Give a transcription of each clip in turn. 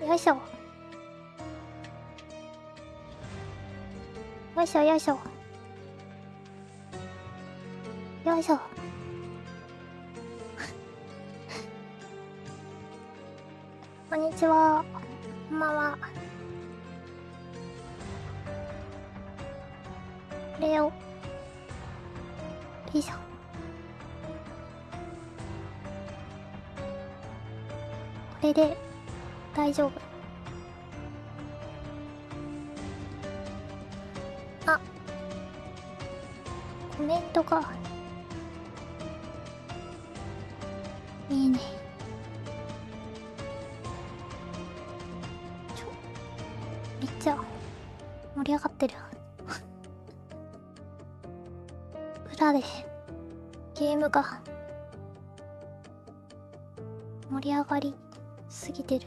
よいしょ。よいしょよいしょ。よいしょ。こんにちは。こんばんは。これを。よいしょ。これで大丈夫。あ、コメントがいいね。めっちゃ盛り上がってる。裏でゲームが盛り上がりすぎてる。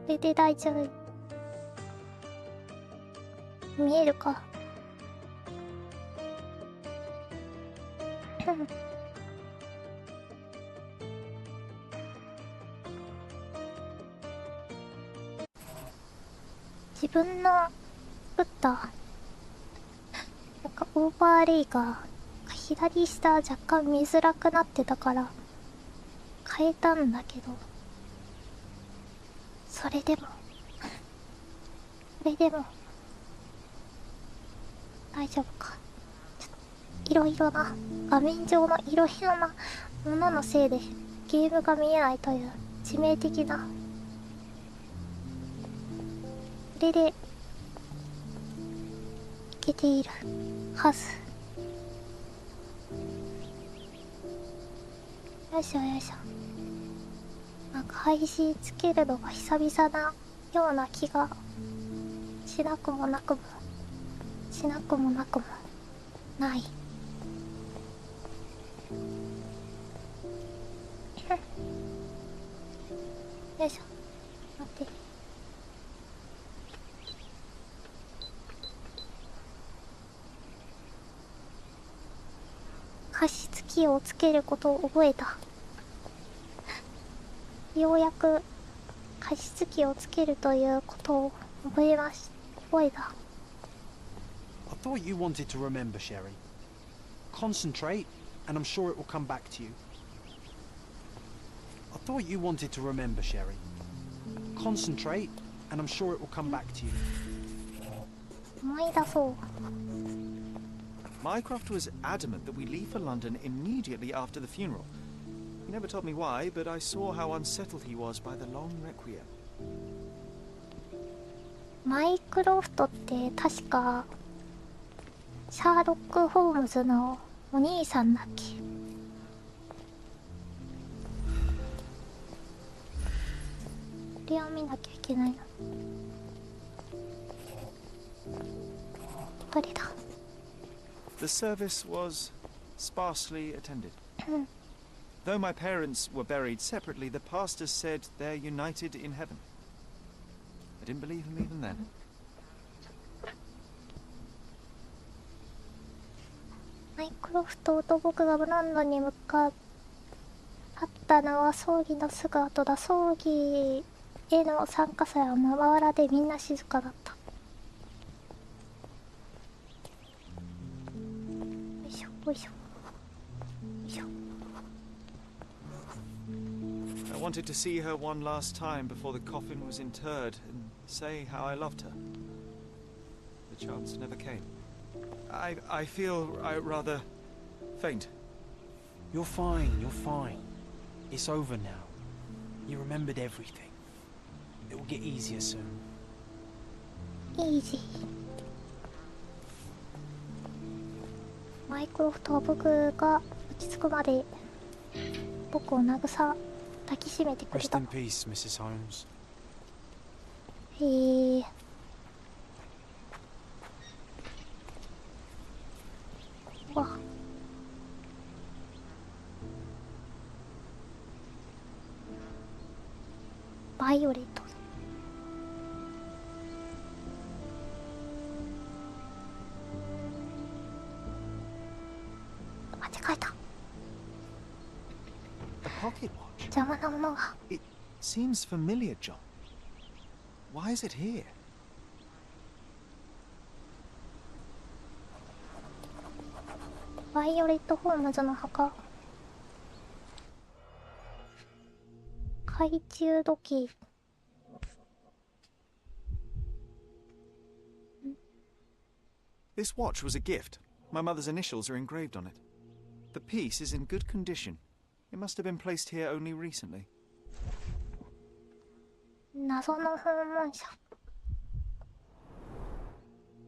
これで大丈夫。見えるか。自分の作ったなんかオーバーレイが左下若干見づらくなってたから変えたんだけど、それでも大丈夫か。いろいろな画面上のいろいろなもののせいでゲームが見えないという致命的な。これでいけているはず。よいしょよいしょ。なんか配信つけるのが久々なような気がしなくもなくもない。よいしょ。待って。加湿器をつけることを覚えた。ようやく加湿器をつけるということを覚えた。I thought you wanted to remember, Sherry. Concentrate, and I'm sure it will come back to you. I thought you wanted to remember, Sherry. Concentrate, and I'm sure it will come back to you. 思い出そう。Mycroft was adamant that we leave for London immediately after the funeral. He never told me why, but I saw how unsettled he was by the long requiem. マイクロフトって確かシャーロック・ホームズのお兄さんだっけ。これを見なきゃいけないの。どれだ。The service was sparsely attended. Though my parents were buried separately, the pastors said they're united in heaven. I didn't believe him even then. マイクロフトと僕がロンドンに向かったのは葬儀のすぐ後だ。葬儀への参加者はまばらでみんな静かだった。よいしょよいしょよいしょ。I wanted to see her one last time before the coffin was interred and say how I loved her. The chance never came. I feel rather faint. You're fine, you're fine. It's over now. You remembered everything. It will get easier soon. イージー。マイクロフトは僕が落ち着くまで僕を抱きしめてくれ Rest た。 in peace, Mrs. Holmes. へえ。わ。バイオレット。間違えた。A pocket watch? 邪魔なものが。 It seems familiar, John. Why is it here? バイオレット・ホームズの墓。懐中時計。This watch was a gift. My mother's initials are engraved on it. The piece is in good condition. It must have been placed here only recently. 謎の訪問者。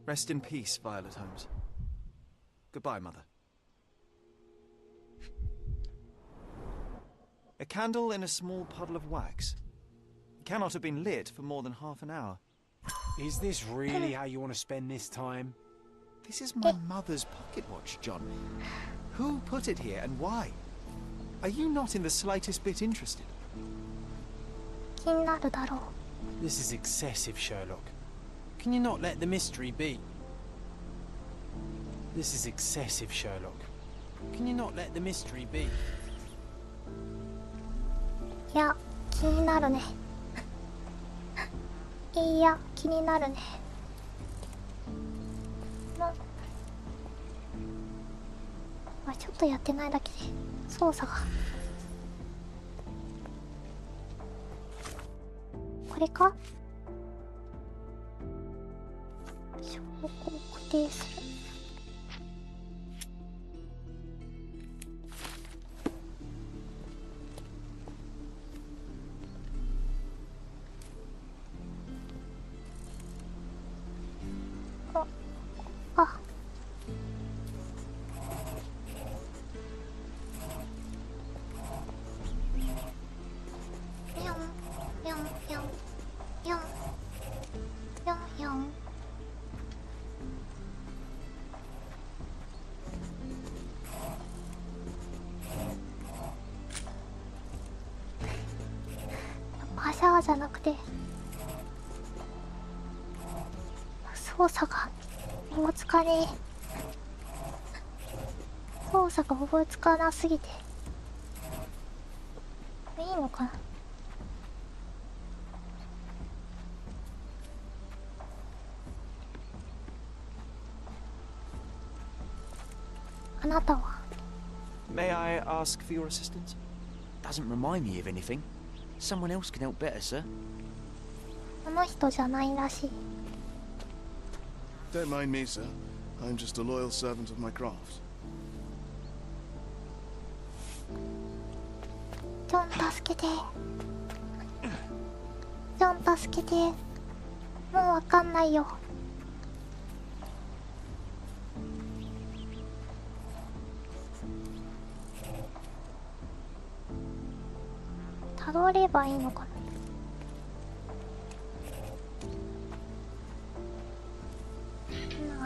Rest in peace, Violet Holmes. Goodbye, Mother. A candle in a small puddle of wax. It cannot have been lit for more than half an hour. Is this really how you want to spend this time? This is my mother's pocket watch, John. Who put it here and why? Are you not in the slightest bit interested? 気になるだろう。 This is excessive, Sherlock. Can you not let the mystery be? This is excessive, Sherlock. Can you not let the mystery be? いや、気になるね。いや、気になるね。まあ、ちょっとやってないだけで操作が。これか？証拠を固定する。あ、よんよんよんよんよんよん。パシャーじゃなくて操作がおぼつかねえ。操作がおぼつかなすぎていいのかな。あなたは May I ask for your assistance? Doesn't remind me of anything. Someone else can help better, sir. この人じゃないらしい。 Don't mind me, sir. I'm just a loyal servant of my craft. ジョン助けて。ジョン助けて。もうわかんないよ。たどればいいのかな。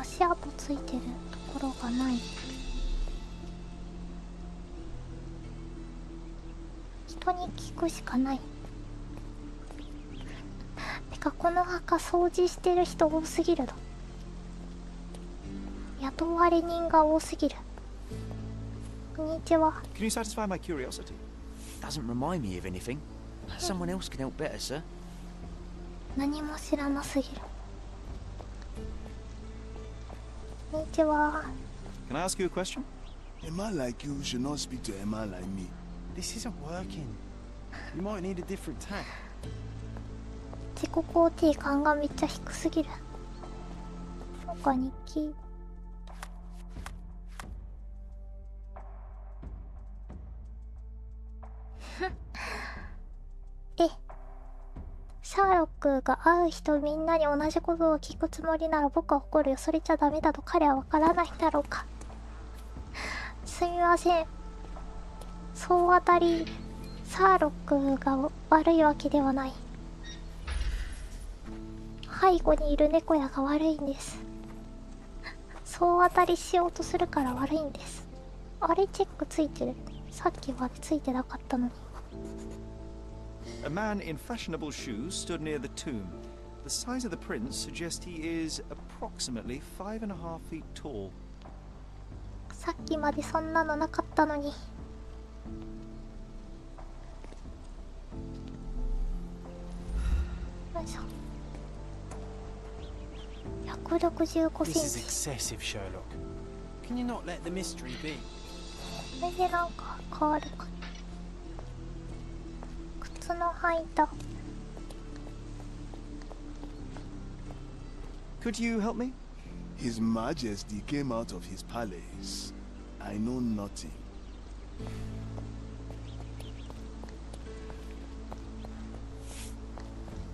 足跡ついてるところがない。人に聞くしかない。てかこの墓掃除してる人多すぎるだ。雇われ人が多すぎる。こんにちは。 Can you satisfy my curiosity? Doesn't remind me of anything. Someone else can help better, sir. 何も知らなすぎる。こんにちは。 Can I ask you a question? A man like you should not speak to a man like me. This isn't working. You might need a different tack. 自己肯定感がめっちゃ低すぎる。なんか日記。え、シャーロックが会う人みんなに同じことを聞くつもりなら僕は怒るよ。それじゃダメだと彼は分からないんだろうか。すみません。総当たりシャーロックが悪いわけではない。背後にいる猫屋が悪いんです。総当たりしようとするから悪いんです。あれチェックついてる。さっきまでついてなかったのに。A man in fashionable shoes stood near the tomb. The size of the prints suggest he is approximately 5.5 feet tall. さっきまでそんなのなかったのに。よいしょ。脚力15セ This ン is チ。 excessive, Sherlock. Can you not let the mystery be? これでなんか変わるかな。靴の履いた。 Could you help me? His Majesty came out of his palace. I know nothing.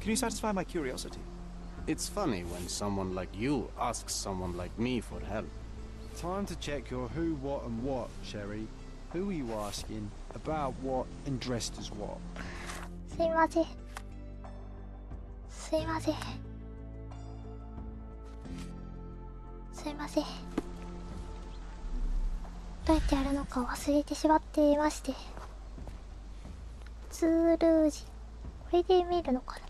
Can you satisfy my curiosity? It's funny when someone like you asks someone like me for help. Time to check your who, what, and what, Sherry. Who are you asking? About what? And dressed as what? すいません。すいません。すいません。どうやってやるのか忘れてしまっていまして。ツールージ。これで見るのかな。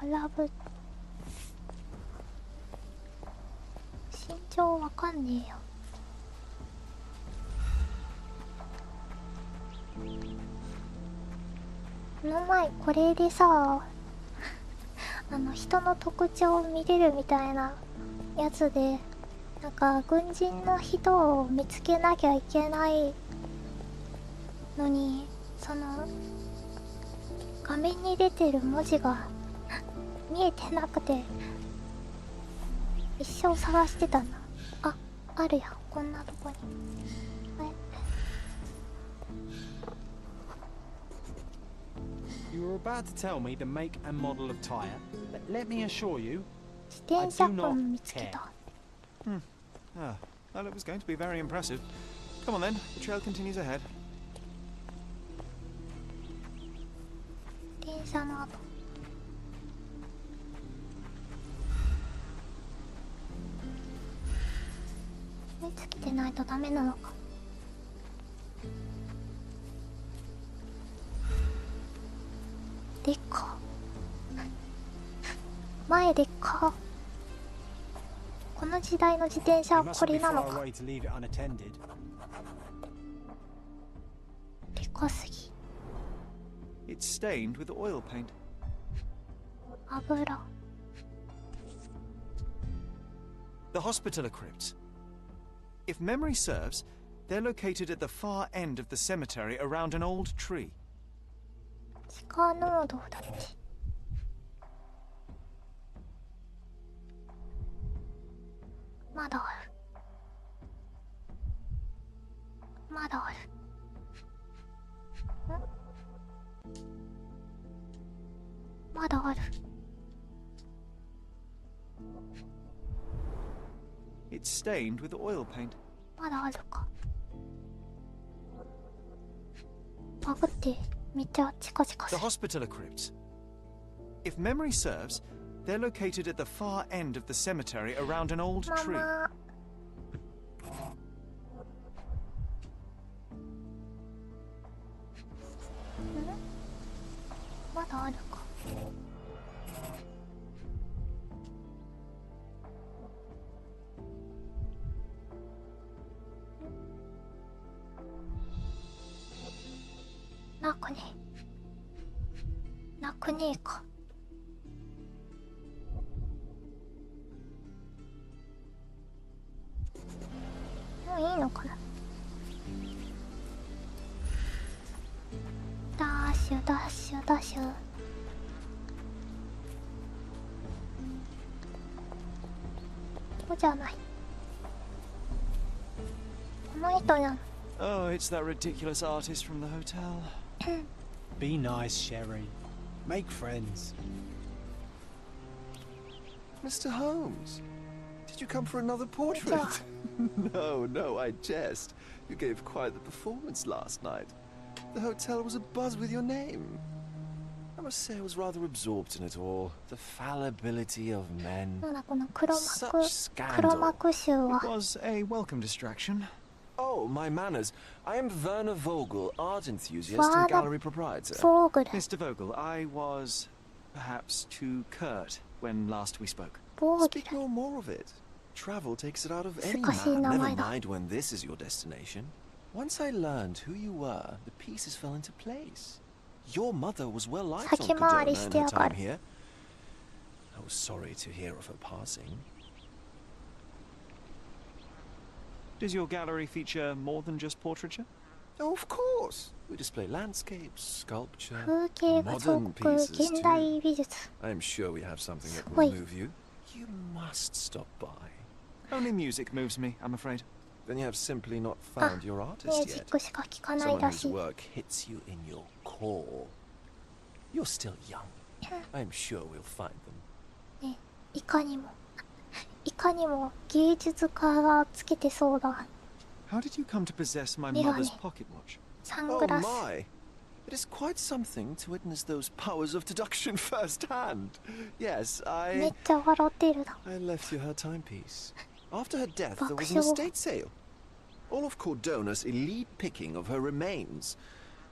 ラブ。身長わかんねえよ。この前これでさ人の特徴を見れるみたいなやつで、なんか軍人の人を見つけなきゃいけないのに、その画面に出てる文字が見えてなくて一生探してたんだ。あるやん、こんなとこに。You were about to tell me the make and model of tyre. Let me assure you, 自転車痕見つけた。 Ah, well, it was going to be very impressive. Come on then, the trail continues ahead. 電車の跡。見つけてないとダメなのか。でっか。前でっか。この時代の自転車 you は mustn't こ be れな far のか。 away to leave it unattended. でかすぎ。 It's stained with oil paint. 油。 The Hospitaller Crypts. If memory serves, they're located at the far end of the cemetery around an old tree. 地下濃度だって。まだある。まだある。まだある。 It's stained with oil paint. まだあるか。バグってめっちゃチカチカす The る。 Hospitaller Crypts. If memory serves, they're located at the far end of the cemetery around an old マ tree. マ。まだあるか。なくねえ。なくねえか。もういいのかな。ダッシュダッシュダッシュ。ここじゃない。この人やん。 Oh, it's that ridiculous artist from the hotel. Be nice, Sherry. Make friends. Mr. Holmes, did you come for another portrait? No, I jest. You gave quite the performance last night. The hotel was abuzz with your name. I must say I was rather absorbed in it all. The fallibility of men. なんだこの黒幕 Such scandal. 黒幕集 It は。 was a welcome distraction. Oh, my manners. I am Werner Vogel, art enthusiast Werner and gallery proprietor. フォーグル。 Mr. Vogel, I was perhaps too curt when last we spoke. ボーギ Speak ル。 no more of it. Travel takes it out of any 難しい man. 名 Never 前だ。 mind when this is your destination. Once I learned who you were, the pieces fell into place. Your mother was well liked on 先回り Cadona し in て her やが time る。 here. sorry to hear of her passing. Does your gallery feature more than just portraiture? Oh, of course. We display landscapes, sculpture, 風景画彫 modern 刻 pieces 現代美術 I'm sure we have something that Wait. will move you. You must stop by. Only music moves me, I'm afraid. Then you have simply not found your ミュ artist ージッ yet. クしか聴かない Someone ら whose しい work hits you in your core. You're still young. I'm sure we'll find them. ね、いかにも芸術家がつけてそうだ。 How did you come to possess my Mira, mother's ne. pocket watch? サン Oh グラス my! It is quite something to witness those powers of deduction firsthand. Yes, めっちゃ笑ってるな。 I left you her timepiece. After her death, there was an 爆笑。 estate sale. All of Cordona's elite picking of her remains.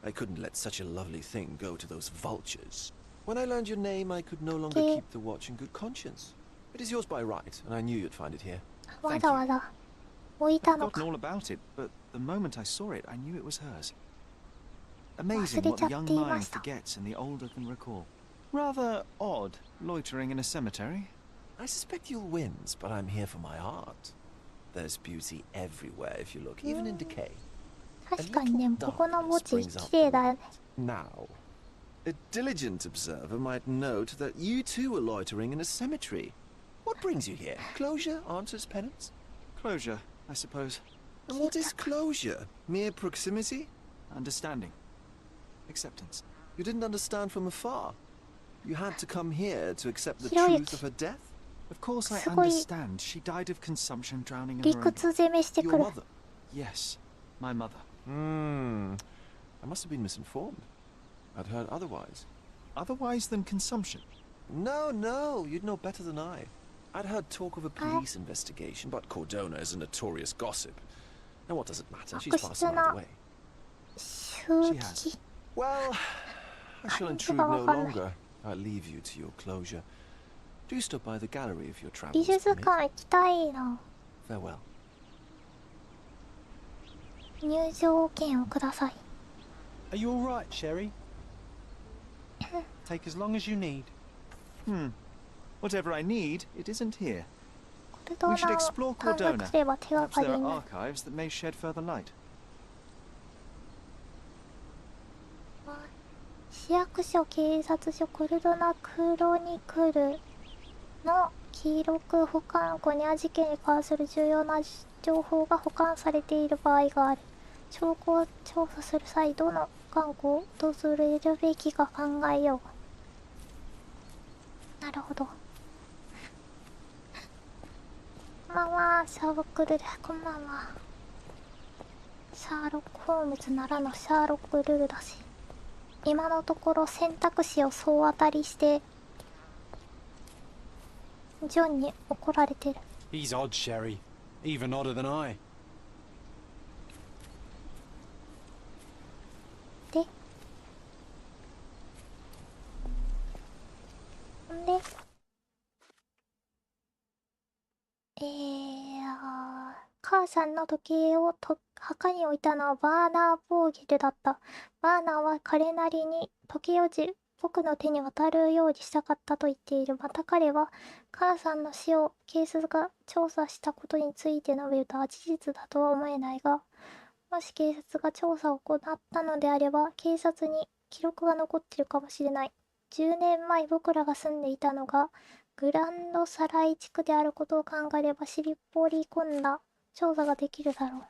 I couldn't let such a lovely thing go to those vultures. When I learned your name, I could no longer Okay. keep the watch in good conscience. It is yours by right, and I knew you'd find it here. わざわざ置いた I've のか。 forgotten all about it, but the moment I saw it, I knew it was hers. Amazing what the young mind forgets and the older can recall. Rather odd, loitering in a cemetery. I suspect you'll win, but I'm here for my art. There's beauty everywhere if you look, even in decay. 確かにね、ここの墓地綺麗だよね。 Now, a diligent observer might note that you too were loitering in a cemetery. What brings you here? Closure answers penance? Closure, I suppose. What is closure? Mere proximity? Understanding. Acceptance. You didn't understand from afar. You had to come here to accept the Hiroyuki. truth of her death? Of course I すごい understand. She died of consumption, drowning in 理 her own 屈攻めしてく Your る。 mother? Yes, my mother. I must have been misinformed. I'd heard otherwise. Otherwise than consumption. No, no, you'd know better than I. I'd heard talk of a police investigation, but Cordona is a notorious gossip. Now what does it matter? She's passed on either way. 周期 Well, I shall intrude no longer. I'll leave you to your closure. Do stop by the gallery if your 美 travels 術 permit. 館行きたいな。 Farewell. 入場券をください。 Are you all right, Sherry? Take as long as you need. Whatever I need, it isn't here. コルドー We should ナを explore 探 Cordona. 索すれば手が Perhaps かり there に are なる。 archives that may shed further light. 市役所、警察署、コルドナクロニクルの記録保管庫には事件に関する重要な情報が保管されている場合がある。証拠を調査する際、どの看護を訪れるべきか考えよう。なるほど。こんばんは、シャーロックルル。こんばんは。シャーロック・ホームズならぬシャーロック・ルルだし。今のところ選択肢を総当たりしてジョンに怒られてる。 He's odd, Sherry. Even odder than I. でんで母さんの時計を墓に置いたのはバーナー・ボーゲルだった。バーナーは彼なりに時計を僕の手に渡るようにしたかったと言っている。また彼は母さんの死を警察が調査したことについて述べるとは事実だとは思えないが、もし警察が調査を行ったのであれば警察に記録が残っているかもしれない。10年前僕らが住んでいたのがグランドサライ地区であることを考えれば尻ぽり込んだ調査ができるだろう。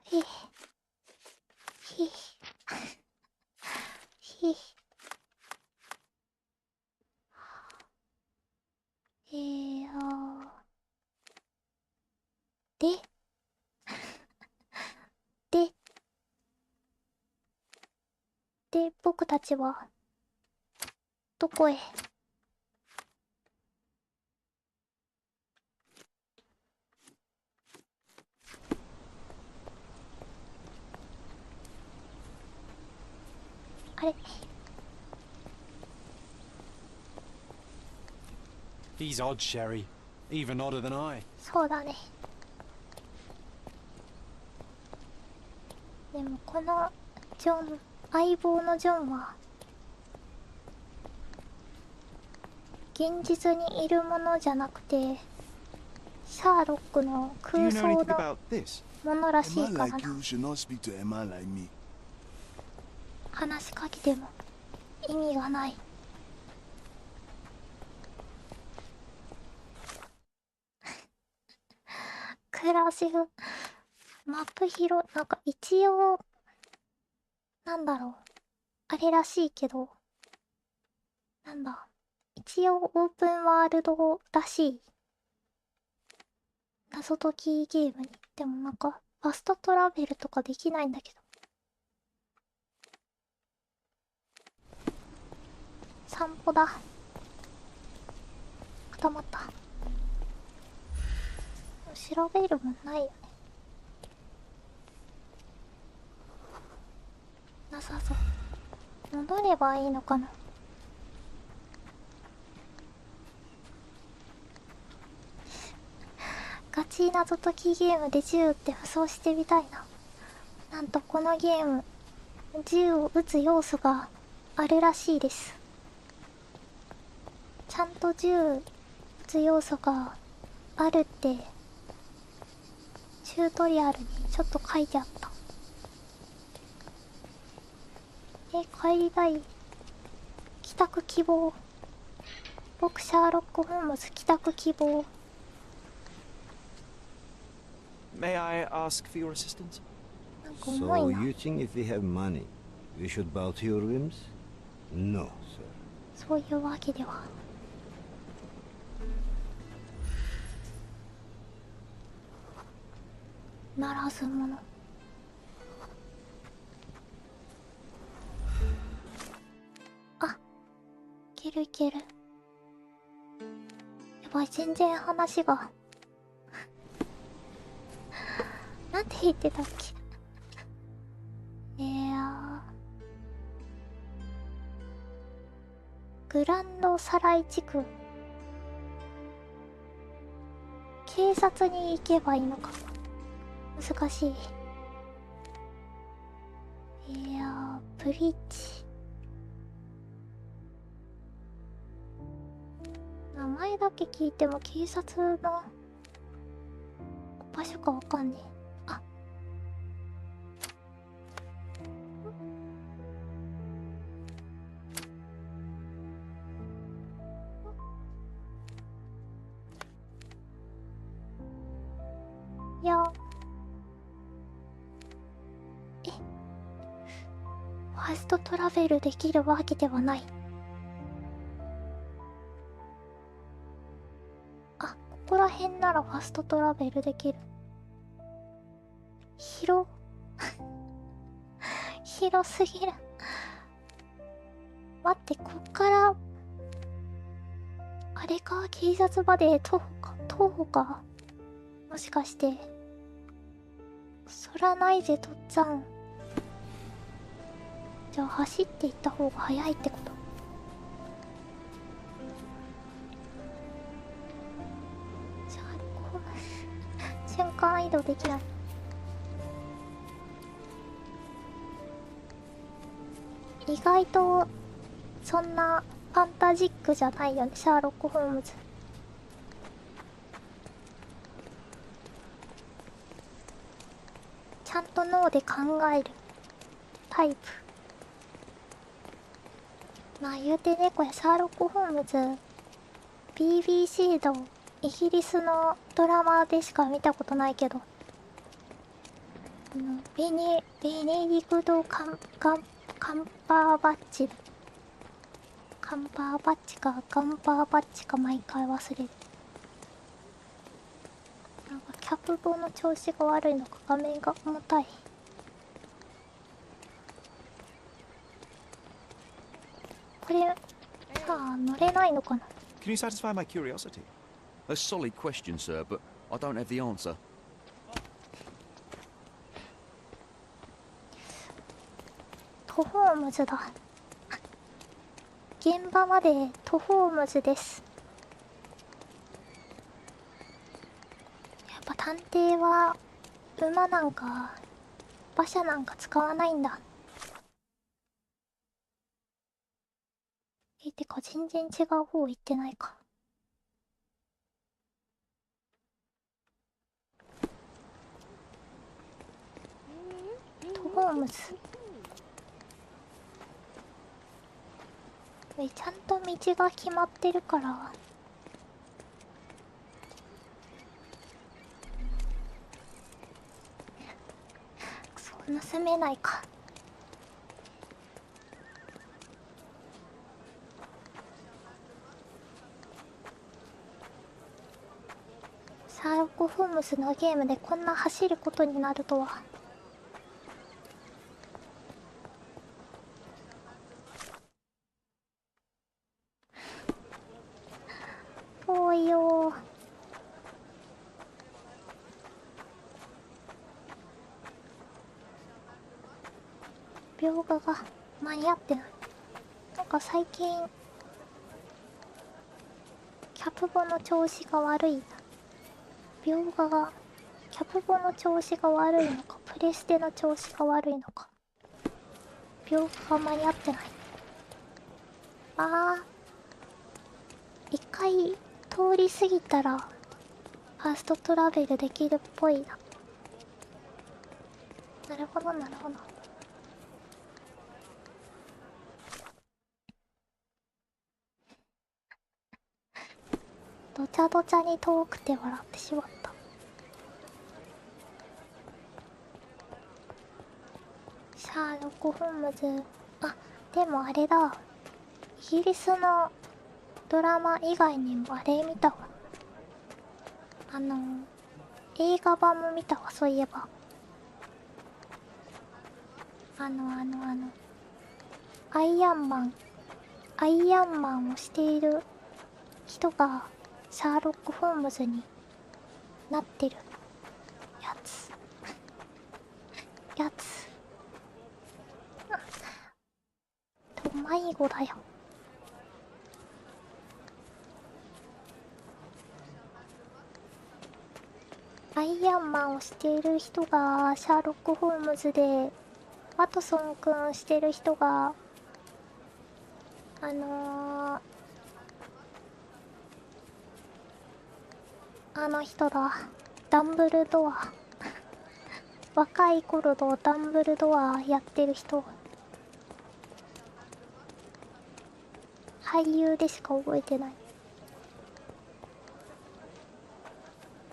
ひぃひぃひぃでで僕たちはどこへ？あれ？ He's odd, Sherry. Even odder than I. そうだね。でもこのジョン、相棒のジョンは現実にいるものじゃなくてシャーロックの Do you 空 know 想 anything の about this? ものらしい Emma から like な。 you should not speak to Emma like me. 話しかけても意味がない。クラシフマップ広なんか一応なんだろうあれらしいけどなんだ一応オープンワールドらしい謎解きゲームに。でもなんかファストトラベルとかできないんだけど。散歩だ。固まった。調べるもんないよね。なさそう。戻ればいいのかな。ガチ謎解きゲームで銃って武装してみたいな。なんとこのゲーム銃を撃つ要素があるらしいです。ちゃんと銃撃つ要素があるってチュートリアルにちょっと書いてあった。帰りたい。帰宅希望。僕シャーロック・ホームズ帰宅希望。 May I ask for your assistance? なんか重い So な。 you think if we have money, we should bow to your whims? No, sir. そういうわけでは。ならず者。あ、いけるいける。やばい、全然話がなんて言ってたっけ。グランドサライ地区。警察に行けばいいのか。難しい。ブリッジ。名前だけ聞いても警察の場所かわかんねえ。あ、いや、ファストトラベルできるわけではない。あ、ここら辺ならファストトラベルできる。広広すぎる。待って、こっからあれか、警察まで徒歩か。もしかしてそらないぜ、とっつぁん。じゃあ走っていった方が早いってこと。じゃあこう瞬間移動できない。意外とそんなファンタジックじゃないよね、シャーロック・ホームズ。ちゃんと脳で考えるタイプ。まあ言うて猫やシャーロック・ホームズ BBC のイギリスのドラマでしか見たことないけど、ベネディクト・カンパーバッチかガンパーバッチか毎回忘れる。なんかキャプボの調子が悪いのか画面が重たい。これさあ乗れないのかな。 Can you satisfy my curiosity? A solid question, sir, but I don't have the answer. トホームズだ。現場までトホームズです。やっぱ探偵は馬なんか馬車なんか使わないんだ。てか全然違う方行ってないか。ホームズ。ちゃんと道が決まってるからそう盗めないか。シャーロック・ホームズのゲームでこんな走ることになるとは。遠いよー。描画が間に合ってない。なんか最近キャプボの調子が悪いな。描画がキャプボの調子が悪いのかプレステの調子が悪いのか描画が間に合ってない。一回通り過ぎたらファーストトラベルできるっぽいな。なるほどなるほど。どちゃどちゃに遠くて笑ってしまった。シャーロック・ホームズ。でもあれだ、イギリスのドラマ以外にもあれ見たわ。映画版も見たわ。そういえばアイアンマンをしている人がシャーロック・ホームズになってるやつ迷子だよ。アイアンマンをしている人がシャーロック・ホームズで、ワトソンくんしてる人があの人だ、ダンブルドア若い頃のダンブルドアやってる人。俳優でしか覚えてない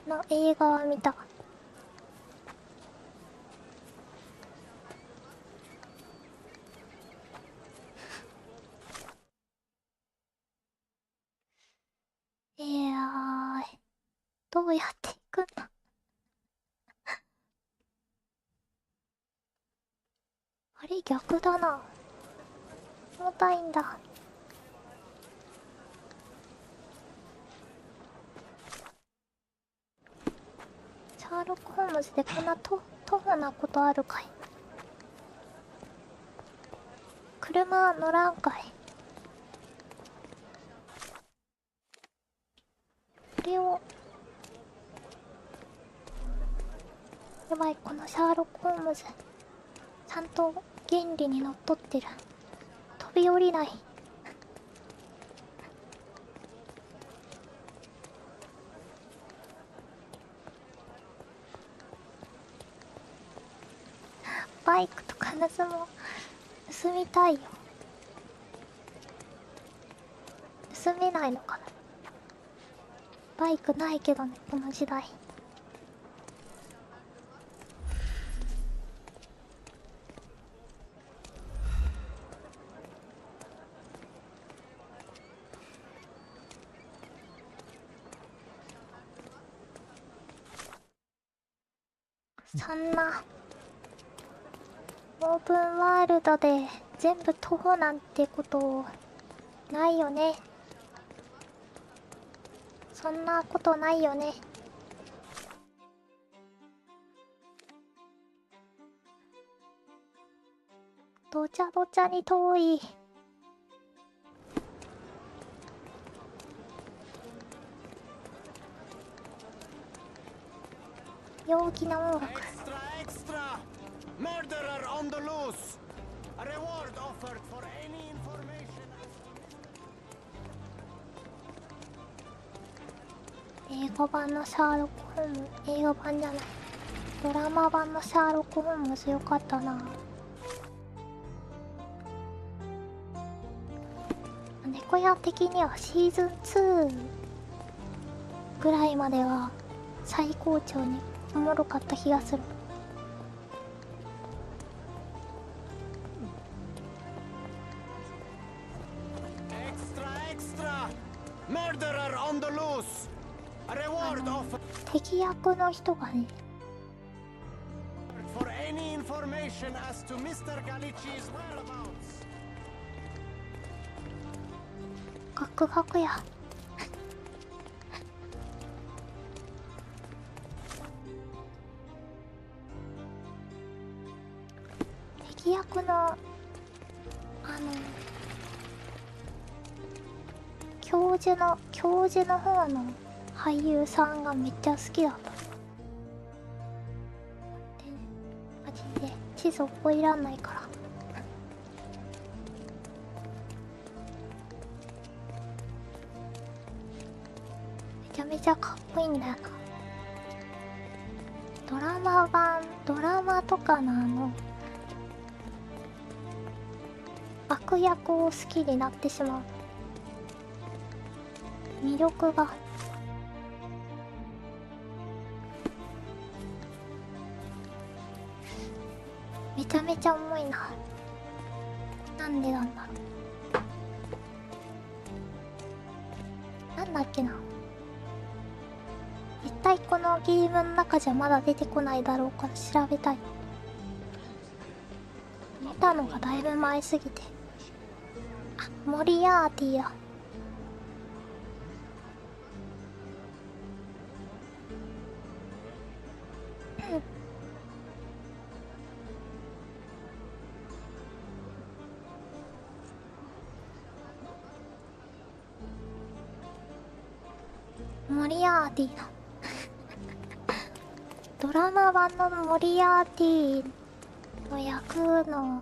の映画は見た。どうやっていくんだあれ逆だな。重たいんだ。シャーロック・ホームズでこんな徒歩なことあるかい。車乗らんかい。これをやばい、このシャーロック・ホームズちゃんと原理にのっとってる。飛び降りない。バイクとか盗みたいよ。盗めないのかな。バイクないけどね、この時代。そんなオープンワールドで全部徒歩なんてことないよね。そんなことないよね。どちゃどちゃに遠い。陽気な音楽。映画版のシャーロック・ホームズ、映画版じゃない、ドラマ版のシャーロック・ホームズよかったな。猫屋的にはシーズン2ぐらいまでは最高潮におもろかった気がする。敵役の人がね、ガクガクや。敵役の教授の方の俳優さんがめっちゃ好きだった。で、マジで地図覚えらんないから。めちゃめちゃかっこいいんだよな。ドラマとかの悪役を好きになってしまう。魅力がめちゃめちゃ重いな。なんでなんだろう。なんだっけな。絶対このゲームの中じゃまだ出てこないだろうから調べたい。見たのがだいぶ前すぎて。あ、モリアーティだ。モリアーティだ。ドラマ版のモリアーティの役の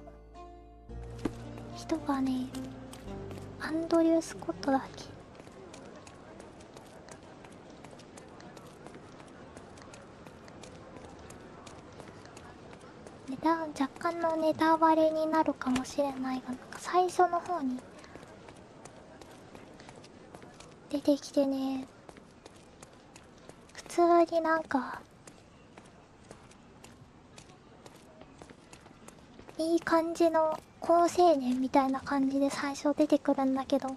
人がね、アンドリュー・スコットだっけ。若干のネタバレになるかもしれないが、なんか最初の方に出てきてね、普通になんかいい感じの好青年みたいな感じで最初出てくるんだけど、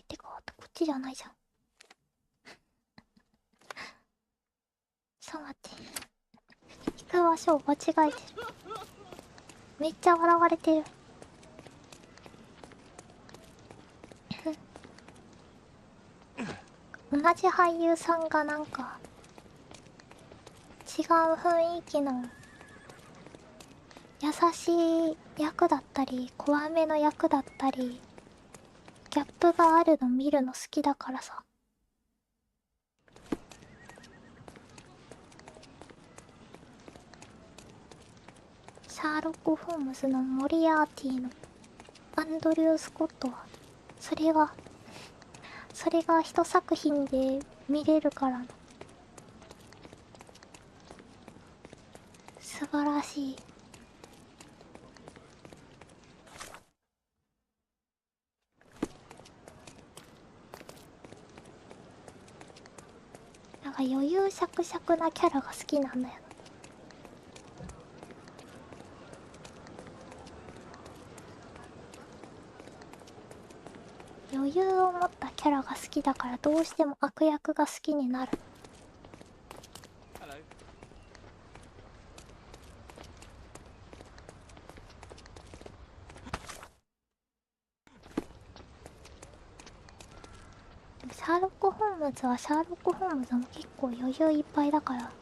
てかこっちじゃないじゃん。ちょっと待って、行く場所を間違えてる。めっちゃ笑われてる。同じ俳優さんがなんか違う雰囲気の優しい役だったり怖めの役だったりギャップがあるの見るの好きだからさ。シャーロック・ホームズのモリアーティのアンドリュー・スコットはそれが一作品で見れるから素晴らしい。なんか余裕しゃくしゃくなキャラが好きなんだよ。余裕を持ったキャラが好きだからどうしても悪役が好きになる。シャーロック・ホームズはシャーロック・ホームズも結構余裕いっぱいだから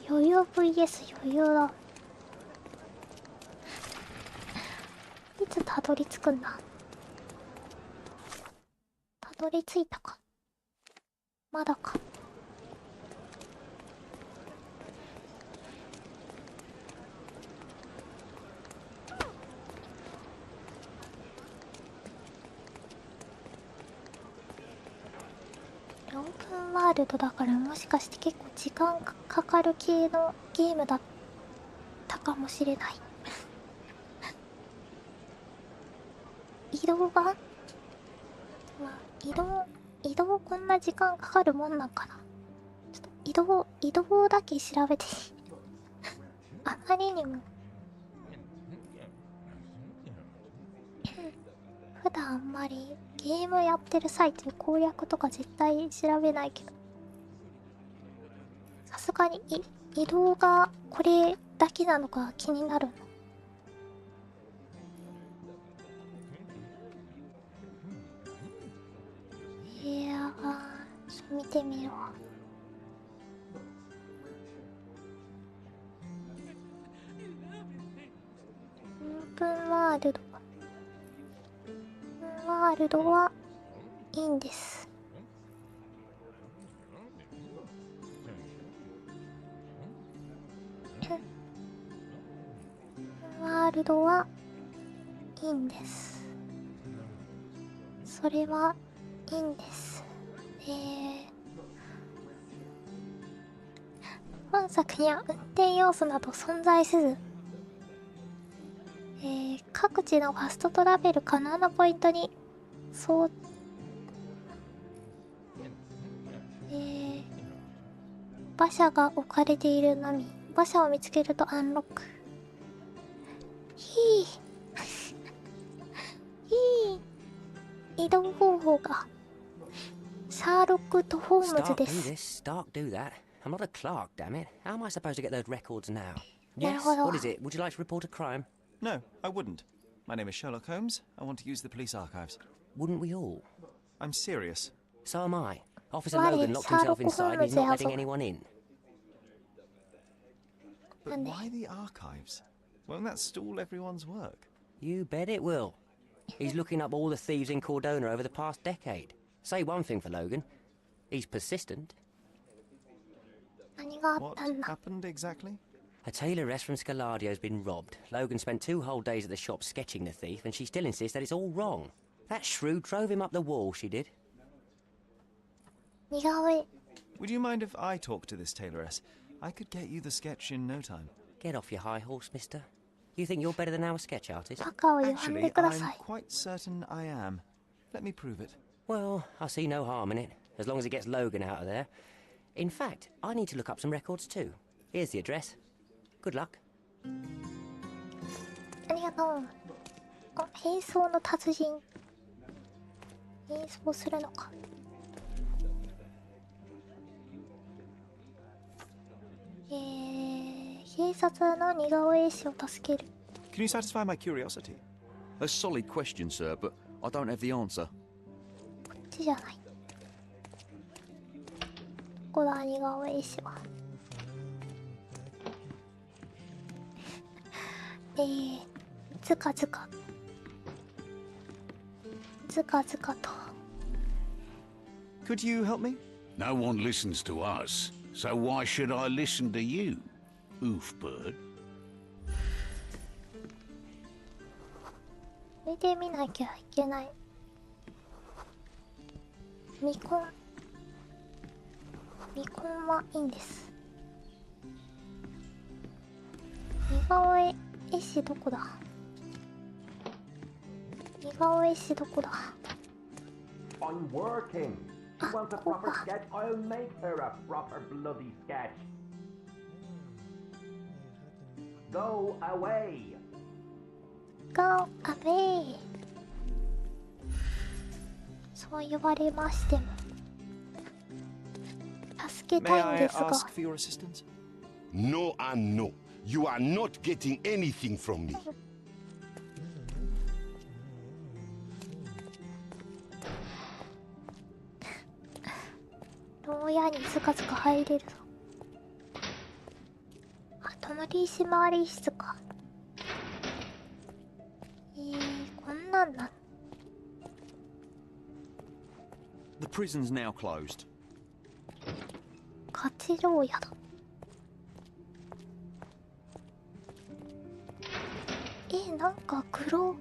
余裕 vs 余裕だ。いつたどり着くんだ。たどり着いたか。まだか。ワールドだから、もしかして結構時間かかる系のゲームだったかもしれない。移動が、まあ、移動こんな時間かかるもんなんかな。ちょっと移動だけ調べてあまりにも普段あんまりゲームやってる際という攻略とか絶対調べないけど、さすがに移動がこれだけなのか気になるの。いやー、ちょっと見てみるわ。オープンワールド。ワールドはいいんです。ワールドはいいんです。それはいいんです。本作には運転要素など存在せず、各地のファストトラベル可能なポイントに馬車が置かれているのみ。馬車を見つけるとアンロック。移動方法がシャーロックとホームズです。Stark, do that. I'm not a clerk, damn it. How am I supposed to get those records now? なる Yes, ほど。 what is it? Would you like to report a crime? No, I wouldn't. My name is Sherlock Holmes. I want to use the police archives. Wouldn't we all? I'm serious. So am I. Officer Why, Logan locked himself Sherlock inside and he's not Holmes letting anyone in. But And why the archives? Won't that stall everyone's work? You bet it will. He's looking up all the thieves in Cordona over the past decade. Say one thing for Logan. He's persistent. 何があっ What たんだ。 happened exactly? A tailoress from Scalardio's been robbed. Logan spent 2 whole days at the shop sketching the thief, and she still insists that it's all wrong. That shrew drove him up the wall, she did. 似顔絵。 Would you mind if I talk to this tailoress? I could get you the sketch in no time. Get off your high horse, mister. You think you're better than our sketch artist? バカを言わん Actually, でくだ I'm さい。 quite certain I am. Let me prove it. Well, I see no harm in it, as long as it gets Logan out of there. In fact, I need to look up some records too. Here's the address. Good luck. ありがとう。あ、変装の達人。変装するのか。警察の似顔絵師を助ける。Can you satisfy my curiosity? A solid question, sir, but I don't have the answer. こっちじゃない。ここだ、似顔絵師は。ずかずか。ずかずかと。Could you help me? No one listens to us, so why should I listen to you, oofbird? 見てみなきゃいけない。未婚はいいんです。似顔絵師どこだ。似顔絵師どこだ。 I'm working. She Ah, wants a cool. proper sketch. I'll make her a proper bloody sketch. Go away. Go away. そう言われましても助け May たいん I ですが。 ask for your assistance? No and no. You are not getting anything from me. 牢屋にずかずか入れるぞ。あ、取締室か。こんなんな。 The prison's now closed. ガチ牢屋だ。なんか黒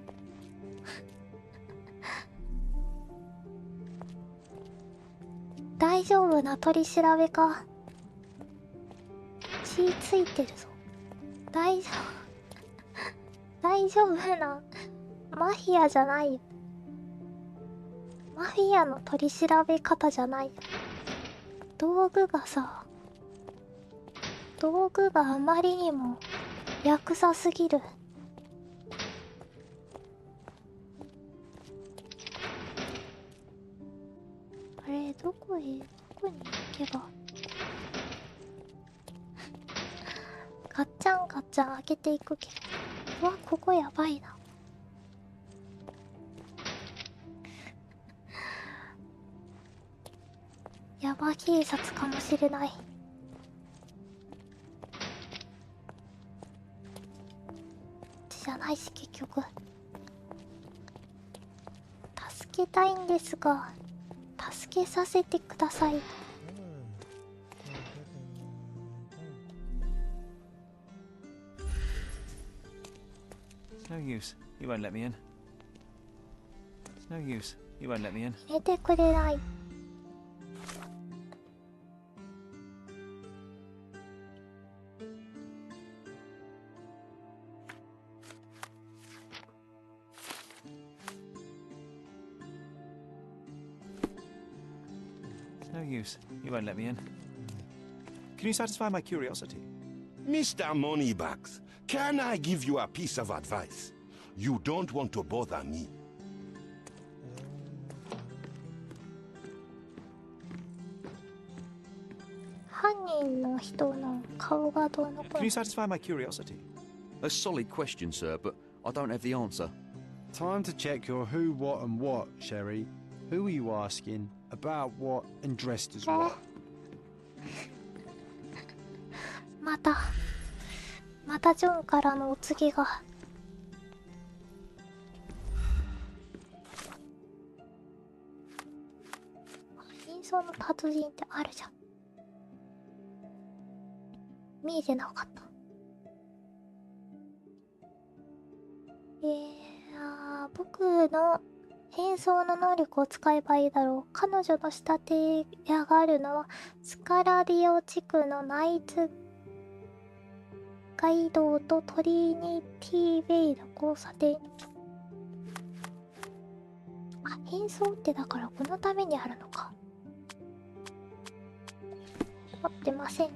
大丈丈夫な取り調べか。血ついてるぞ。大丈夫大丈夫なマフィアじゃないよ。マフィアの取り調べ方じゃないよ。道具があまりにもヤクザすぎる。あれ、どこに行けばガッチャンガッチャン開けていくけど、うわ、ここやばいな。ヤバ警察かもしれない。じゃないし、結局助けたいんですが、助けさせてください。It's no use. You won't let me in. It's no use. You won't let me in. 入れてくれない。No use. You won't let me in. Can you satisfy my curiosity? Mr. Moneybags, can I give you a piece of advice? You don't want to bother me. 犯人の人の顔がどうのこう Can の。 you satisfy my curiosity? A solid question, sir, but I don't have the answer. Time to check your who, what, and what, Sherry. Who are you asking? About what? And dressed as what? またジョンからのお告げが。真相の達人ってあるじゃん。見えてなかった。僕の変装の能力を使えばいいだろう。彼女の仕立て屋があるのはスカラディオ地区のナイツ街道とトリニティウェイの交差点。あ、変装ってだからこのためにあるのか。持ってません。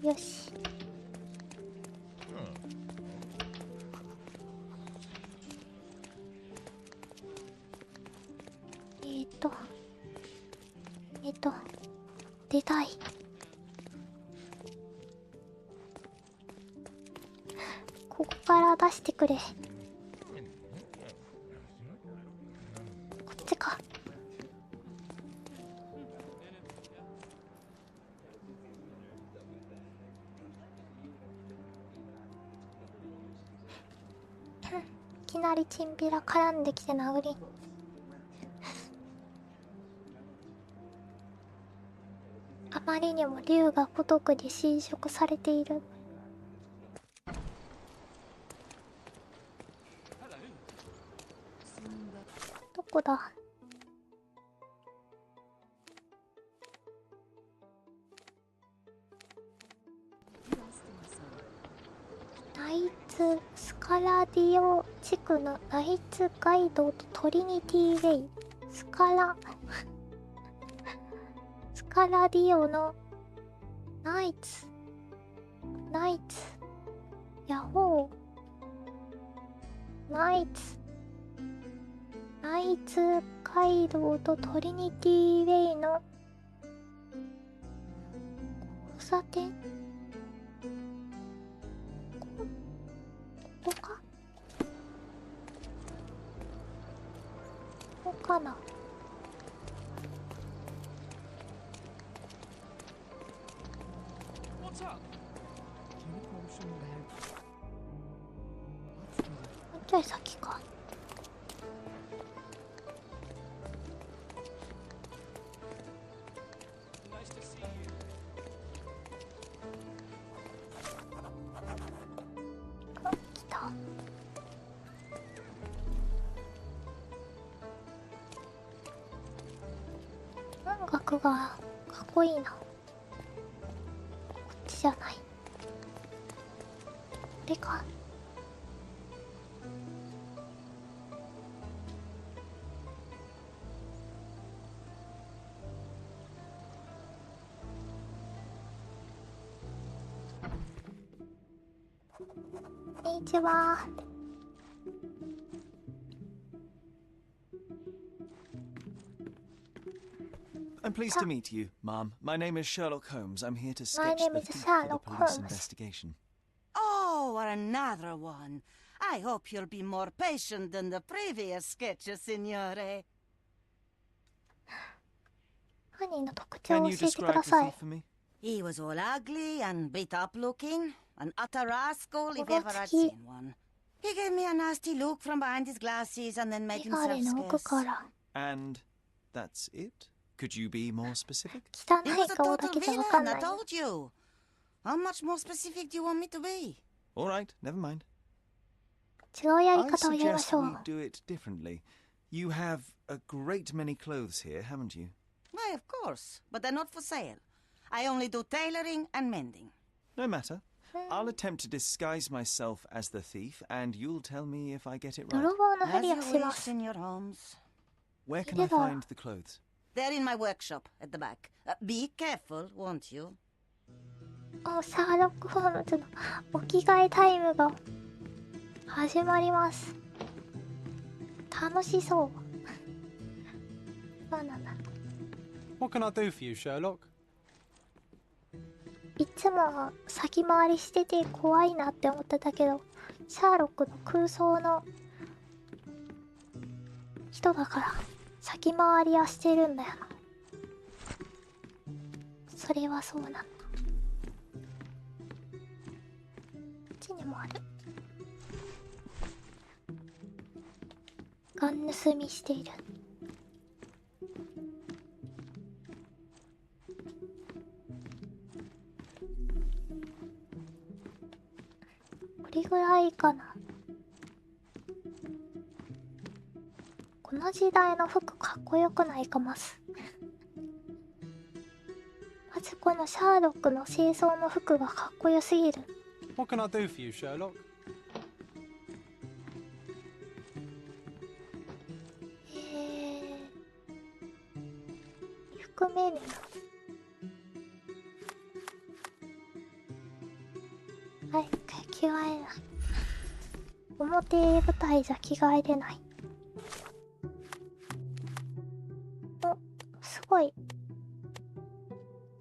よし。出たい。ここから出してくれ。こっちか。いきなりチンピラ絡んできて殴り。あまりにも竜が如くに侵食されている。どこだ。ナイツスカラディオ地区のナイツ街道とトリニティウェイ。スカラディオのナイツヤホーナイツ街道とトリニティウェイの交差点。ここか。ここかな。もうちょい先か。あ、来た。額がかっこいいな。こっちじゃない。これか。こんにちは。I'm pleased to meet you, Mom. My name is Sherlock Holmes. I'm here to My sketch name the is thief for the Sherlock police Holmes. investigation. Oh, another one. I hope you'll be more patient than the previous sketches, Signore. 犯人の特徴 Can を you 教えてく describe だ the さ thief い。 for me? He was all ugly and beat up looking. An utter rascal if Oh, ever I'd that's he. seen one. He gave me a nasty look from behind his glasses and then made 眼鏡 himself の奥 scarce. から。 And that's it? Could you be more specific? 汚 He い was a 顔だ total けじゃわかん villain, な I い。 told you. How much more specific do you want me to be? All right, never mind. 違うやり I 方をやりま suggest しょ we う。 do it differently. You have a great many clothes here, haven't you? Why, of course, but they're not for sale. I only do tailoring and mending. No matter. I'll attempt to disguise myself as the thief, and you'll tell me if I get it right. 泥棒のふ As り you をし wish, ます。 Senor Holmes. Where can I Together. find the clothes? They're in my workshop at the back. Be careful, won't you? お、シャーロック・ホームズのお着替えタイムが始まります。楽しそう。そうなんだ。What can I do for you, Sherlock? いつも先回りしてて怖いなって思ってたけど、シャーロックの空想の人だから先回りはしてるんだよな。それはそうなんだ。こっちにもある。ガン盗みしている。これぐらいかな。この時代の服かっこよくないかます。まずこのシャーロックの清掃の服がかっこよすぎる。 What can I do for you, Sherlock? 服メニュー。はい、着替えない。表舞台じゃ着替えれない。お、すごい。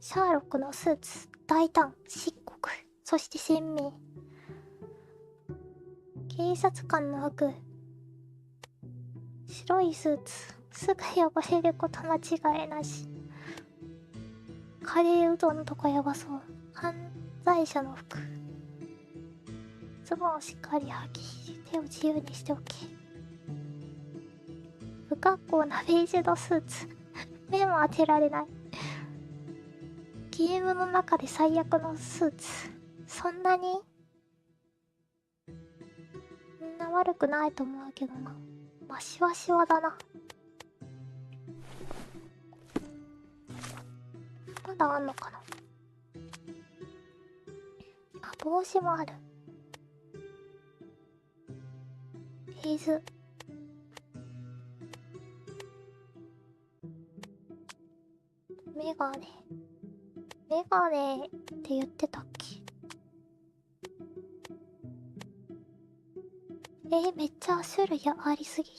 シャーロックのスーツ、大胆、漆黒、そして鮮明。警察官の服、白いスーツ、すぐ汚れること間違いなし。カレーうどんとかやばそう。犯罪者の服。ズボンをしっかり履き、手を自由にしておけ。不格好なベージュのスーツ。目も当てられない。ゲームの中で最悪のスーツ。そんなにみんな悪くないと思うけどな。まあ、シワシワだな。まだあんのかな。あ、帽子もある。フェーズ。メガネ。メガネって言ってたっけ。めっちゃ種類ありすぎ。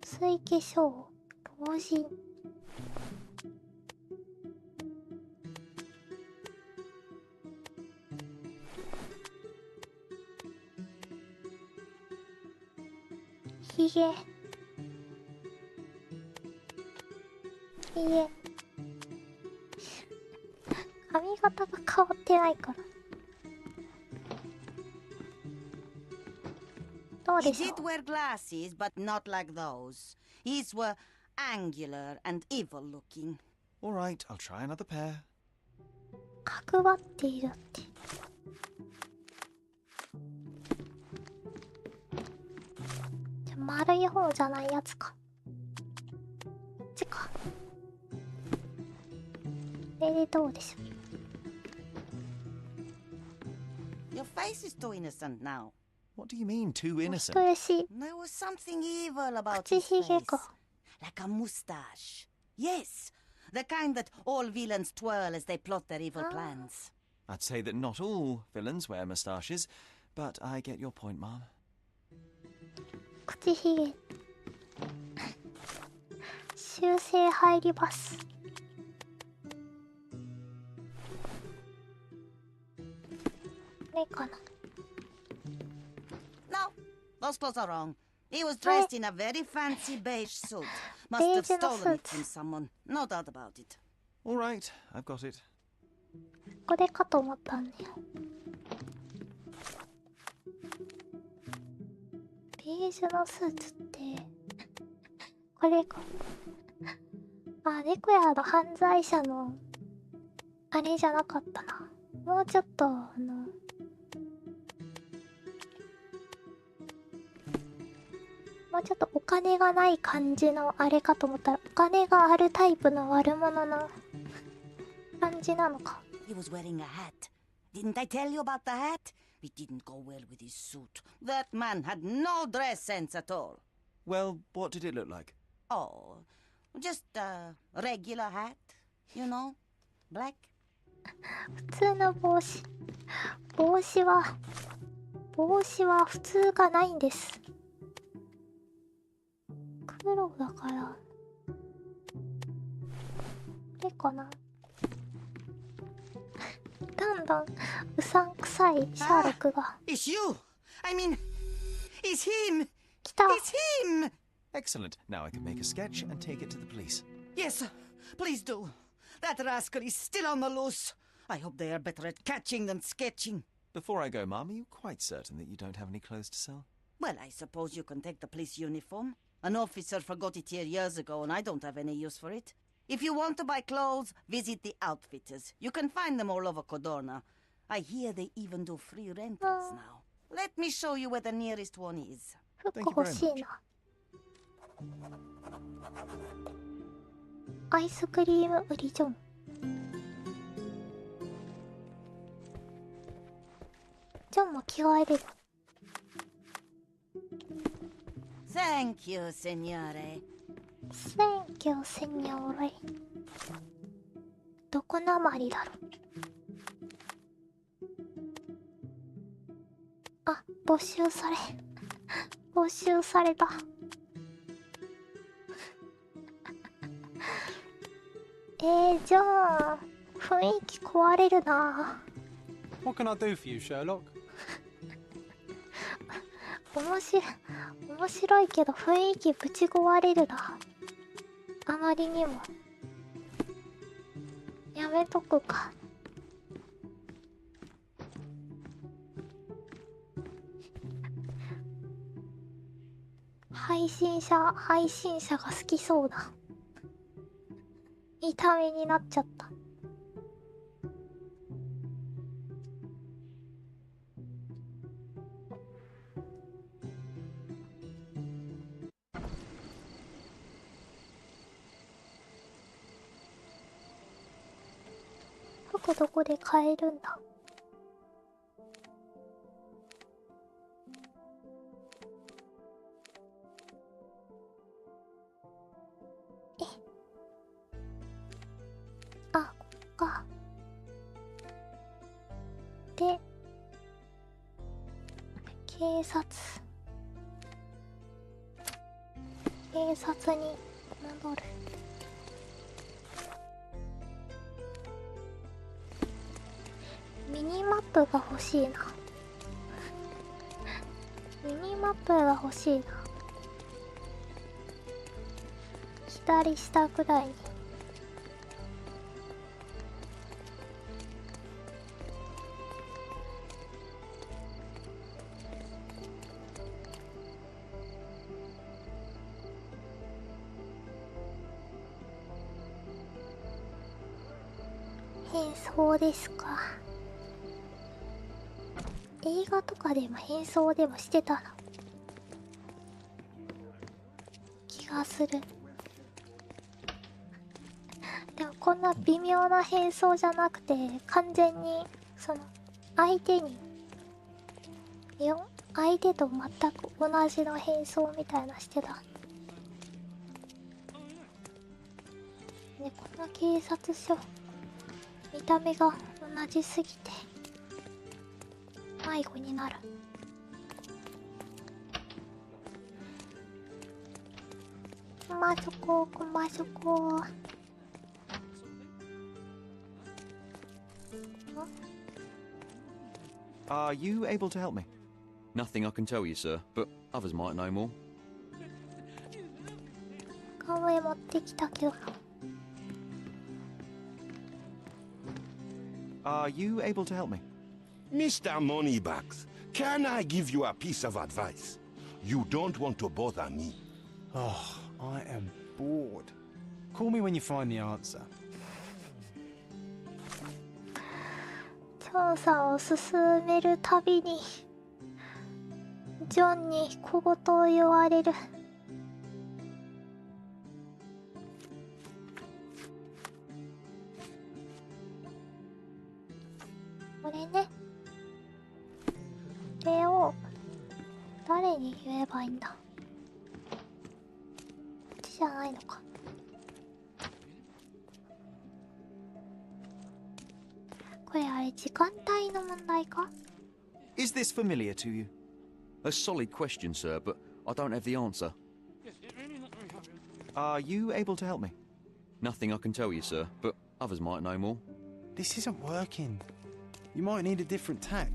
水化粧、老人。ひげ。ひげ。髪型が変わってないから。どう He でしょ did wear glasses, but not like those. His were angular and evil looking. All right, I'll try another pair. 角張っているって。丸い方じゃないやつか。でどうでしょう。 Your face is too innocent now. What do you mean, too innocent? 人よし There was something evil about 口 his ひげ face. か。 Like a mustache. Yes, the kind that all villains twirl as they plot their evil plans. I'd say that not all villains wear moustaches, but I get your point, Mom. 口ひげ修正入ります。これかな。 No, those clothes are wrong. He was dressed in a very fancy beige suit. Must have stolen it from someone. No doubt about it. All right, I've got it. これかと思ったんだよ。ベージュのスーツってこれか。あ、猫屋の犯罪者のあれじゃなかったな。もうちょっともうちょっとお金がない感じのあれかと思ったら、お金があるタイプの悪者の感じなのか。 He was wearing a hat. Didn't I tell you about the hat? It didn't go well with his suit. That man had no dress sense at all. Well, what did it look like? Oh, just a regular hat, you know, black. 普通の帽子。帽子は普通がないんです。黒だからこれかな。どんどんうさんくさいシャーロックが。 It's you. I mean, it's him. 来た。 It's him. Excellent. Now I can make a sketch and take it to the police. Yes, please do. That rascal is still on the loose. I hope they are better at catching than sketching. Before I go, Mom, are you quite certain that you don't have any clothes to sell? Well, I suppose you can take the police uniform. An officer forgot it here years ago, and I don't have any use for it. If you want to buy clothes, visit the outfitters. You can find them all over Codorna. I hear they even do free rentals now. Let me show you where the nearest one is. 服欲しいな。アイスクリーム売り所。ジョンも着替えれる。 Thank you, signore. Thank you, signore. どこなまりだろ。あ、募集された。じゃあ雰囲気壊れるな。 What can I do for you, Sherlock? 面白いけど雰囲気ぶち壊れるな。あまりにも。やめとくか。配信者が好きそうだ。痛みになっちゃった。服どこで買えるんだ。あ、こっか。で、警察に戻る。ミニマップが欲しいな。ミニマップが欲しいな。左下くらいに。変装ですか。映画とかでも変装でもしてたな気がする。でもこんな微妙な変装じゃなくて、完全にその相手と全く同じの変装みたいなしてたね。この警察署、見た目が同じすぎて迷子になる。まそこ、まそこ。Are you able to help me? Nothing I can tell you, sir, but others might know more. 顔へ持ってきたけど。Are you able to help me? Mr. Moneybags, can I give you a piece of advice? You don't want to bother me. Oh, I am bored. Call me when you find the answer. 調査を進めるたびにジョンに小言を言われる。これね、これを誰に言えばいいんだ。こっちじゃないのか。これあれ時間帯の問題か？ Is this familiar to you? A solid question, sir, but I don't have the answer. Are you able to help me? Nothing I can tell you, sir, but others might know more. This isn't working. You might need a different tack.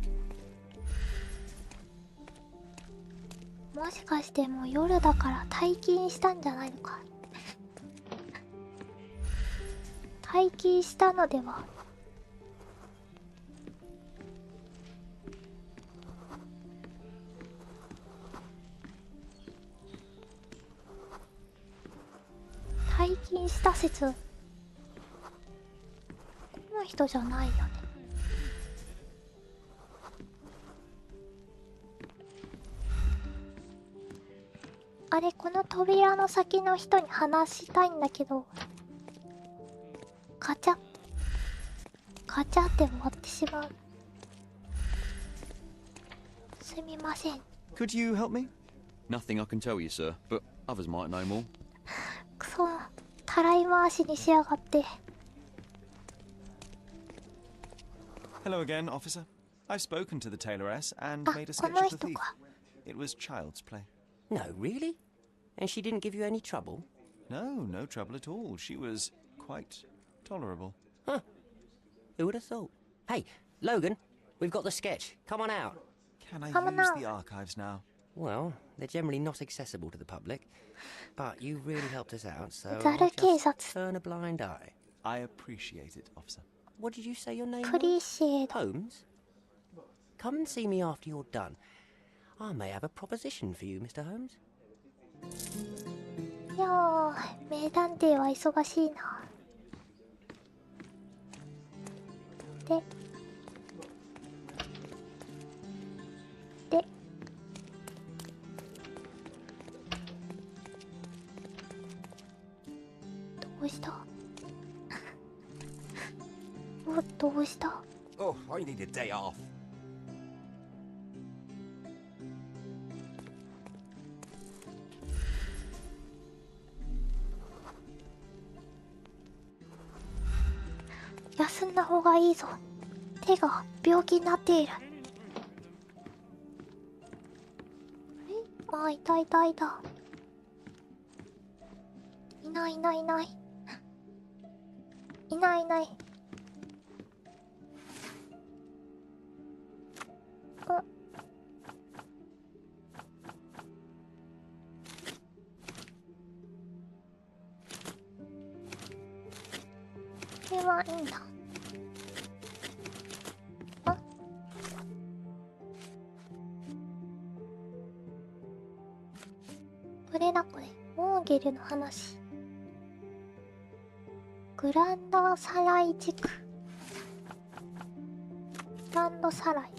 もしかしてもう夜だから退勤したんじゃないのか。退勤したのでは。退勤した説、この人じゃないよね。あれ、この扉の先の人に話したいんだけど、カチャカチャって終わってしまう。すみません。 Could you help me? Nothing I can tell you, sir, but others might know more. くそ、たらい回しにしやがって。 Hello again, officer. I've spoken to the tailoress and made a こ sketch の of the 人 thief. か。 It was child's play. No, really? And she didn't give you any trouble? No, no trouble at all. She was quite tolerable. Huh. Who would have thought? Hey, Logan, we've got the sketch. Come on out. Can I Come on use out. the archives now? Well, they're generally not accessible to the public, but you really helped us out, so ザ I'll ル警 just 察。 turn a blind eye. I appreciate it, officer. What did you say your name プリ was? シエード。 Holmes? Come and see me after you're done. I may have a proposition for you, Mr. Holmes. いやー、名探偵は忙しいな。でどうしたどうした Oh, I need a day off. 休んだ方がいいぞ。手が病気になっている。あ、いたいたいた。いないいないいない。いないいない。あ。これはいいんだ。あ。これだこれ。モーゲルの話。グランドサライ地区。グランドサライ。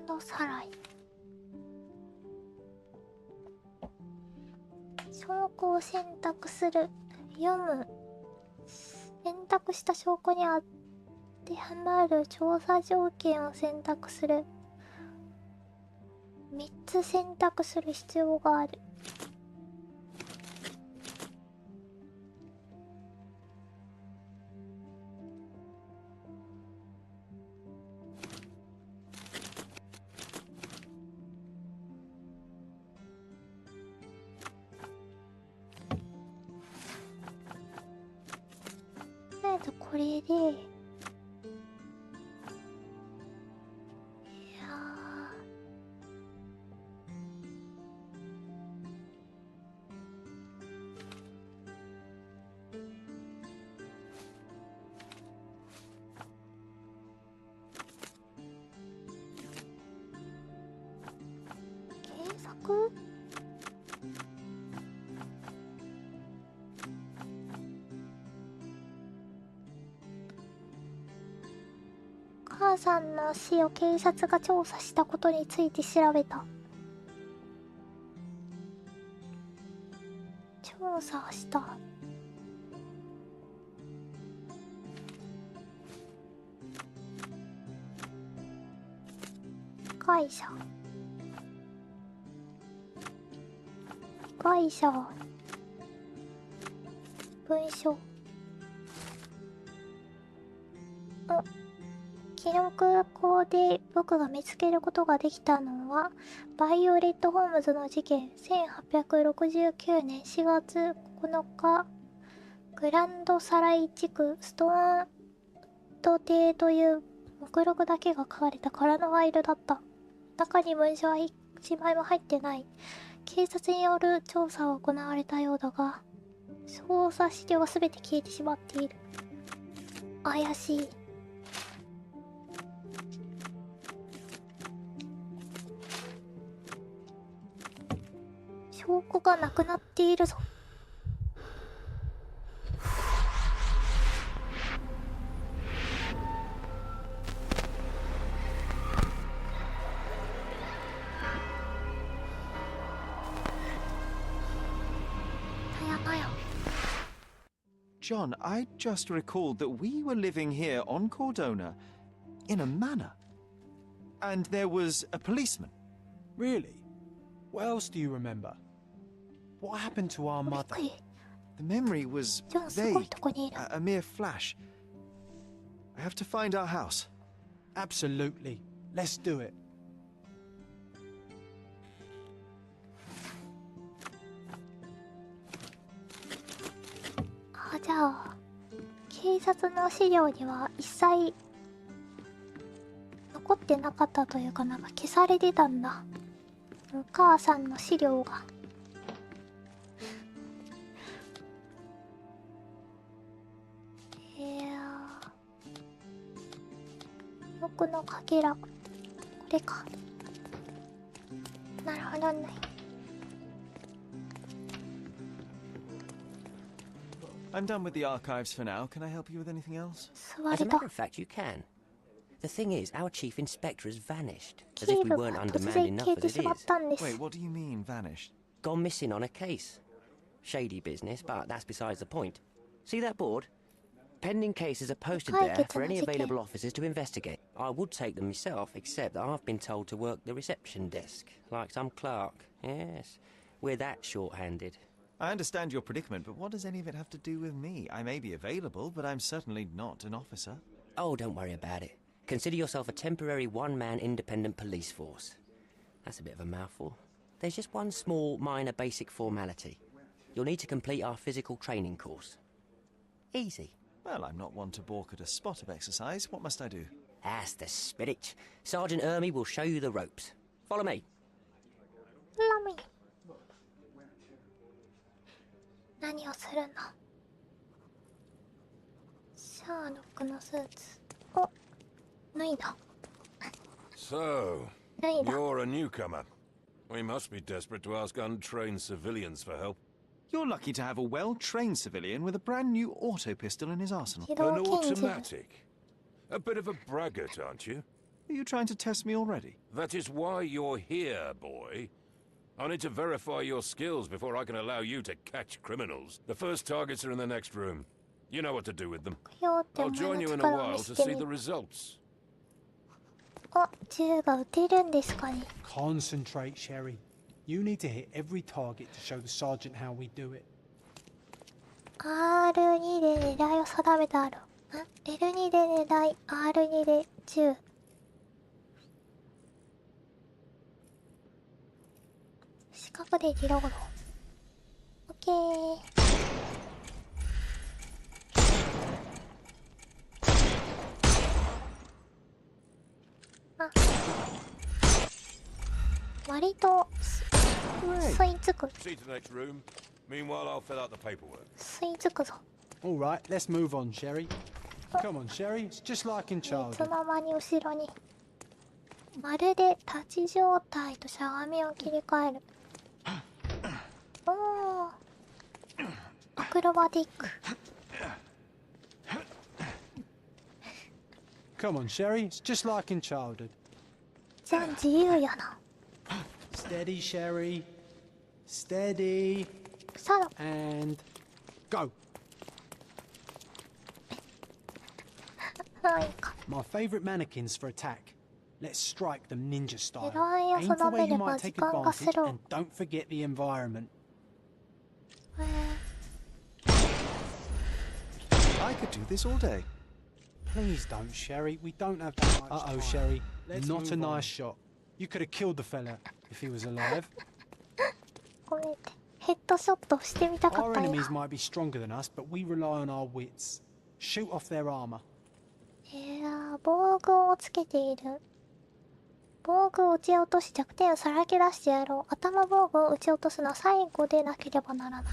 ドさらい。証拠を選択する。読む。選択した証拠に当てはまる調査条件を選択する。3つ選択する必要がある。これで、いや検索？母さんの死を警察が調査したことについて調べた。調査した。会社。会社。文書。記録庫で僕が見つけることができたのは、バイオレット・ホームズの事件、1869年4月9日、グランドサライ地区ストーント邸という目録だけが書かれた空のファイルだった。中に文書は一枚も入ってない。警察による調査は行われたようだが、捜査資料は全て消えてしまっている。怪しい。証拠がなくなっているぞ。John, I just recalled that we were living here on Cordona in a manor. And there was a policeman. Really? What else do you remember? What happened to our mother? The memory was vague, a mere flash. I have to find our house. Absolutely. Let's do it. じゃあ警察の資料には一切残ってなかったというか、なんか消されてたんだ、お母さんの資料が。僕のかけら、これか。なるほどね。I'm done with the archives for now. Can I help you with anything else? As a matter of fact, you can. The thing is, our chief inspector has vanished, as if we weren't undermanned enough as it is. Wait, what do you mean, vanished? Gone missing on a case. Shady business, but that's besides the point. See that board? Pending cases are posted there for any available officers to investigate. I would take them myself, except that I've been told to work the reception desk, like some clerk. Yes, we're that short-handed. I understand your predicament, but what does any of it have to do with me? I may be available, but I'm certainly not an officer. Oh, don't worry about it. Consider yourself a temporary one-man independent police force. That's a bit of a mouthful. There's just one small, minor basic formality. You'll need to complete our physical training course. Easy. Well, I'm not one to balk at a spot of exercise. What must I do? That's the spirit. Sergeant Ermy will show you the ropes. Follow me. Follow me. 何をするんだ。シャーロックのスーツ。お、脱いだ。So, you're a newcomer. We must be desperate to ask untrained civilians for help. You're lucky to have a well-trained civilian with a brand new auto pistol in his arsenal. An automatic? A bit of a braggart, aren't you? Are you trying to test me already? That is why you're here, boy. I need to verify your skills before I can allow you to catch criminals. The first targets are in the next room. You know what to do with them. I'll join you in a while to see the results. あ、銃が撃てるんですかね。 Concentrate, Sherry. You need to hit every target to show the sergeant how we do it. R2 で狙いを定めてある。L2 で狙い、R2 で銃。四角でリロード。オッケー。あ、割と吸い付く。 See to the next room. Meanwhile, I'll fill out the paperwork. 吸い付くぞ。 All right, let's move on, Sherry. Come on, Sherry. It's just like in いつ childhood. の間に後ろに。まるで立ち状態としゃがみを切り替える。おー。アクロバティック。 Come on, Sherry. It's just like in childhood. じゃん自由やな。 Steady, Sherry. Steady. And go. はいか。 My favorite mannequins for attack. Let's strike them ninja style. 狙いを Aim for 定 where め you れば might 時 take 間が advantage スロー。 and don't forget the environment. I could do this all day. Please don't, Sherry. We don't have that much time. Sherry. Let's Not a move on. nice shot. You could have killed the fella if he was alive. ごめんって。ヘッドショットしてみたかっ Our たんや。 enemies might be stronger than us, but we rely on our wits. Shoot off their armor. 防具をつけている。防具を撃ち落とし弱点をさらけ出してやろう。頭防具を撃ち落とすのは最後でなければならない。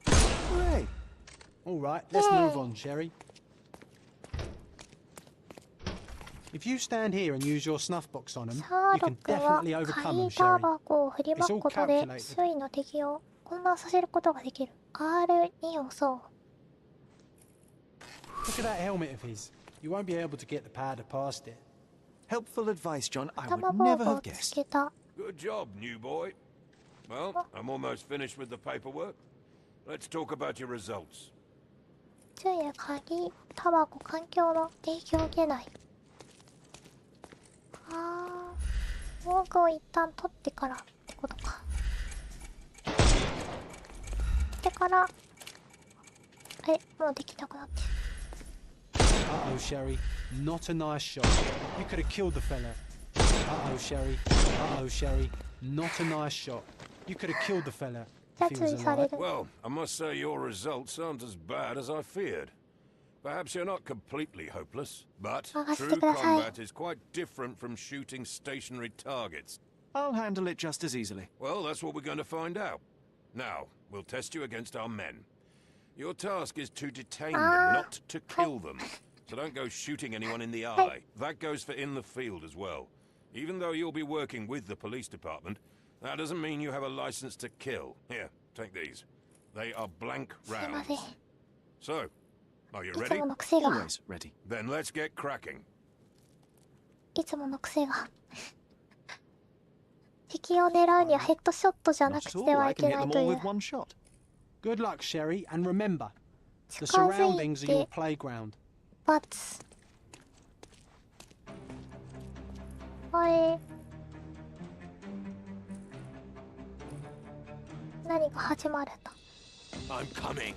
Hooray! All right, let's move on, Sherry. If you stand here and use your snuff box on them, シャー you ロ can ックは definitely overcome 鍵 them, タ Sherry. バコを振りまくことで周囲の敵を混乱させることができる。R2 を押そう。 Look at that helmet of his. You won't be able to get the powder past it. Helpful advice, John. I 頭 would 防 never 具 have をつ guessed. けた。 Good job, new boy. Well, I'm almost finished with the paperwork. Let's talk about your results. 銃や鍵、タバコ、環境の影響を受けない。防具を一旦取ってからってことか。でから、もうできなくなって。Uh-oh, Sherry. Not a nice shot. You could have killed the fella. Uh-oh, Sherry. Uh-oh, Sherry. Not a nice shot. You could have killed the fella if he was alive. Well, I must say your results aren't as bad as I feared. Perhaps you're not completely hopeless, but true combat is quite different from shooting stationary targets. I'll handle it just as easily. Well, that's what we're going to find out. Now, we'll test you against our men. Your task is to detain them, not to kill them. So don't go shooting anyone in the eye. That goes for in the field as well. Even though you'll be working with the police department, that doesn't mean you have a license to kill. Here, take these. They are blank rounds. So, are you ready? Always ready. Then let's get cracking. いつもの癖が。敵を狙うにはヘッドショットじゃなくてはいけないという。 Good luck, Sherry, and remember, the surroundings are your playground. バツ。何が始まると。 I'm coming.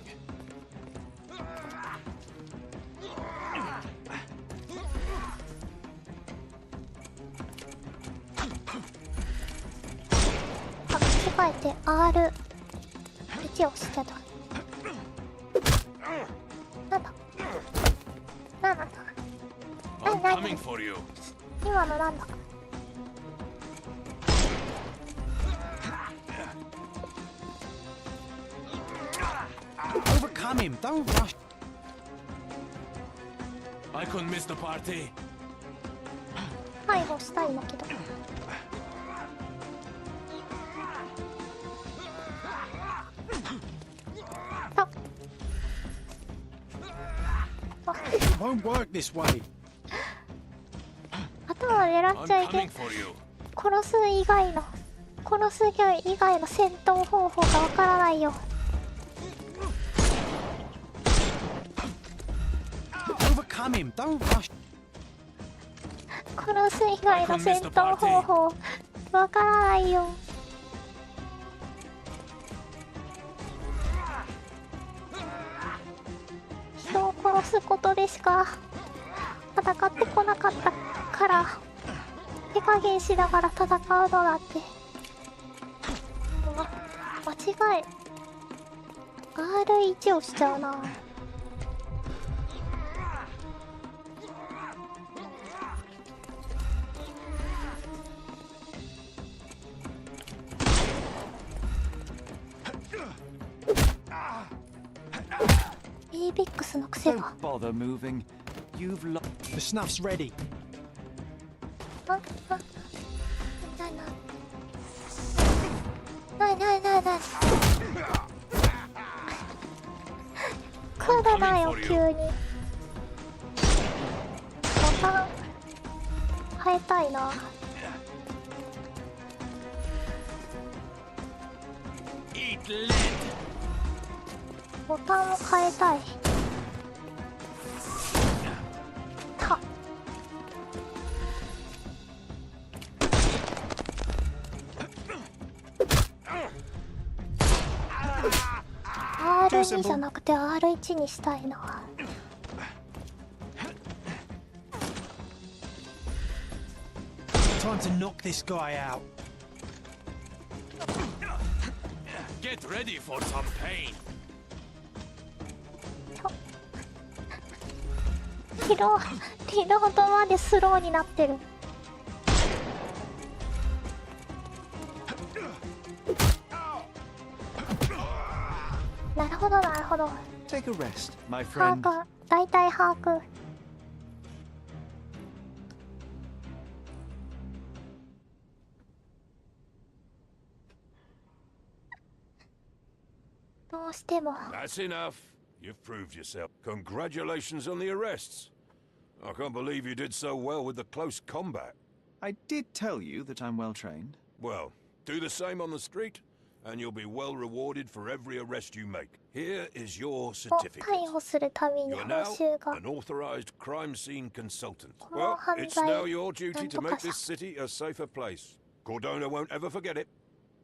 間違えて R1 をしてた。なんだなんだ何今のなんだ。Overcome him, don't rush. I couldn't miss the party. 背後したいんだけど。won't work this way. 頭狙っちゃいけん。殺す以外の戦闘方法がわからないよ。Overcome him. Don't rush. 殺す以外の戦闘方法わからないよ。人を殺すことでしか戦ってこなかったから手加減しながら戦うのなんて間違い R1 をしちゃうな。ABEX の癖が。 bother moving. You've lost. The snuff's ready. ない来るなよ急に。ボタン変えたいな。ボタンを変えたい。はっ。R2 じゃなくて R1 にしたいな。Time to knock this guy out. Get ready for some pain. リロードまでスローになってる。なるほどなるほど。Take a rest, my 把 friend. 握、大体把握。どうしても。 That's enough. You've proved yourself. Congratulations on the arrests. I can't believe you did so well with the close combat. I did tell you that I'm well trained. Well, do the same on the street, and you'll be well rewarded for every arrest you make. Here is your を certificate. 逮捕するために You're 報 now 酬が。 an authorized crime scene consultant. この Well, 犯 it's 罪 now your duty なん to と make かさ this city a safer place. Cordona won't ever forget it,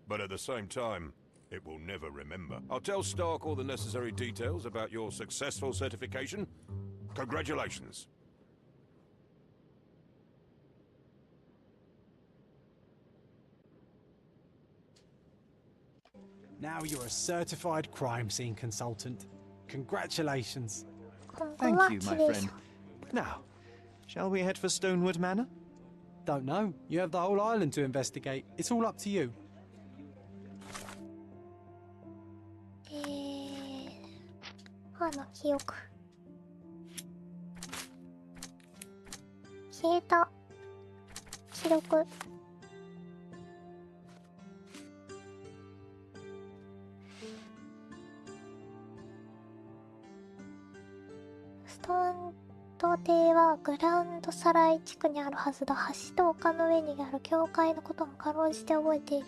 but at the same time, it will never remember. I'll tell Stark all the necessary details about your successful certification. Congratulations. Now you're a certified crime scene consultant. Congratulations. Thank you, my friend. Now, shall we head for Stonewood Manor? Don't know. You have the whole island to investigate. It's all up to you. 歯の記憶。消えた。記録。ストーン島邸はグランドサライ地区にあるはずだ。橋と丘の上にある教会のこともかろうじて覚えている。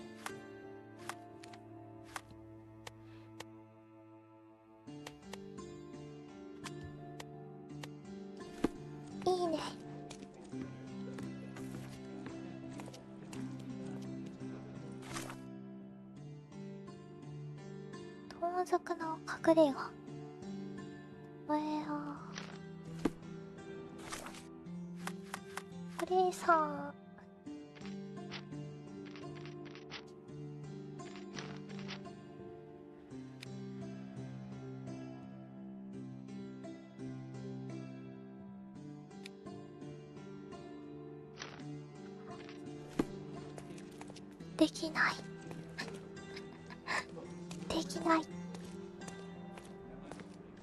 いいね。盗賊の隠れ家。これさ。できない。できない。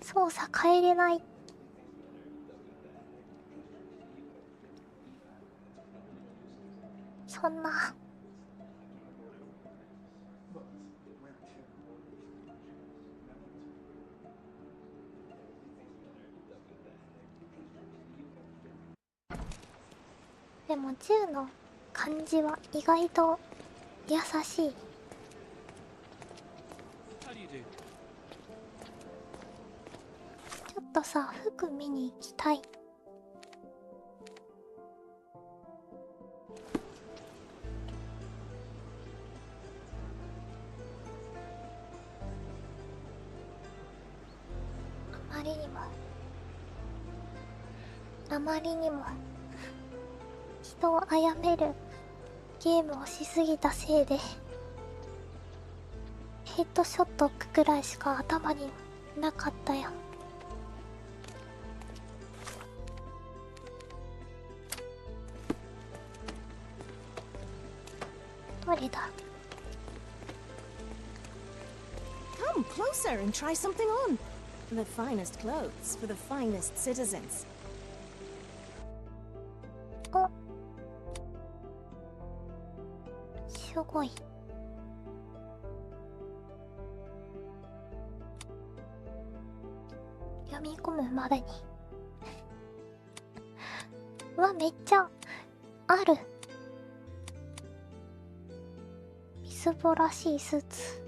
操作変えれない。そんな。でも銃の感じは意外と優しい。ちょっとさ、服見に行きたい。あまりにも人を殺めるゲームをしすぎたせいでヘッドショットくらいしか頭になかったよ。どれだ。 Come closer and try something on. The finest clothes for the finest citizens. お、すごい。読み込むまでにうわ、めっちゃある。みすぼらしいスーツ、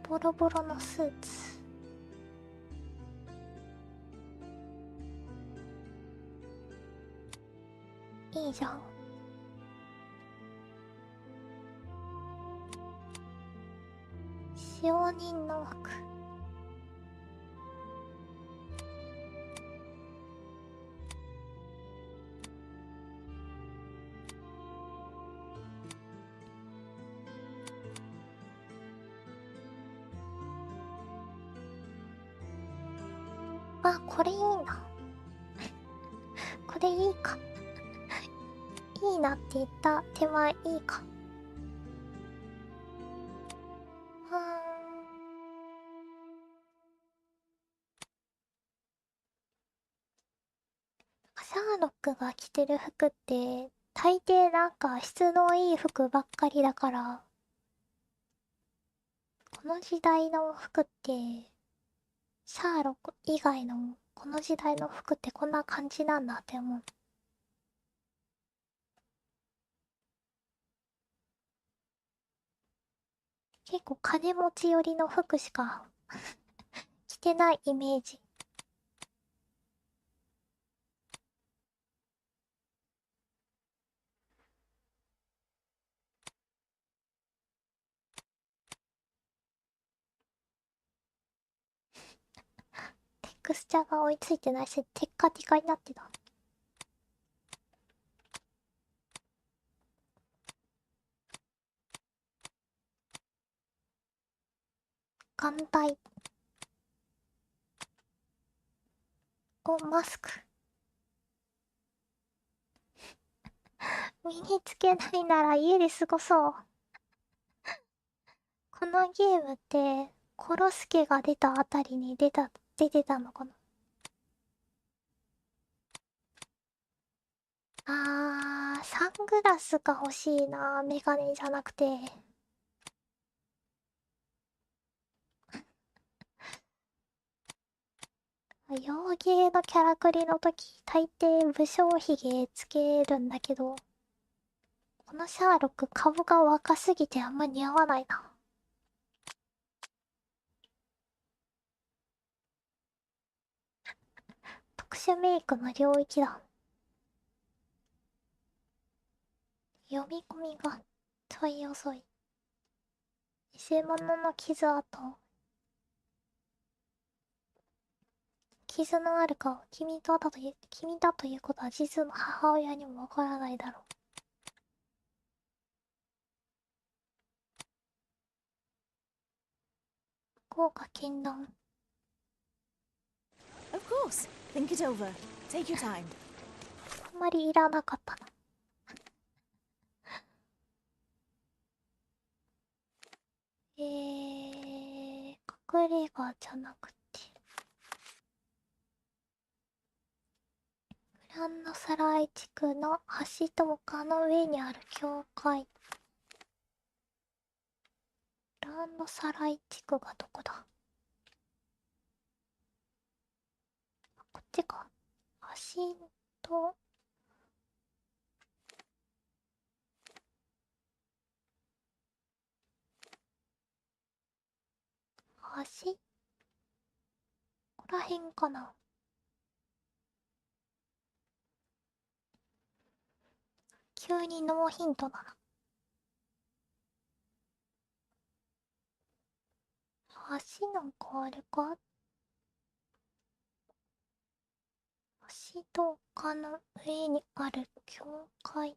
ボロボロのスーツ、いいじゃん。使用人の服、あ、これいいな。これいいか。いいなって言った手前いいか。シャーロックが着てる服って大抵なんか質のいい服ばっかりだから、この時代の服ってシャーロック以外のこの時代の服ってこんな感じなんだって思う。結構金持ち寄りの服しか着てないイメージ。テクスチャーが追いついてないし、テッカテカになってた。眼帯。お、マスク。身につけないなら家で過ごそう。このゲームってコロスケが出たあたりに出てたのかな。サングラスが欲しいな。メガネじゃなくて。洋芸のキャラクリの時大抵武将髭つけるんだけど、このシャーロック顔が若すぎてあんま似合わないな。特殊メイクの領域だ。読み込みがちょい遅い。偽物の傷跡。傷のある顔、君だということは実の母親にもわからないだろう。豪華絢爛。Of course. Think it over. Take your time. あんまりいらなかったな。隠れ家じゃなくて。グランドサライ地区の橋と丘の上にある教会。グランドサライ地区がどこだ。こっちか。橋と橋ここら辺かな。急にノーヒントだな。橋なんかあれか。橋と丘の上にある教会。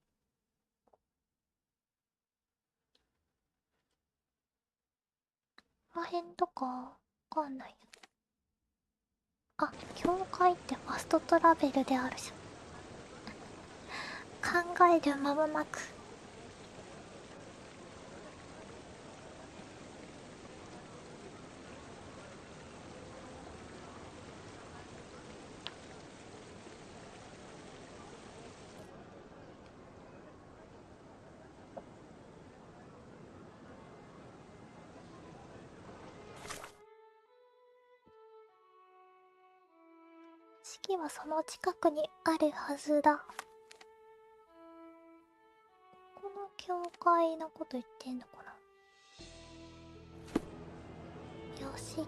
この辺とかわかんない。あ、教会ってファストトラベルであるじゃん。考える間もなく。式はその近くにあるはずだ。この教会のこと言ってんのかな。よしき。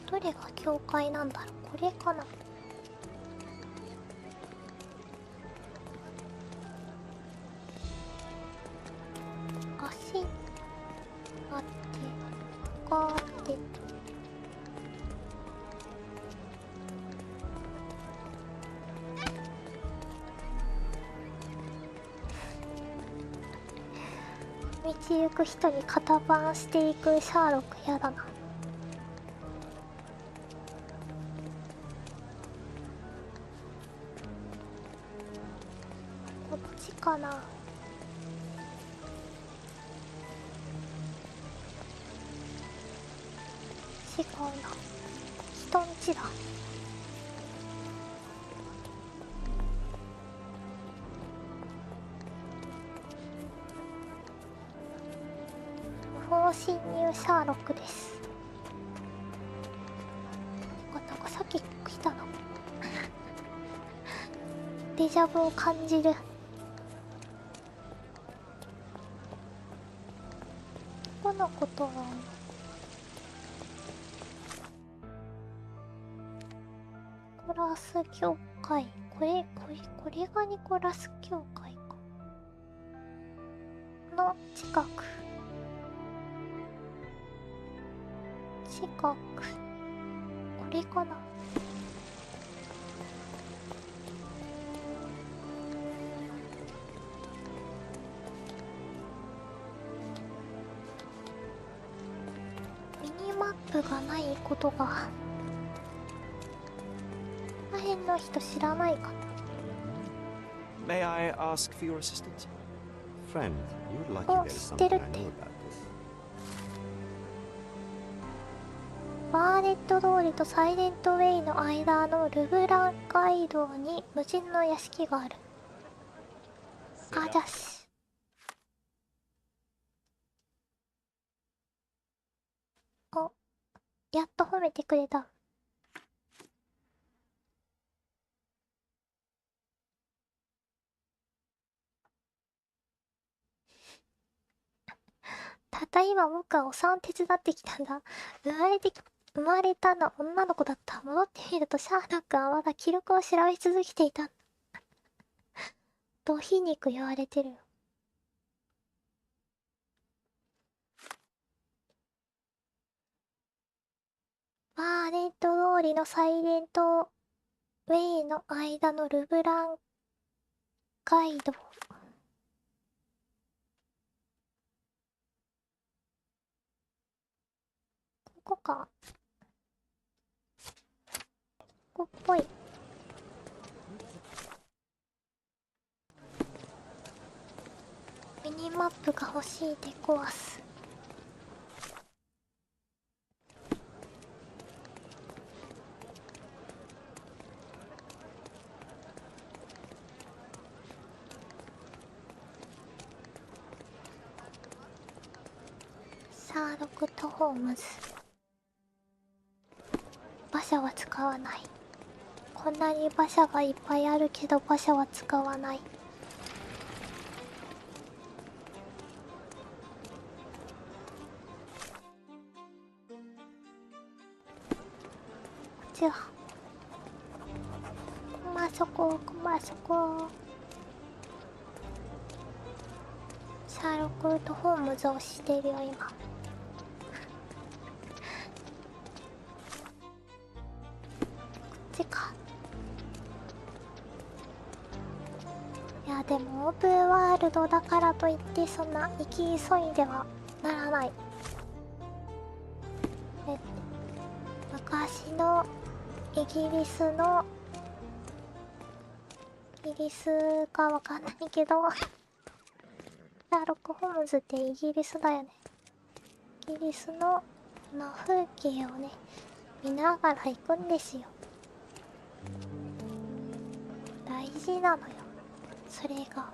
どれが教会なんだろう。これかな。足あってガーって道行く人に肩バンしていくシャーロックやだな。こっちかな。違うな。人んちだ。不法侵入シャーロックです。なんかさっき来たのデジャブを感じる。このことはニコラス教会。これがニコラス教会か。の近く。これかな。ミニマップがないことが。この辺の人知らないかな。 May I ask for your assistance? Friend, you're lucky there's something I know about this. バーネット通りとサイレントウェイの間のルブラン街道に無人の屋敷がある。あ、じゃし。お、やっと褒めてくれた。たった今僕はお産手伝ってきたんだ。生まれたの女の子だった。戻ってみるとシャーロックはまだ記録を調べ続けていた。と皮肉言われてる。バーネット通りのサイレントウェイの間のルブラン街道。ここか。ここっぽい。ミニマップが欲しいで壊す。シャーロック・ホームズ。馬車は使わない。こんなに馬車がいっぱいあるけど馬車は使わない。ちは。コマそこコマそこ。シャーロックとホームズをしてるよ今。こっちか。いやでもオープンワールドだからといってそんな生き急いではならない。昔のイギリスかわかんないけどシャーロック・ホームズってイギリスだよね。イギリスの風景をね見ながら行くんですよ。大事なのよそれが。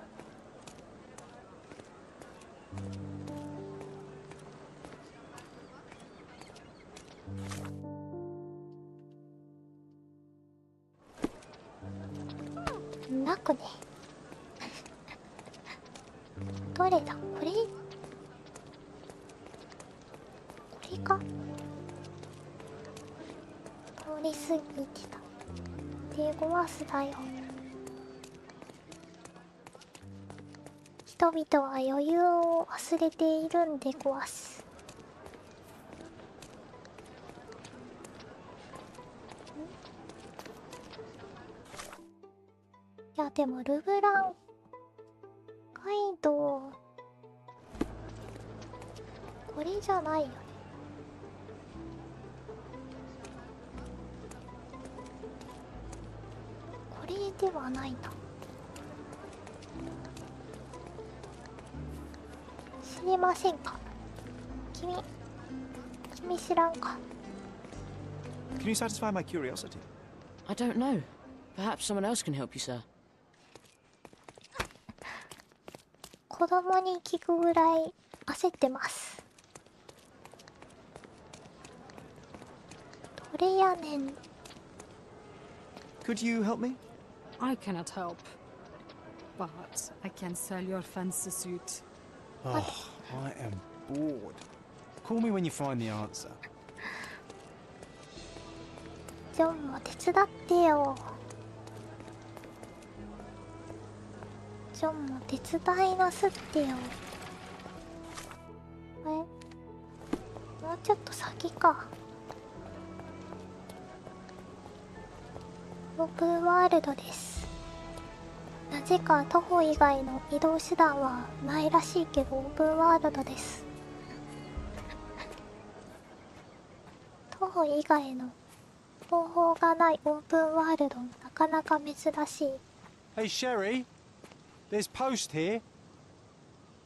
なくねどれだこれか。通り過ぎてた。デゴワスだよ。人々は余裕を忘れているんでごわす。いやでもルブラン街道これじゃないよね。これではないな。知りませんか君知らんか。 Can you satisfy my curiosity? I don't know. Perhaps someone else can help you, sir. 子供に聞くぐらい焦ってます。どれやねん。 Could you help me? I cannot help, but I can sell your fancy suit. Oh, I am bored. Call me when you find the answer. ジョンも手伝ってよ。ジョンも手伝いなすってよ。もうちょっと先か。オープンワールドです。なぜか徒歩以外の移動手段はないらしいけどオープンワールドです。徒歩以外の方法がないオープンワールドなかなか珍しい。 Hey Sherry, there's post here,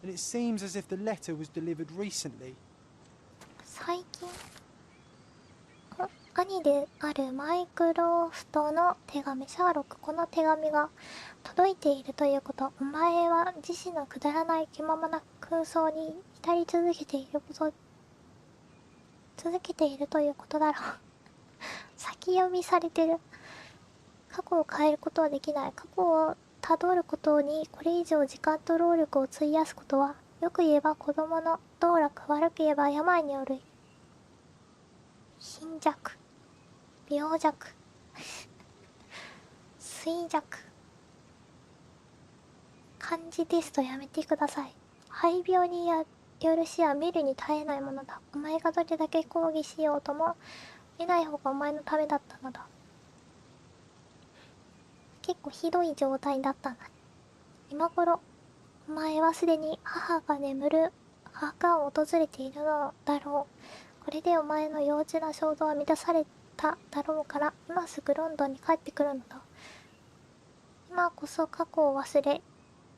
and it seems as if the letter was delivered recently. 最近兄であるマイクロフトの手紙。シャーロック、この手紙が届いているということ。お前は自身のくだらない気ままな空想に浸り続けているということだろう。先読みされてる。過去を変えることはできない。過去をたどることにこれ以上時間と労力を費やすことは、よく言えば子供の道楽、悪く言えば病による貧弱、病弱衰弱。漢字テストやめてください。肺病による死は見るに耐えないものだ。お前がどれだけ抗議しようとも見ない方がお前のためだったのだ。結構ひどい状態だったんだ。今頃お前はすでに母が眠る墓を訪れているのだろう。これでお前の幼稚な衝動は満たされただろうから、今すぐロンドンに帰ってくるのだ。今こそ過去を忘れ、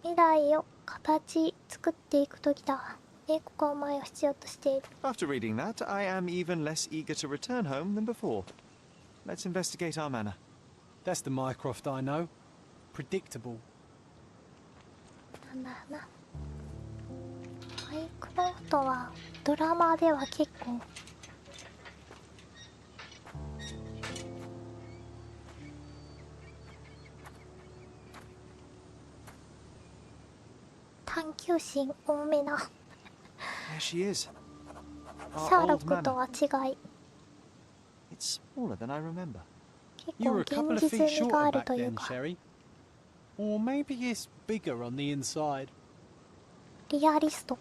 未来を形作っていく時だ。英国はお前を必要としている。 After reading that, I am even less eager to return home than before. Let's investigate our manor. That's the Mycroft I know. Predictable. なんだろうな。マイクロフトはドラマでは結構探求心多めな。 There she is. シャーロックとは違い。 It's smaller than I remember. You were a 結 couple 構 of 現 feet 実味があ shorter る back という then, か Sherry. Or maybe it's bigger on the inside. リアリスト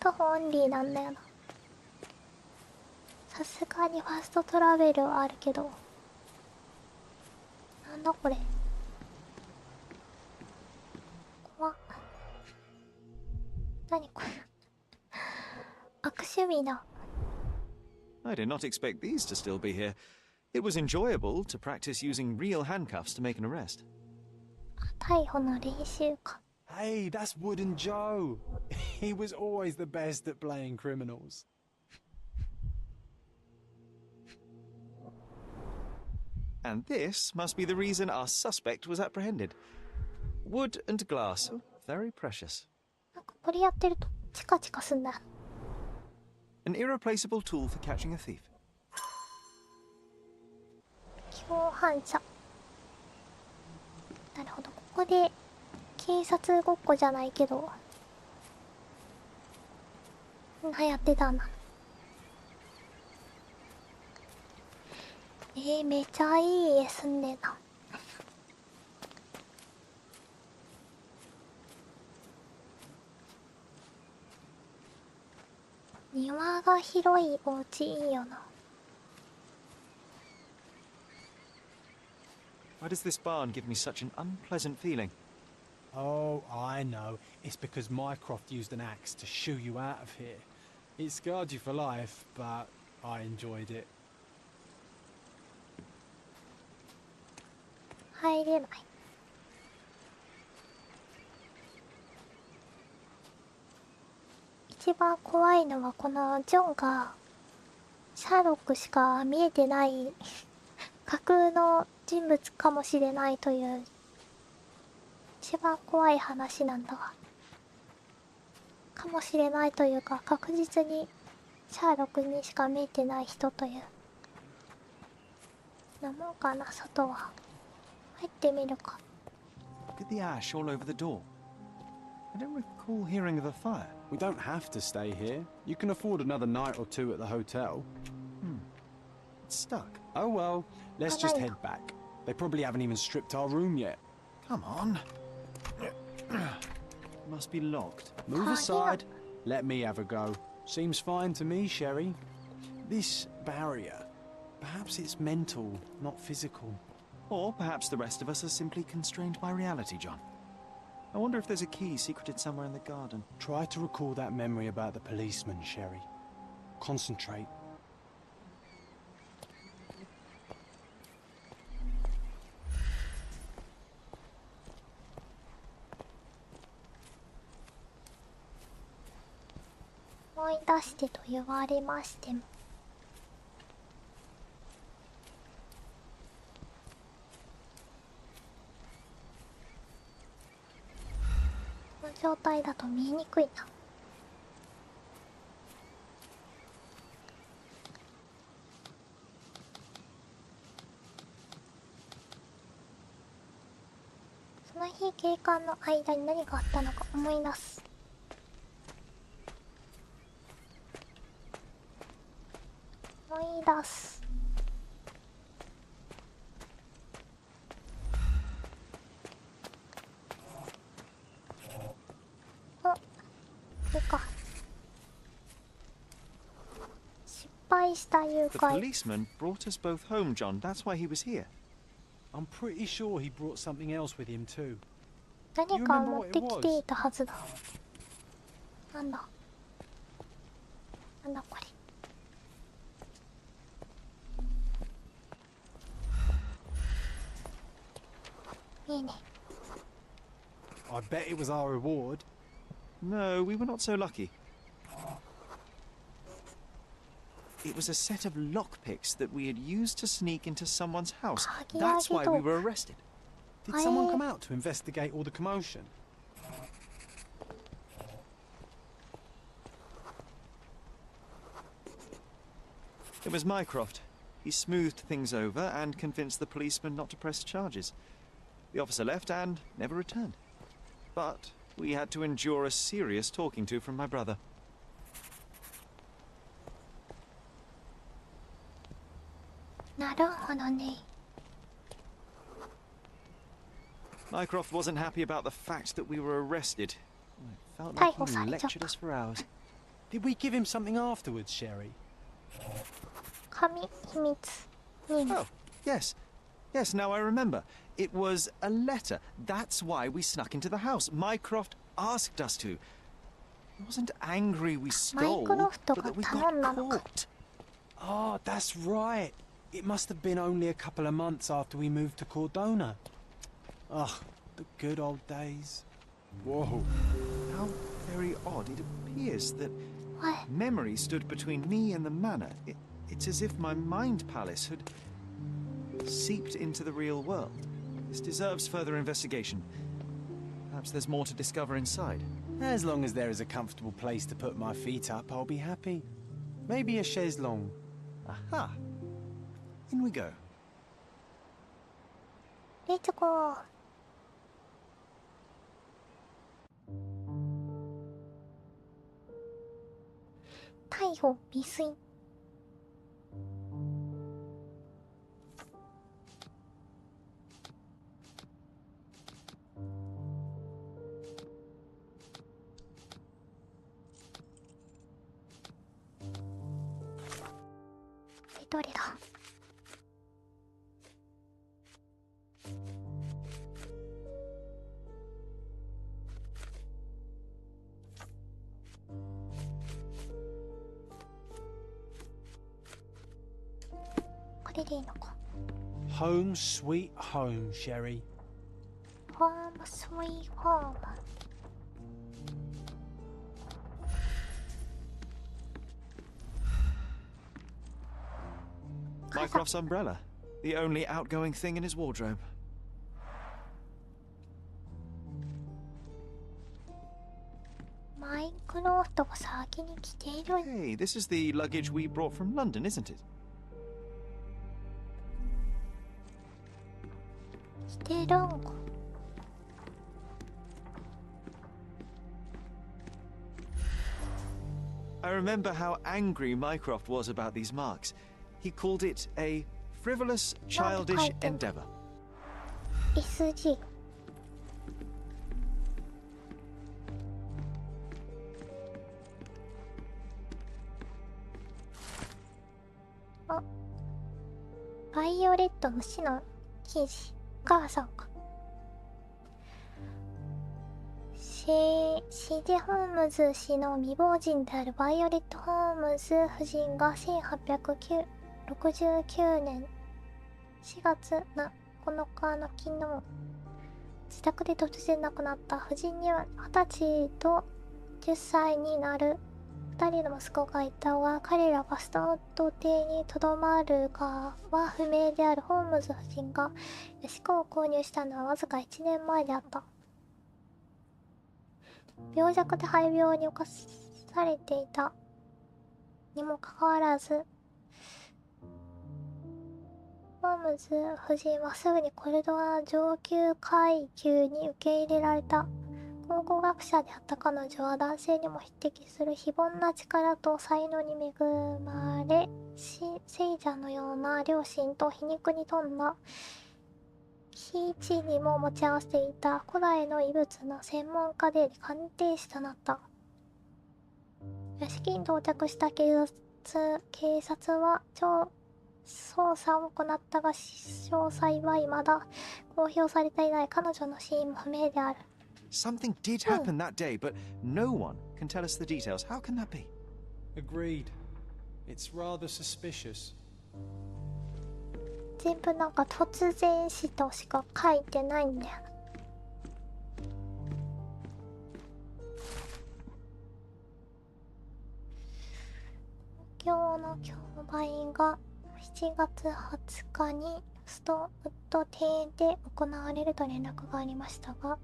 徒歩オンリーなんだよな。さすがにファストトラベルはあるけど、なんだこれ、怖っ。何これ悪趣味な。 I did not expect these to still be here. It was enjoyable to practice using real handcuffs to make an arrest. 逮捕の練習か。 Hey, that's Wooden Joe. He was always the best at playing criminals. And this must be the reason our suspect was apprehended. Wood and glass. Oh, very precious. なんかこれやってるとチカチカすんだ。 An irreplaceable tool for catching a thief. 共犯者。なるほど、ここで警察ごっこじゃないけど流行ってたな。めちゃいい家住んでんな。庭が広いお家いいよな。 Why does this barn give me such an unpleasant feeling? Oh, I know. It's because Mycroft used an axe to shoo you out of here. It scarred you for life, but I enjoyed it. 入れない。一番怖いのはこのジョンがシャーロックしか見えてない架空の人物かもしれないという一番怖い話なんだわ。かもしれないというか確実にシャーロックにしか見えてない人というなもんかな。外は入ってみるか。 Look at the ash all over the door. I don't recall hearing of a fire. We don't have to stay here. You can afford another night or two at the hotel. It's stuck. Oh well, let's just head back. They probably haven't even stripped our room yet. Come on. Must be locked. Move aside. Let me have a go. Seems fine to me, Sherry. This barrier, perhaps it's mental, not physical. Or perhaps the rest of us are simply constrained by reality, John. I wonder if there's a key secreted somewhere in the garden. Try to recall that memory about the policeman, Sherry. Concentrate.「思い出して」と言われましても。この状態だと見えにくいな。その日警官の間に何があったのか思い出す。思い出す。お、いいか。失敗した誘 The 拐。 policeman brought us both home, John. That's why he was here. I'm pretty sure he brought something else with him too. 何か持ってきていたはずだ。なんだ。なんだこれ。いいね。 I bet it was our reward. No, we were not so lucky. It was a set of lockpicks that we had used to sneak into someone's house. That's why we were arrested. Did someone come out to investigate all the commotion? It was Mycroft. He smoothed things over and convinced the policeman not to press charges. The officer left and never returned. But we had to endure a serious talking to from my brother. なるほどね。Mycroft wasn't happy about the fact that we were arrested. It felt 逮 like 捕さ he れちゃっ lectured た。 us for hours. Did we give him something afterwards, Sherry? 神秘密任務。 Oh, yes. Yes, now I remember. It was a letter. That's why we snuck into the house. Mycroft asked us to. He wasn't angry we stole, but that we got caught. Oh, that's right. It must have been only a couple of months after we moved to Cordona. Ugh, the good old days. Whoa. How very odd it appears that What? memory stood between me and the manor. It's as if my mind palace had seeped into the real world. This deserves further investigation. Perhaps there's more to discover inside. As long as there is a comfortable place to put my feet up, I'll be happy. Maybe a chaise longue. Aha! In we go. Let's go. 逮捕未遂。どれだ。これでいいのか。 Home sweet home, Sherry. ホームスイートホーム。Mycroft's umbrella. The only outgoing thing in his wardrobe. マイクロフトが先に来ている。 Hey, this is the luggage we brought from London, isn't it? 来てるんか。I remember how angry Mycroft was about these marks. He called it a frivolous, childish endeavor. SG。あ、バイオレットの死の記事。母さんか。シデ・ホームズ氏の未亡人であるバイオレット・ホームズ夫人が1869年4月9日の昨日、自宅で突然亡くなった。夫人には20歳と10歳になる2人の息子がいたが、彼らがストート邸にとどまるかは不明である。ホームズ夫人がヤシコを購入したのはわずか1年前であった。病弱で肺病に侵されていたにもかかわらず、ホームズ夫人はすぐにコルドア上級階級に受け入れられた。考古学者であった彼女は男性にも匹敵する非凡な力と才能に恵まれ、聖者のような良心と皮肉に富んだ非地にも持ち合わせていた古代の遺物の専門家で鑑定士となった。屋敷に到着した警察は捜査を行ったが、詳細は未だ公表されていない。彼女の死因も不明である。Something did happen that day, but no one can tell us the details. How can that be? Agreed. It's rather suspicious. 全部なんか突然死としか書いてないんだよな。今日の競売が7月20日にストウッド邸で行われると連絡がありましたが、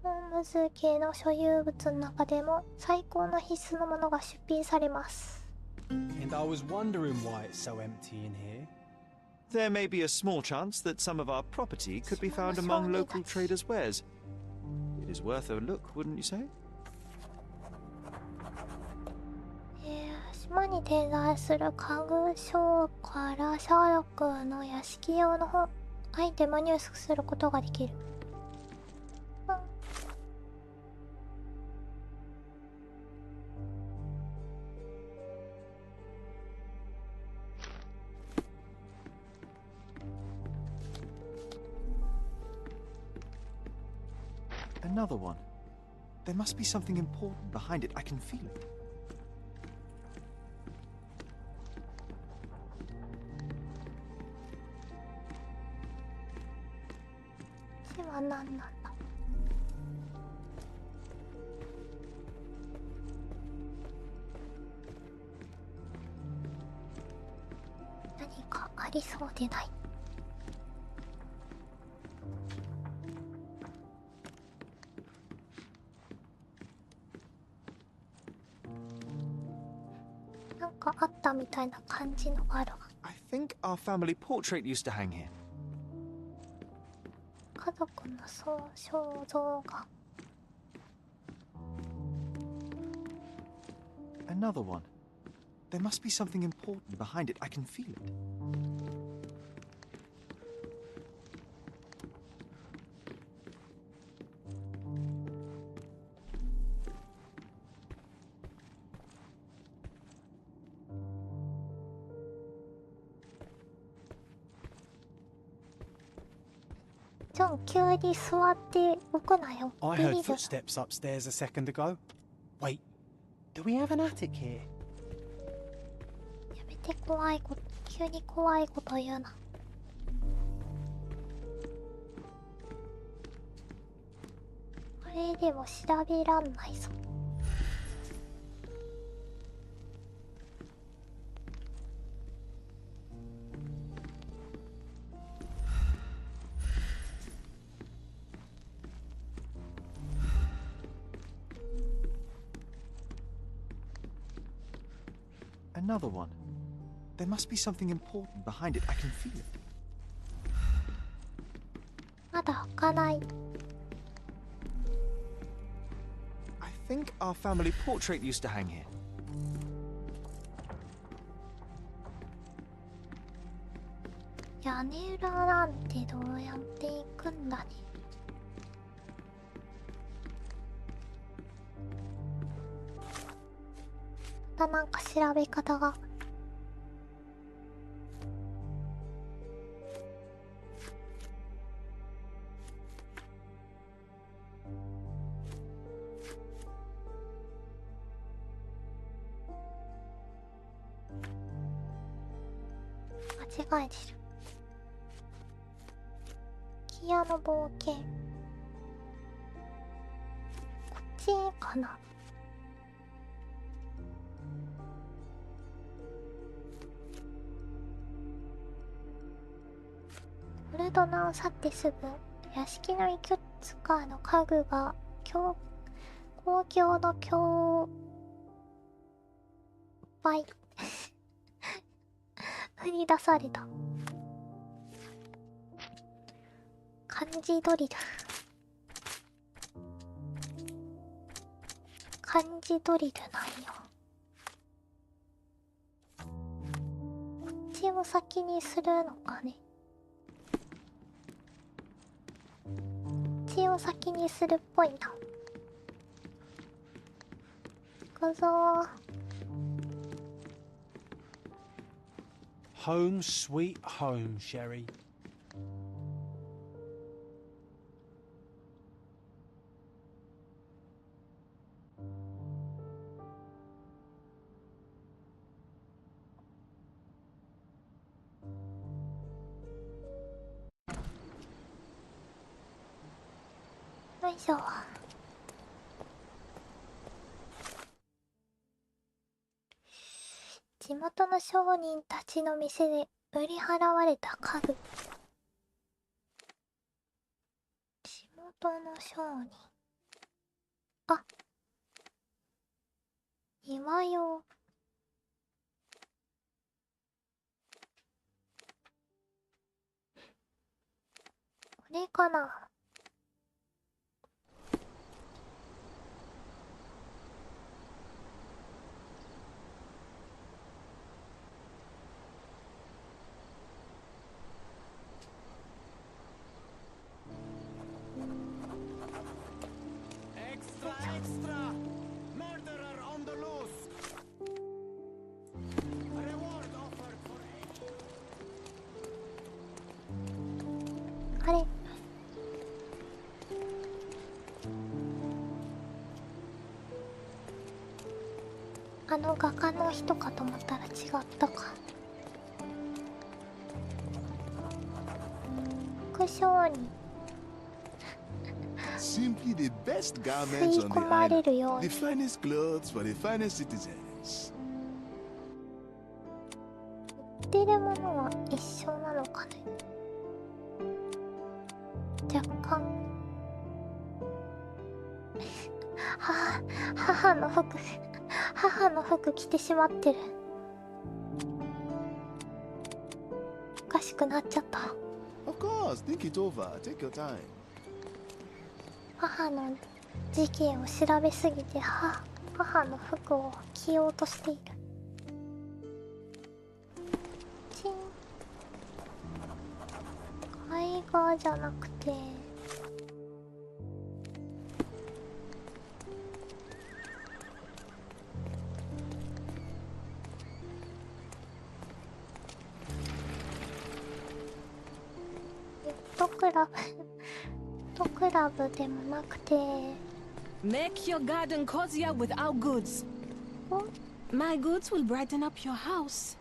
ホームズ系の所有物の中でも最高の必須のものが出品されます。And I was wondering why it's so empty in here. There may be a small chance that some of our property could be found among local traders' wares. It is worth a look, wouldn't you say? 島に点在する家具商からシャーロックの屋敷用の本アイテムを入手することができる。Another one. There must be something important behind it. I can feel it. こっちは何なんだ。何かありそうでない。なんかあったみたいな感じのがあるわ。I think our family portrait used to hang here. 家族の肖像画。Another one. There must be something important behind it. I can feel it.ジョン、急に座って動くなよ。 I heard footsteps upstairs a second ago. Wait, do we have an attic here? やめて怖いこと、急に怖いこと言うな。これでも調べらんないぞ。Another one. There must be something important behind it. I can feel it. まだ開かない。I think our family portrait used to hang here. 屋根裏なんてどうやって行くんだね。またなんか調べ方が。間違えてる。キアの冒険。こっちかな。ウルドナを去ってすぐ、屋敷のいくつかの家具が公共の競売売り出された。漢字ドリル。漢字ドリルなんよ。こっちを先にするのかね。こっちを先にするっぽいな。行くぞー。Home sweet home, Sherry.よいしょ。地元の商人たちの店で売り払われた家具。地元の商人。あ、庭用。これかな。Extra! Murderer on the loose! A reward offered for aid. あれ、あの画家の人かと思ったら違ったか。副将に Simply the best garments on the island. The finest clothes for the finest citizens. 売ってるものは一緒なのかね。若干母の服着てしまってる。おかしくなっちゃった。Of course, think it over. Take your time. 母の事件を調べすぎて母の服を着ようとしている。チン。絵画じゃなくてクラブでもなくて Make your garden cozier with our goods. My goods will brighten up your house.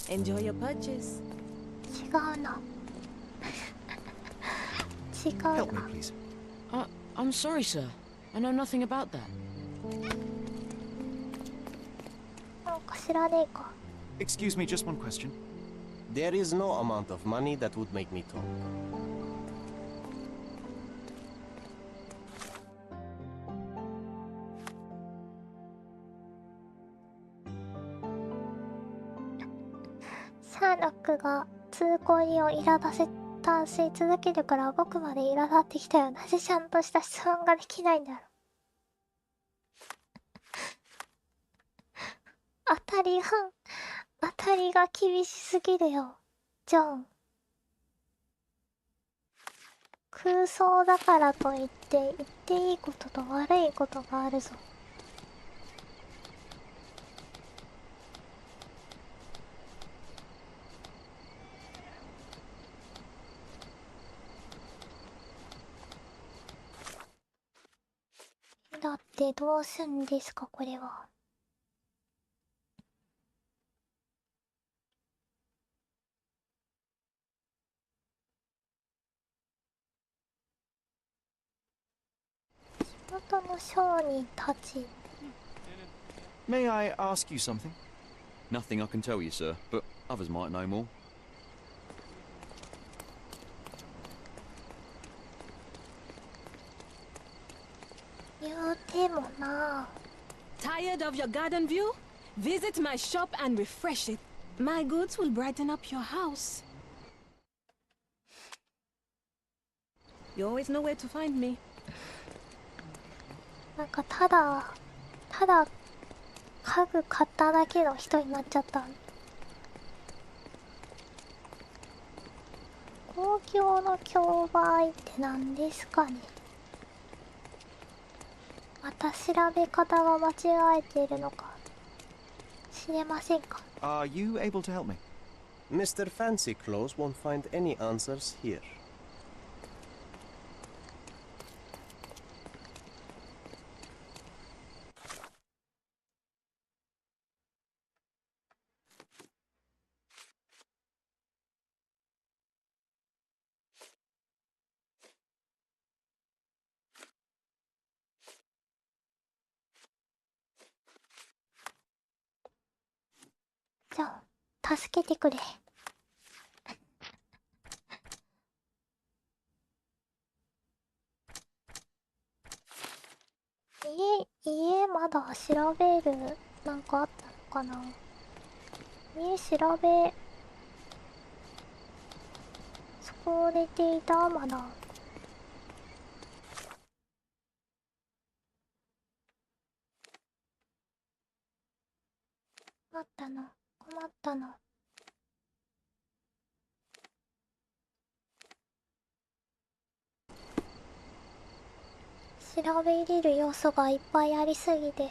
Enjoy your purchase. 違うの。違うの。 Help me, please. I'm sorry, sir. I know nothing about that. なんか知らねえか。 Excuse me, just one question. There is no amount of money that would make me talk.シャーロックが通行人を苛立たせ続けるから僕まで苛立ってきたよ。なぜちゃんとした質問ができないんだろう。当たりが厳しすぎるよ、ジョン。空想だからといって言っていいことと悪いことがあるぞ。だってどうすんですかこれは。地元の商人たち。 May I ask you something? Nothing I can tell you, sir, but others might know more. 言うてもな。 Tired of your garden view? Visit my shop and refresh it. My goods will brighten up your house. You always know where to find me. なんかただ家具買っただけの人になっちゃった。公共の競売って何ですかね。また調べ方が間違えているのか知れませんか。 Are you able to help me? Mr. Fancy Clothes won't find any answers here.じゃあ助けてくれ。家まだ調べるなんかあったのかな。家調べそれていたまだ。困ったの困ったの。調べ入れる要素がいっぱいありすぎて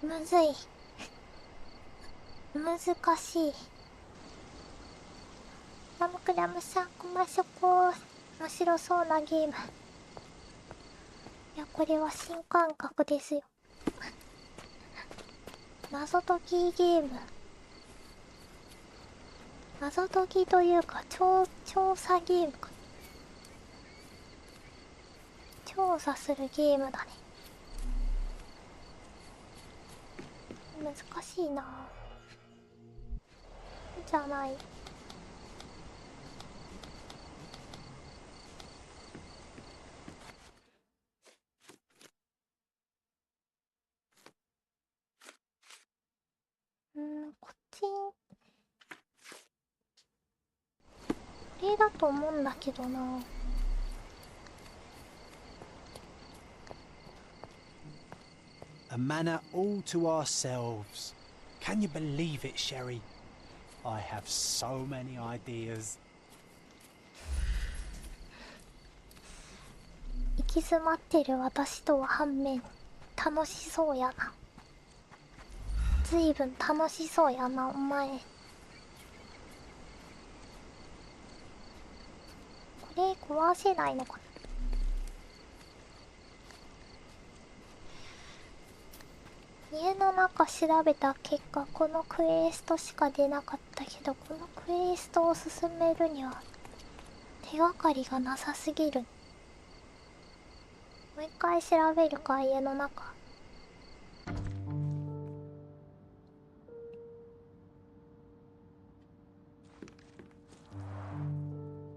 むずい難しい。ラムクラムさん、コマそこ面白そうなゲーム。いや、これは新感覚ですよ。謎解きゲーム、謎解きというか調査ゲームか。調査するゲームだね。難しいな。じゃない。こっちこれだと思うんだけどな。A manor all to ourselves. Can you believe it, Sherry? I have so many ideas. 行き詰まってる私とは反面楽しそうやな。ずいぶん楽しそうやなお前。これ壊せないのかな。家の中調べた結果このクエストしか出なかったけど、このクエストを進めるには手がかりがなさすぎる。もう一回調べるか。家の中。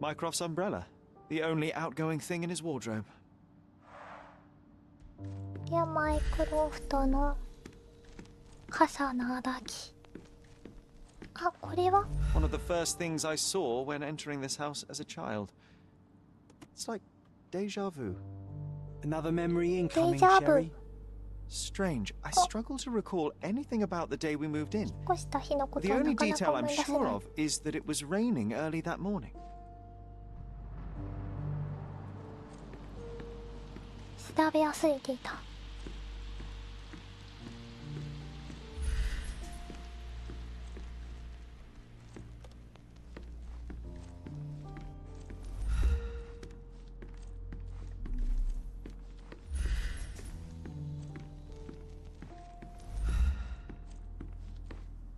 Mycroft's umbrella, the only outgoing thing in his wardrobe. いや、マイクロフトの傘なだき。あ、これは One of the first things I saw when entering this house as a child. It's like déjà vu. Another memory incoming, Deja vu. Sherry. Strange. I struggle to recall anything about the day we moved in. 引っ越した日のこと The はな only かなか detail 思 I'm い出せ sure ない。 of is that it was raining early that morning. 調べ忘れていた。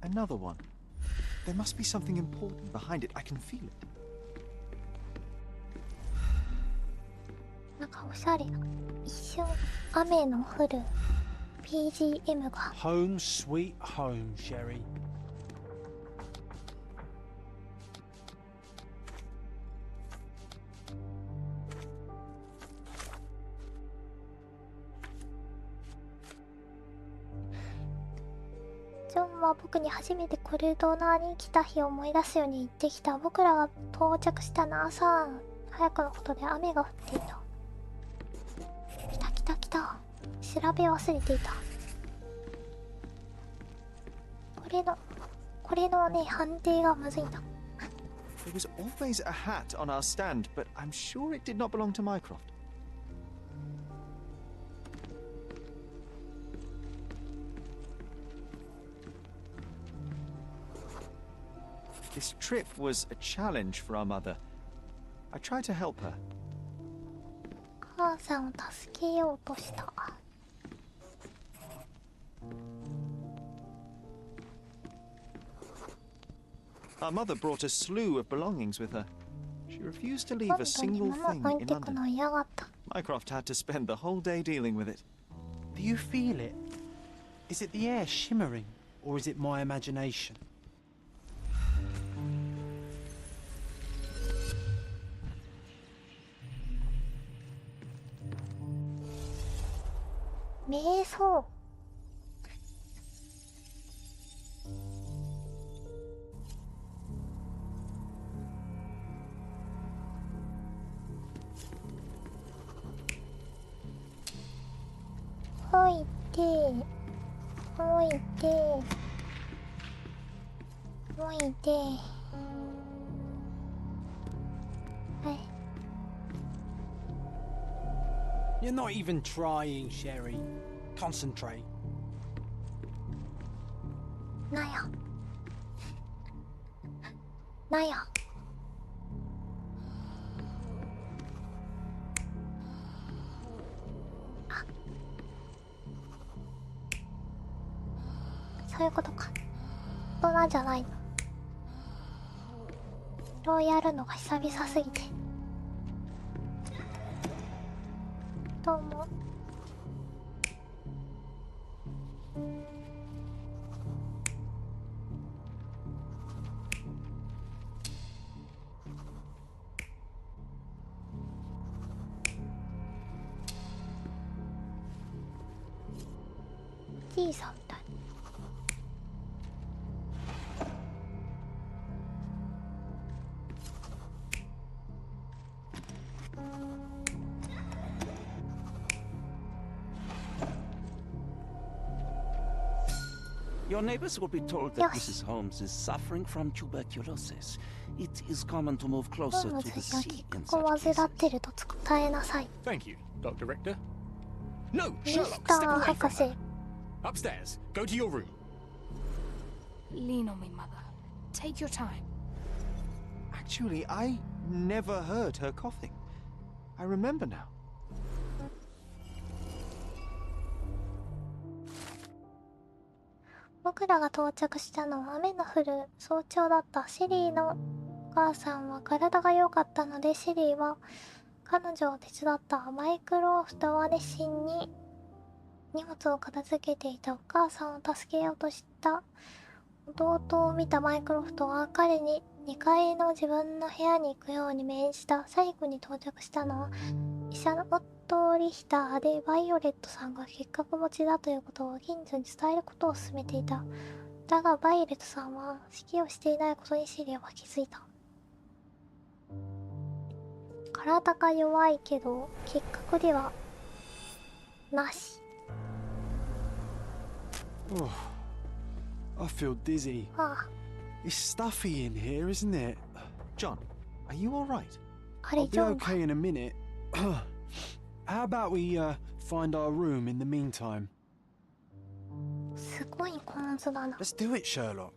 Another one. There must be something important behind it. I can feel it. なんかおしゃれな。一瞬雨の降る BGM が。 Home sweet home, Sherry. ジョンは僕に初めてコルドナに来た日を思い出すように言ってきた。僕らが到着したの朝早くのことで雨が降っていた。来た来た来た。調べ忘れていた。これのね、判定がむずいんだ。 There was always a hat on our stand, but I'm sure it did not belong to Mycroft. This trip was a challenge for our mother. I tried to help her. 母さんを助けようとした。 Our mother brought a slew of belongings with her. She refused to leave a single thing in London. Mycroft had to spend the whole day dealing with it. Do you feel it? Is it the air shimmering, or is it my imagination? 瞑想。ほいて置いて置いて、はい。 You're not even trying, Sherry. Concentrate. なんやなんや。あ、そういうことか。大人じゃないの。これをやるのが久々すぎて。どうも。じいさんみたい。Your neighbors will be told that Mrs. Holmes is suffering from tuberculosis. It is common to move closer to the sea in such cases. Thank you, Dr. Richter. No, Mr. Sherlock, step away from Hakase. her. Upstairs. Go to your room. Lean on me, Mother. Take your time. Actually, I never heard her coughing. I remember now. 僕らが到着したのは雨の降る早朝だった。シリーのお母さんは体が良かったので、シリーは彼女を手伝った。マイクロフトは熱心に荷物を片付けていた。お母さんを助けようとした弟を見たマイクロフトは彼に2階の自分の部屋に行くように命じた。最後に到着したのは医者のオット・リヒターで、バイオレットさんが結核持ちだということを近所に伝えることを勧めていた。だがバイオレットさんは指揮をしていないことにシリアは気づいた。体が弱いけど結核ではなし。 Oh, I feel dizzy. Ah. It's stuffy in here, isn't it? John, are you all right? I'll be okay in a minute. How about we find our room in the meantime? すごい構図だな。 Let's do it, Sherlock.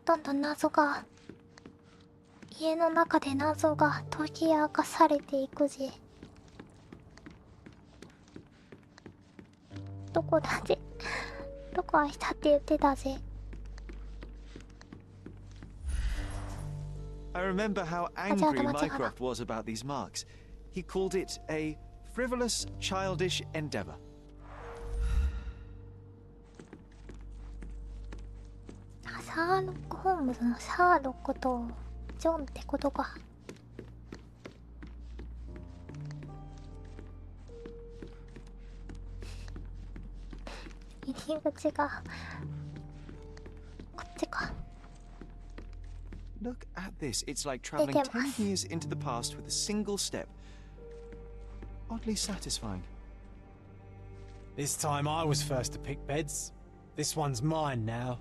どんどん謎が、家の中で謎が解き明かされていくぜ。どこだぜ。どこ開いたって言ってたぜ。 I remember how angry Mycroft was about these marks. He called it a frivolous, childish endeavor. シャーロック・ホームズのシャーロックとジョンってことか。入り口がこっちか。 Look at this. It's like traveling 10 years into the past with a single step. Oddly satisfying. This time I was first to pick beds. This one's mine now.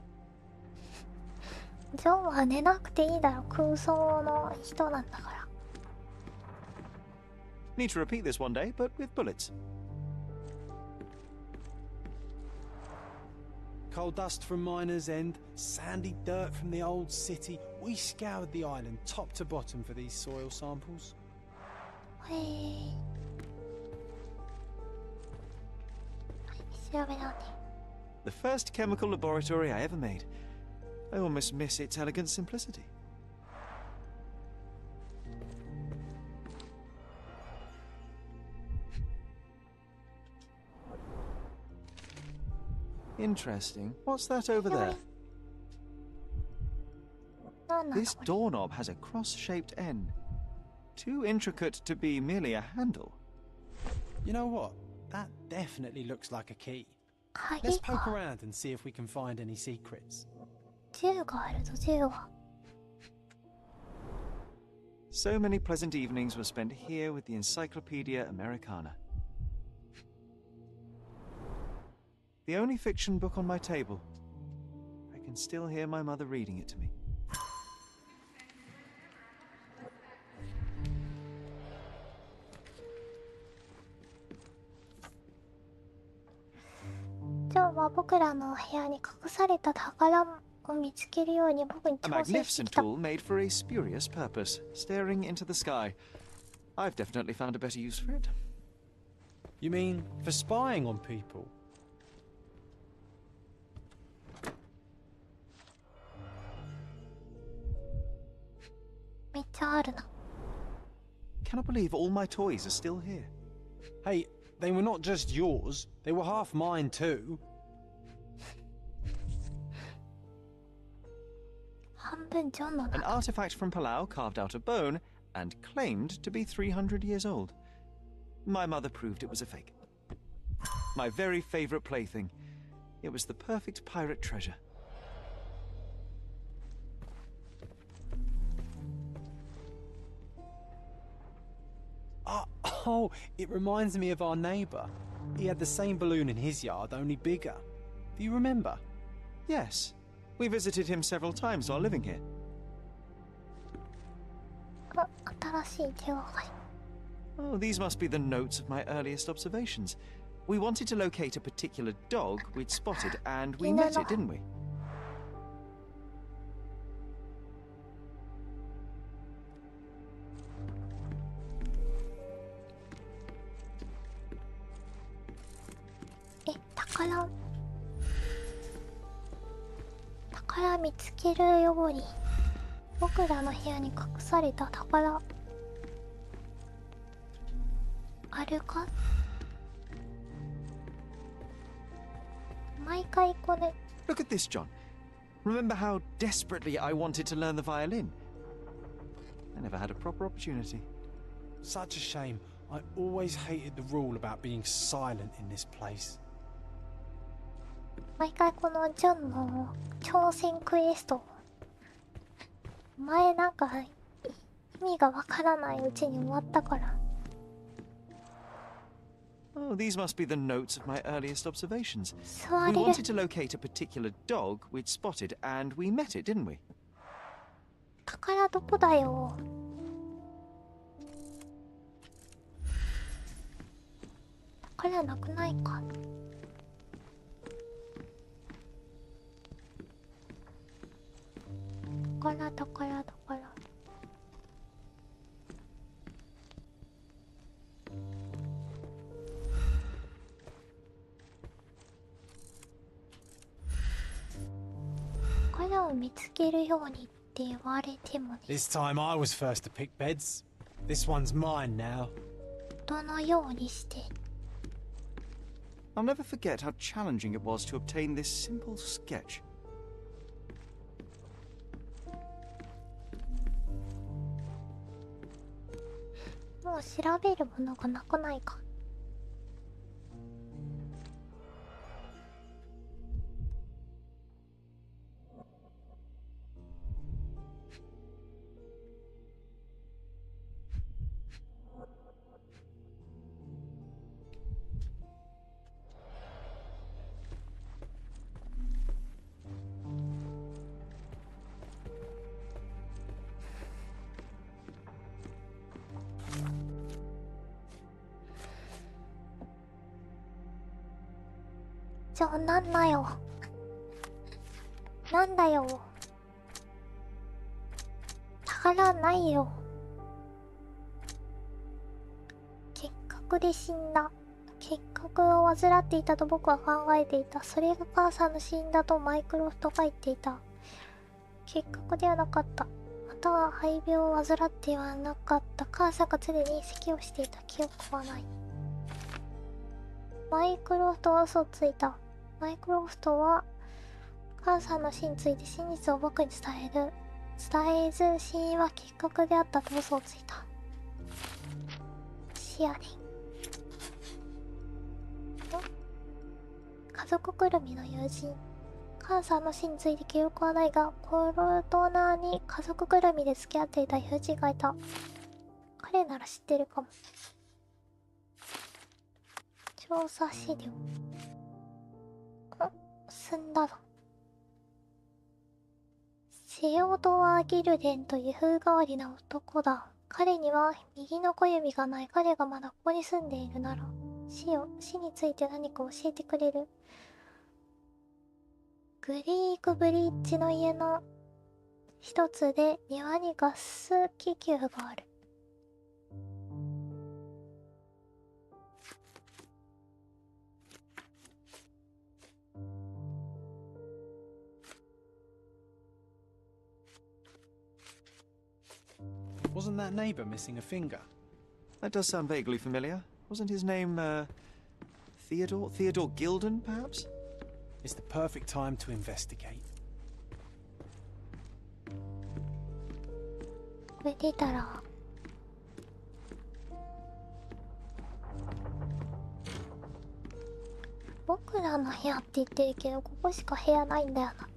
ジョンは寝なくていいだろ。空想の人なんだから。 Need to repeat this one day, but with bullets. Coal dust from Miner's End, sandy dirt from the old city. We scoured the island top to bottom for these soil samples. へえ。調べようね。 The first chemical laboratory I ever made. I almost miss its elegant simplicity. Interesting. What's that over there? This doorknob has a cross-shaped end. Too intricate to be merely a handle. You know what? That definitely looks like a key. Let's poke around and see if we can find any secrets. 銃があるぞ、銃が。So many pleasant evenings were spent here with the Encyclopedia Americana. The only fiction book on my table. I can still hear my mother reading it to me. じゃあ僕らの部屋に隠された宝を見つけるように僕に A 挑戦して magnificent きた。 tool made for a spurious purpose, staring into the sky. I've definitely found a better use for it. You mean for spying on people? めっちゃあるな。 Cannot believe all my toys are still here. Hey, they were not just yours, they were half mine too. 半分ジョンの An artifact from Palau carved out of bone and claimed to be 300 years old. My mother proved it was a fake. My very favorite plaything. It was the perfect pirate treasure. Oh, it reminds me of our neighbour. He had the same balloon in his yard, only bigger. Do you remember? Yes. We visited him several times while living here. あ、新しい手がかり。 Oh, these must be the notes of my earliest observations. We wanted to locate a particular dog we'd spotted, and we met it, didn't we? 宝見つけるように。僕らの部屋に隠された宝あるか？毎回これ。 Look at this, John. Remember how desperately I wanted to learn the violin? I never had a proper opportunity. Such a shame. I always hated the rule about being silent in this place. 毎回このジョンの挑戦クエスト、前なんか意味がわからないうちに終わったから。 Oh, these must be the notes of my earliest observations. 座 We れる。 wanted to locate a particular dog we'd spotted, and we met it, didn't we? 宝どこだよ。宝なくないか。宝。宝を見つけるようにって言われてもね。 This time I was first to pick beds. This one's mine now. どのようにして。 I'll never forget how challenging it was to obtain this simple sketch. もう調べるものがなくないか。じゃあなんだよ。なんだよ。宝ないよ。結核で死んだ。結核を患っていたと僕は考えていた。それが母さんの死因だとマイクロフトが言っていた。結核ではなかった。または肺病を患ってはなかった。母さんが常に咳をしていた記憶はない。マイクロフトは嘘をついた。マイクロフトは母さんの死について真実を僕に伝えず死因は結核であったと嘘をついた。シアリン。家族ぐるみの友人。母さんの死について記憶はないが、コロトナに家族ぐるみで付き合っていた友人がいた。彼なら知ってるかも。調査資料。済んだぞ。セオドア・ギルデンという風変わりな男だ。彼には右の小指がない。彼がまだここに住んでいるなら、死について何か教えてくれる。グリークブリッジの家の一つで庭にガス気球がある。Wasn't that neighbor missing a finger? That does sound vaguely familiar. Wasn't his name, Theodore? Theodore Gilden, perhaps? It's the perfect time to investigate. これ出たら僕らの部屋って言ってるけど、ここしか部屋ないんだよな。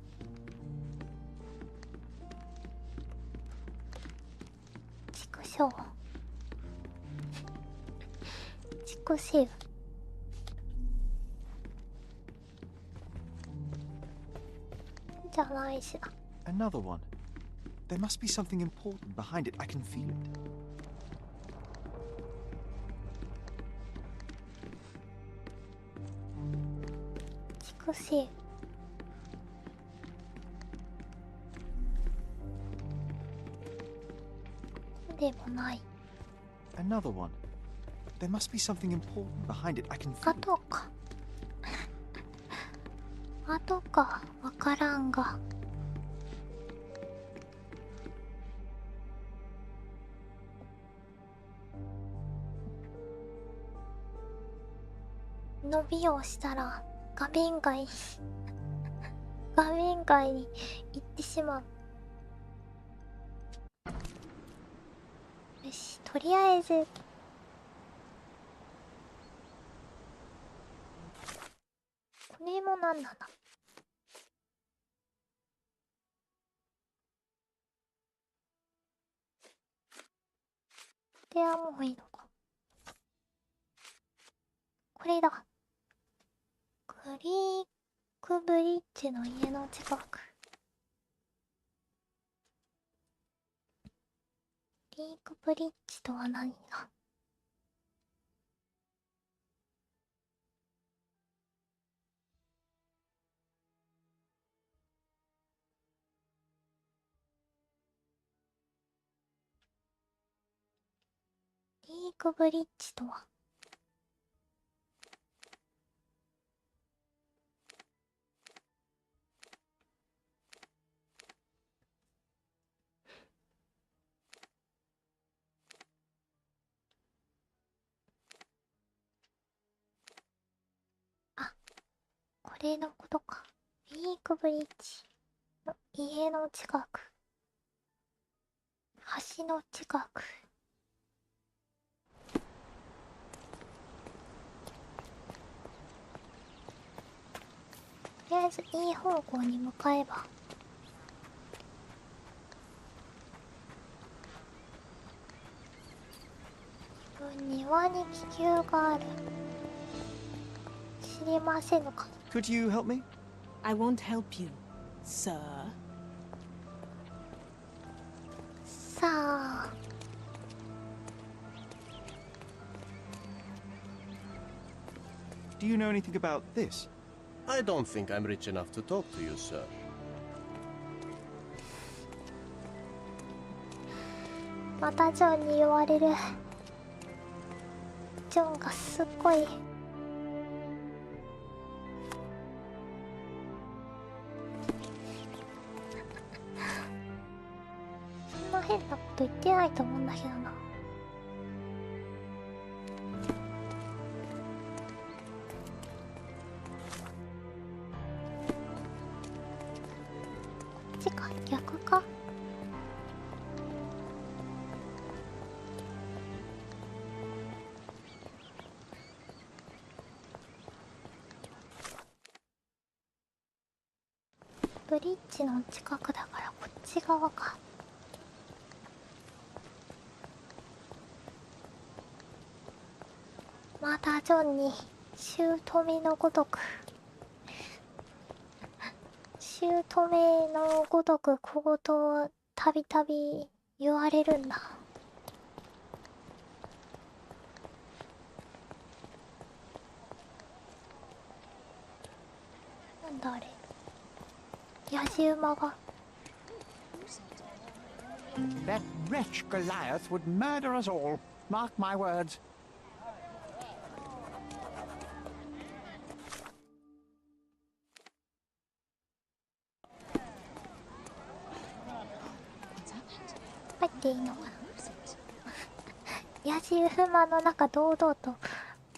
畜生。畜生。じゃないしな。Another one. There must be something important behind it. I can feel it. 畜生。でもない。Another one. There must be something important behind it. I can feel it. 後か。後か。わからんが。伸びをしたら画面外画面外に行ってしまう。よし、とりあえずこれもなんだな。ではもういいのか。これだ。グリークブリッジの家の近く。グリークブリッジとは何だ。グリークブリッジとはこれのことか。グリークブリッジの家の近く。橋の近く。とりあえずいい方向に向かえば。庭に気球がある。知りませんのか。Could you help me? I won't help you, sir. さあ。Do you know anything about this? I don't think I'm rich enough to talk to you, sir. またジョンに言われる。ジョンがすっごいそんな変なこと言ってないと思うんだけどな。こっちか、逆か。ブリッジの近くだからこっち側か。またジョンに姑のごとく姑のごとく小言をたびたび言われるんだ。なんだあれ、ヤジ馬が。 That wretch Goliath would murder us all. Mark my words.入っていいのかな。ヤジ馬の中堂々と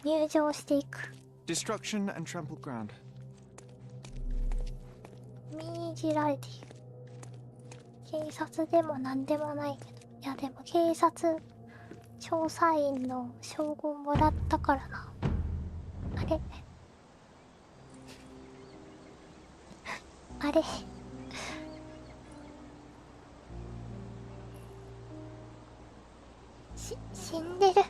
入場していく。 Destruction and trampled ground. 命じられている。警察でもなんでもないけど、いやでも警察調査員の称号もらったからな。あれあれ死んでる。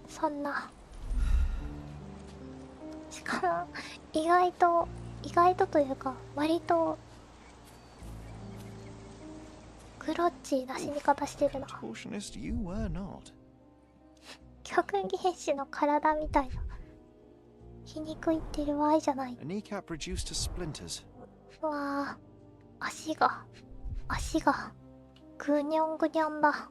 そんな。しかも意外とというか割とグロッチーな死に方してるな。極原始の体みたいな皮肉言ってる場合じゃない。うわあ、足がぐにょんぐにょんだ。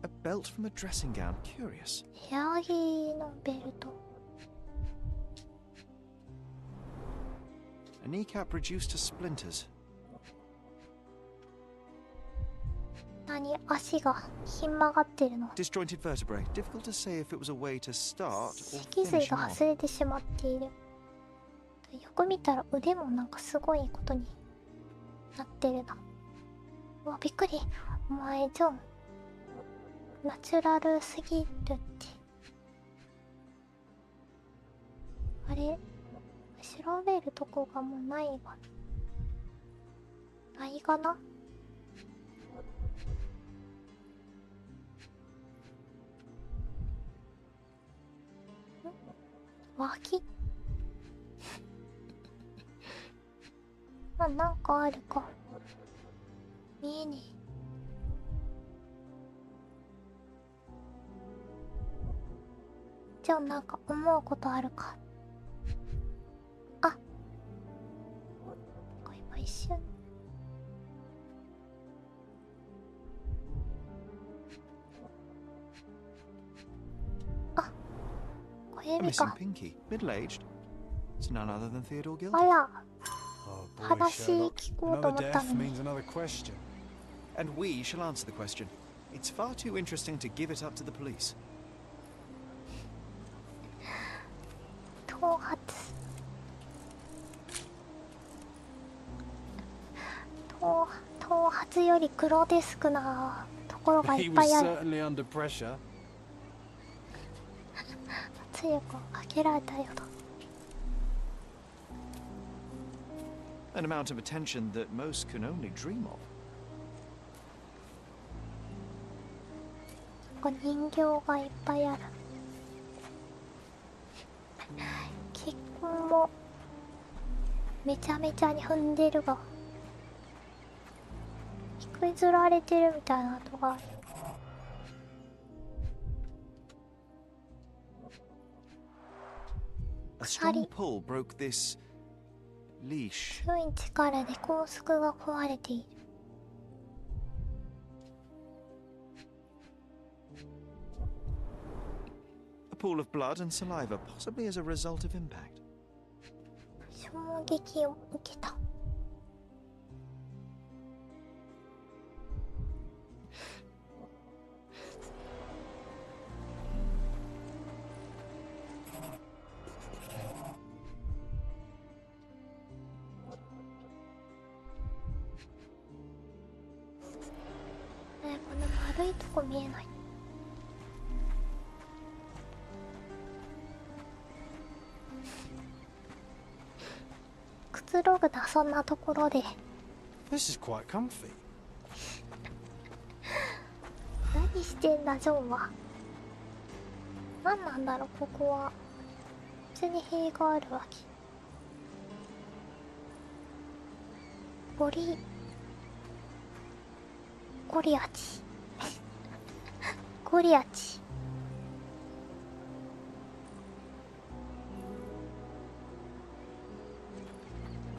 A belt from a dressing gown. Curious. 部屋着のベルト。 A kneecap reduced to splinters. 何、足がひん曲がってるの。 Disjointed vertebrae. Difficult to say if it was a way to start or 脊 finish 髄 him が off. 外れてしまっている。よく見たら腕もなんかすごいことになってるな。うわ、びっくり。お前ジョンナチュラルすぎるって。あれ調べるとこがもうないわ。ないかな。脇あ、なんかあるか。見えねえ。じゃあなんか思うことあるか。あ、これ今一瞬。あ、小 A 指 missing か。 pinky. Middle-aged. It's none other than Theodore あ Gilder. ら、 Oh boy, 話 Sherlock. 聞こうと Another 思った death のに。 means another question. And we shall answer the question. It's far too interesting to give it up to the police. 頭髪。頭髪よりグロテスクなところがい He っぱ was いある。 certainly under pressure. 圧力をかけられたようだ。 An amount of attention that most can only dream of. なんか人形がいっぱいある。結婚もめちゃめちゃに踏んでるが引きずられてるみたいな跡がある。 A strong pull broke this leash. 強い力で拘束が壊れている。 A pool of blood and saliva, possibly as a result of impact. 衝撃を受けた。この丸いとこ見えない。つろぐな、そんなところで。 This is quite comfy. 何してんだジョンは。何なんだろう、ここは。普通に塀があるわけ。ゴリアチゴリアチ。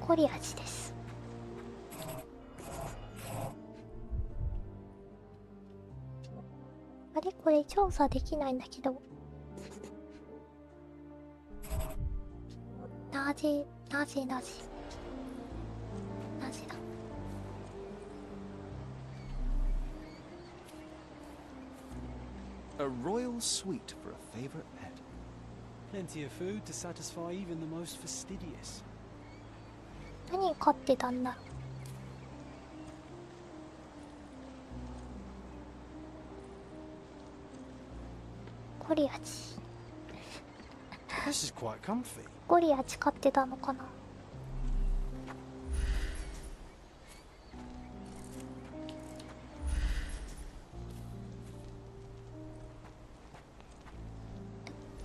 ゴリアチです。あれこれ調査できないんだけど。なぜだ。A royal suite for a favorite pet. Plenty of food to satisfy even the most fastidious. 何飼ってたんだろう。ゴリアチ。This is quite comfy. ゴリアチ飼ってたのかな。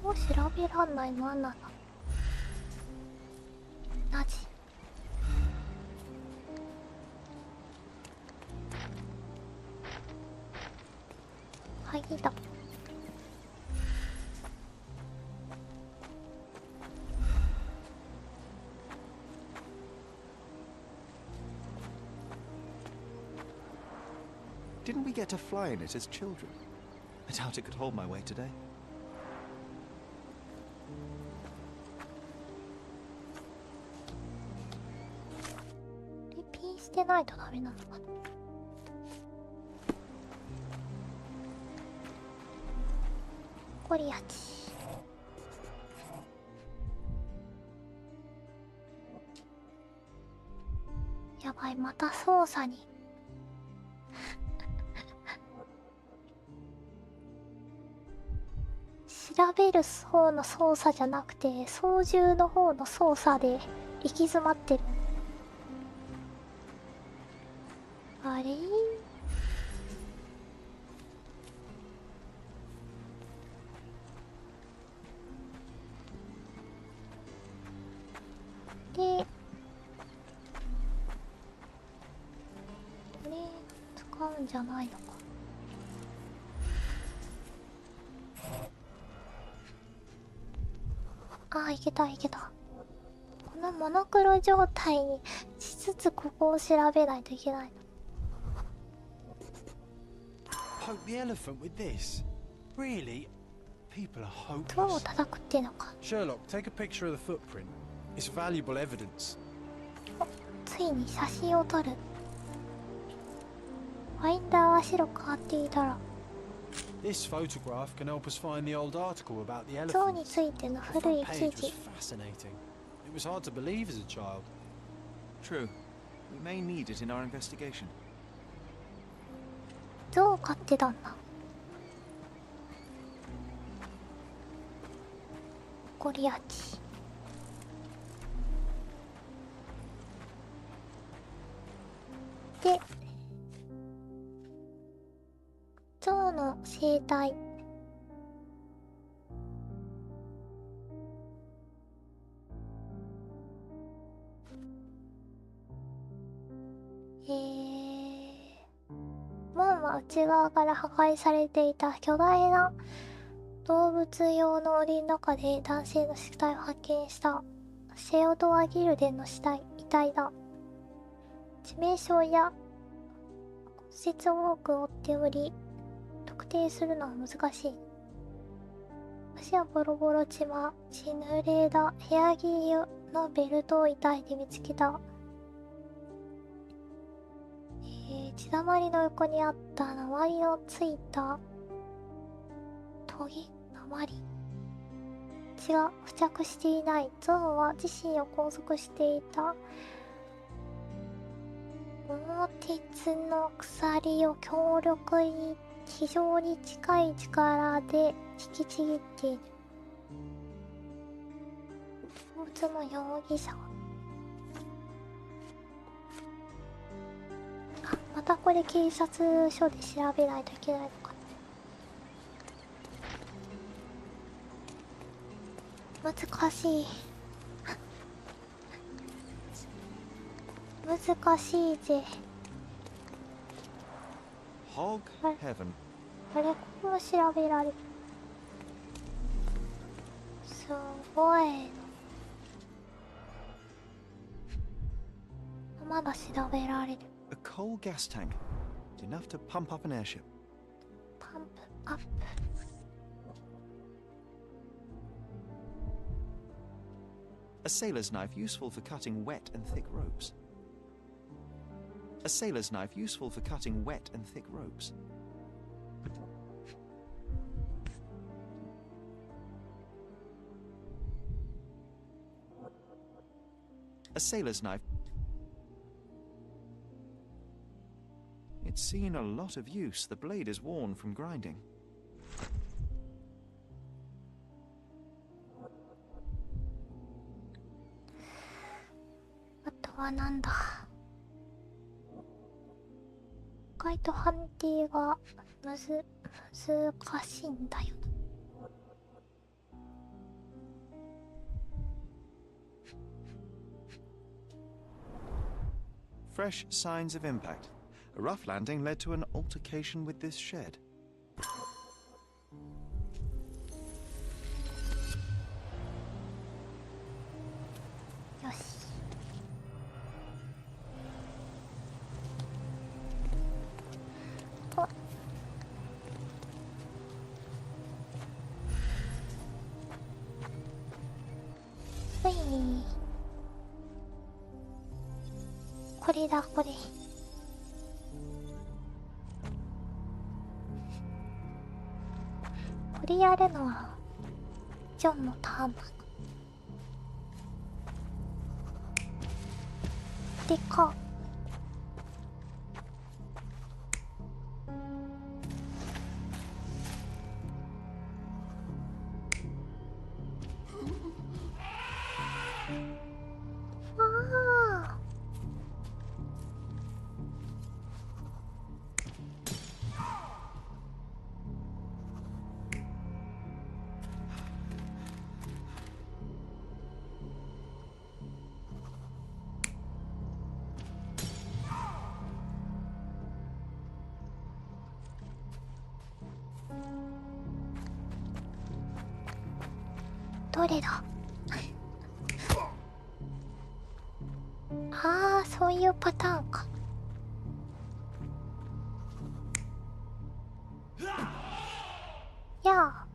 もう調べらんないのあんなの。なじ。はいだ。Didn't we get to fly in it as children? I doubt it could hold my weight today. リピーしてないとダメなのかな。ゴリアチ。やばい、また操作に。調べる方の操作じゃなくて操縦の方の操作で行き詰まってる。あれで、これ使うんじゃないのか。ああ、いけた。このモノクロ状態にしつつここを調べないといけないの。Poke the elephant with this? Really? People are hopeless. どう叩くってのか。 Sherlock, take a picture of the footprint. It's valuable evidence. ついに写真を撮る。ファインダーは白く貼っていたら。This photograph can help us find the old article about the 象 elephant. についての The 古い front 記 page was 事。 fascinating. It was hard to believe as a child. True. We may need it in our investigation. 象を飼ってたんだ。ゴリアチ。で、象の生態。門は内側から破壊されていた。巨大な動物用の檻の中で男性の死体を発見した。セオドア・ギルデンの遺体だ。致命傷や骨折を多く負っており、特定するのは難しい。足はボロボロ血濡れだ。部屋着のベルトを遺体で見つけた。血だまりの横にあった鉛のついたトゲ、鉛。血が付着していない。ゾウは自身を拘束していた。桃鉄の鎖を強力に非常に近い力で引きちぎっている。動物の容疑者。またこれ警察署で調べないといけないのか。難しい難しいぜ。Hog Heaven。あれ、ここも調べられる。すごい。まだ調べられる。A coal gas tank. Enough to pump up an airship. パンプアップ。A sailor's knife useful for cutting wet and thick ropes. A sailor's knife useful for cutting wet and thick ropes. A sailor's knife. It's seen a lot of use. The blade is worn from grinding. Aとはなんだ。意外と判定が難しいんだよな。Fresh signs of impact. A rough landing led to an altercation with this shed. よし。と。ほい。これだ、これ。これやるのはジョンのターンだな。でかっ。どれだ。ああ、そういうパターンか。やあ。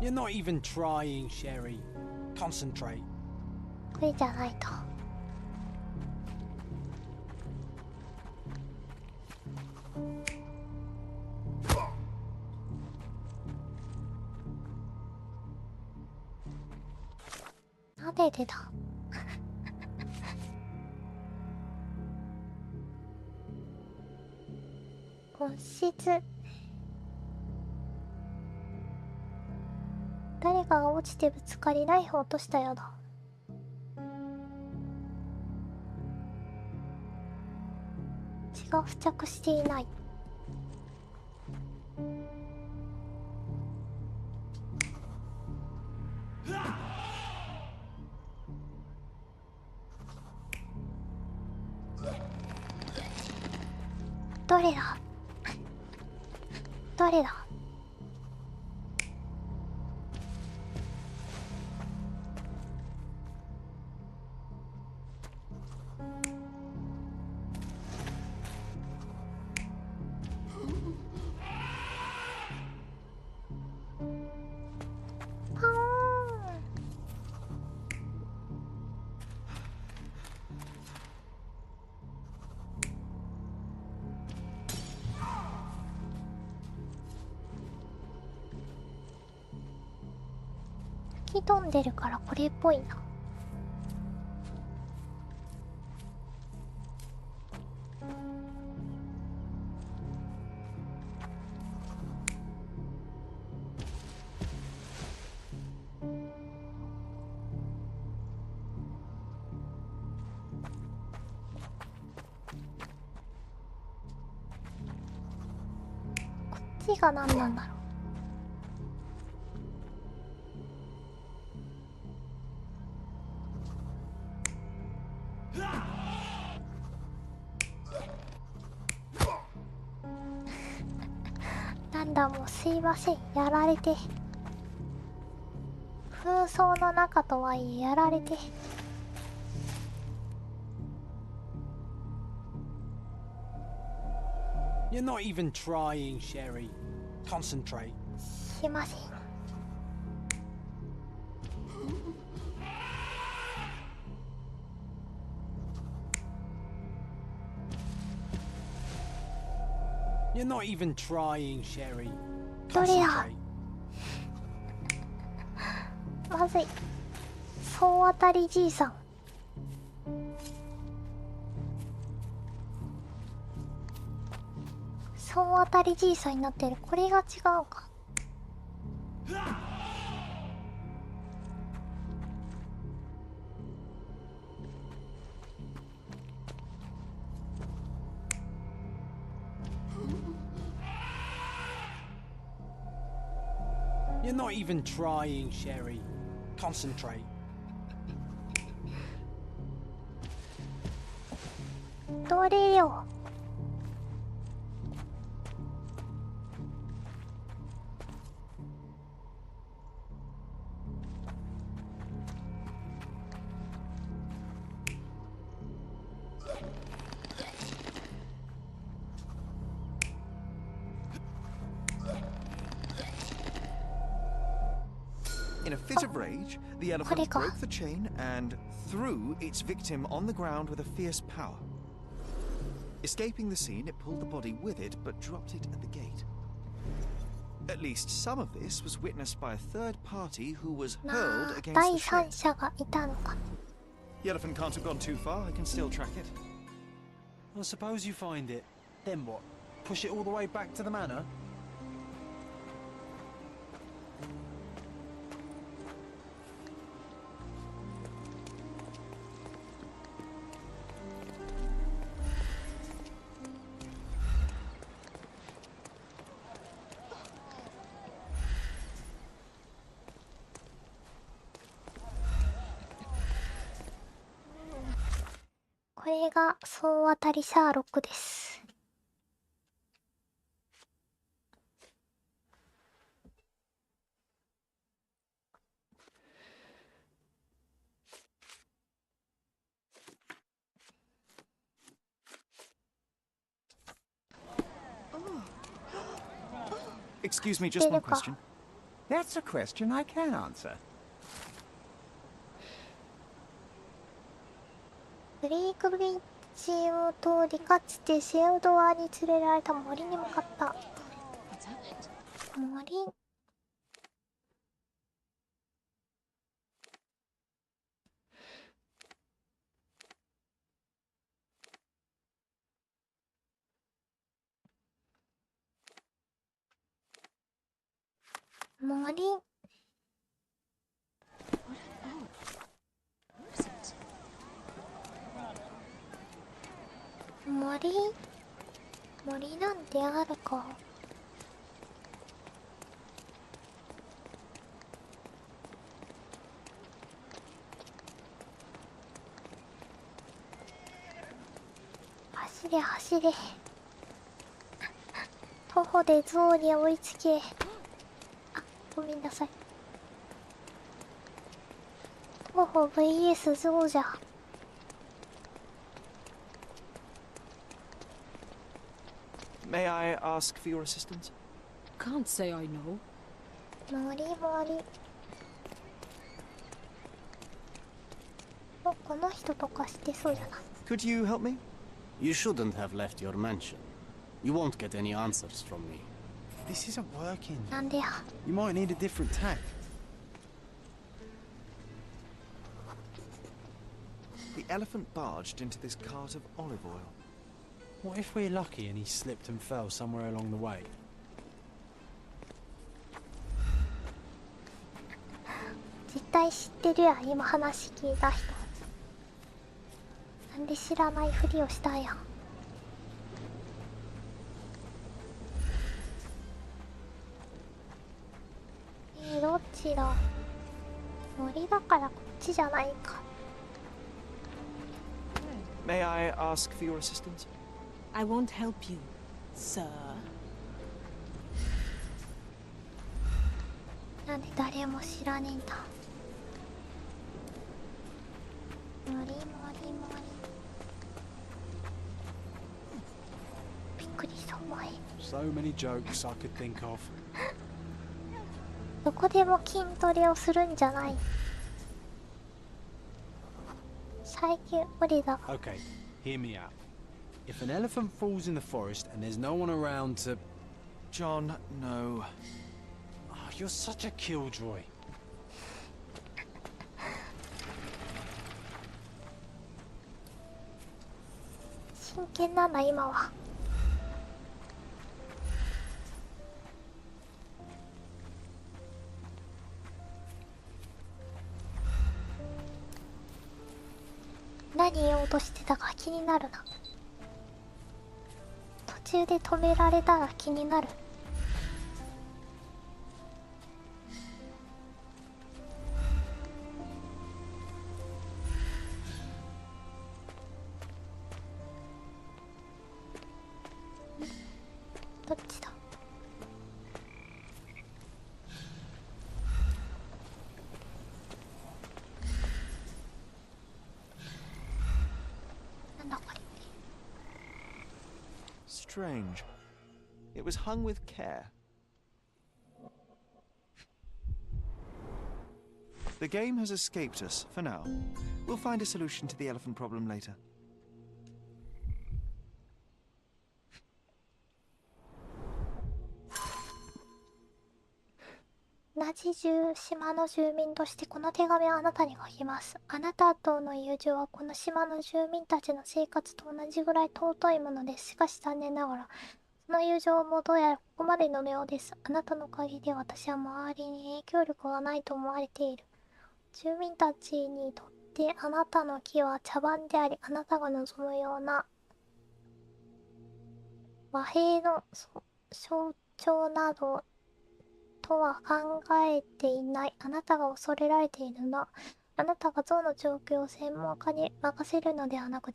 You're not even trying, Sherry. Concentrate. これじゃないと。なんで出た。本質。誰かが落ちてぶつかりナイフを落としたようだ。血が付着していない。どれだ。どれだ。吹き飛んでるからこれっぽいな。字が何なんだろう。なんだもうすいません、やられて。紛争の中とはいえやられて。You're not even trying, Sherry. Concentrate. しません。You're not even trying, Sherry. どれだ。まずい。総当たりじいさん。総当たりじいさんになってる。これが違うか。You're not even trying, Sherry. Concentrate. どれよ。In a fit of rage, the elephant broke the chain and threw its victim on the ground with a fierce power. Escaping the scene, it pulled the body with it, but dropped it at the gate. At least some of this was witnessed by a third party who was hurled against the shed. 第三者がいたのか。The elephant can't have gone too far. I can still track it. Well, suppose you find it. Then what? Push it all the way back to the manor? これが総当たりシャーロックです。Excuse me, just one question. That's a question I can answer. ブレイクブリッジを通りかつてシェルドアに連れられた森に向かった。森。森。森なんてあるか。走れ走れ。徒歩で象に追いつけ。あ、ごめんなさい。徒歩 vs 象じゃ。May I ask for your assistance? Can't say I know. 森森。お、この人とかしてそうじゃない。Could you help me? You shouldn't have left your mansion. You won't get any answers from me. This isn't working. なんでや。You might need a different tack. The elephant barged into this cart of olive oil. What if we're lucky and he slipped and fell somewhere along the way? 絶対知ってるやん、今話聞いた人。なんで知らないふりをしたんやん。ちだ。森だからこっちじゃないか。May I ask for your assistance? I won't help you, sir. なんで誰も知らねえんだ。森森森。びっくりしたお前。So many jokes I could think of. どこでも筋トレをするんじゃない。最近無理だ。Okay, hear me out. If an elephant falls in the forest and there's no one around to... John, no. Oh, you're such a killjoy. 真剣なんだ今は。何言おうとしてたか気になるな。途中で止められたら気になる。どっちだ。なんだこれ。Strange. It was hung with care. The game has escaped us for now. We'll find a solution to the elephant problem later. 同じ島の住民としてこの手紙をあなたに書きます。あなたとの友情はこの島の住民たちの生活と同じぐらい尊いものです。しかし残念ながら、その友情もどうやらここまでのようです。あなたのおかげで私は周りに影響力がないと思われている。住民たちにとってあなたの木は茶番であり、あなたが望むような和平の象徴などとは考えていない。あなたが恐れられているのは、あなたが象の状況を専門家に任せるのではなく、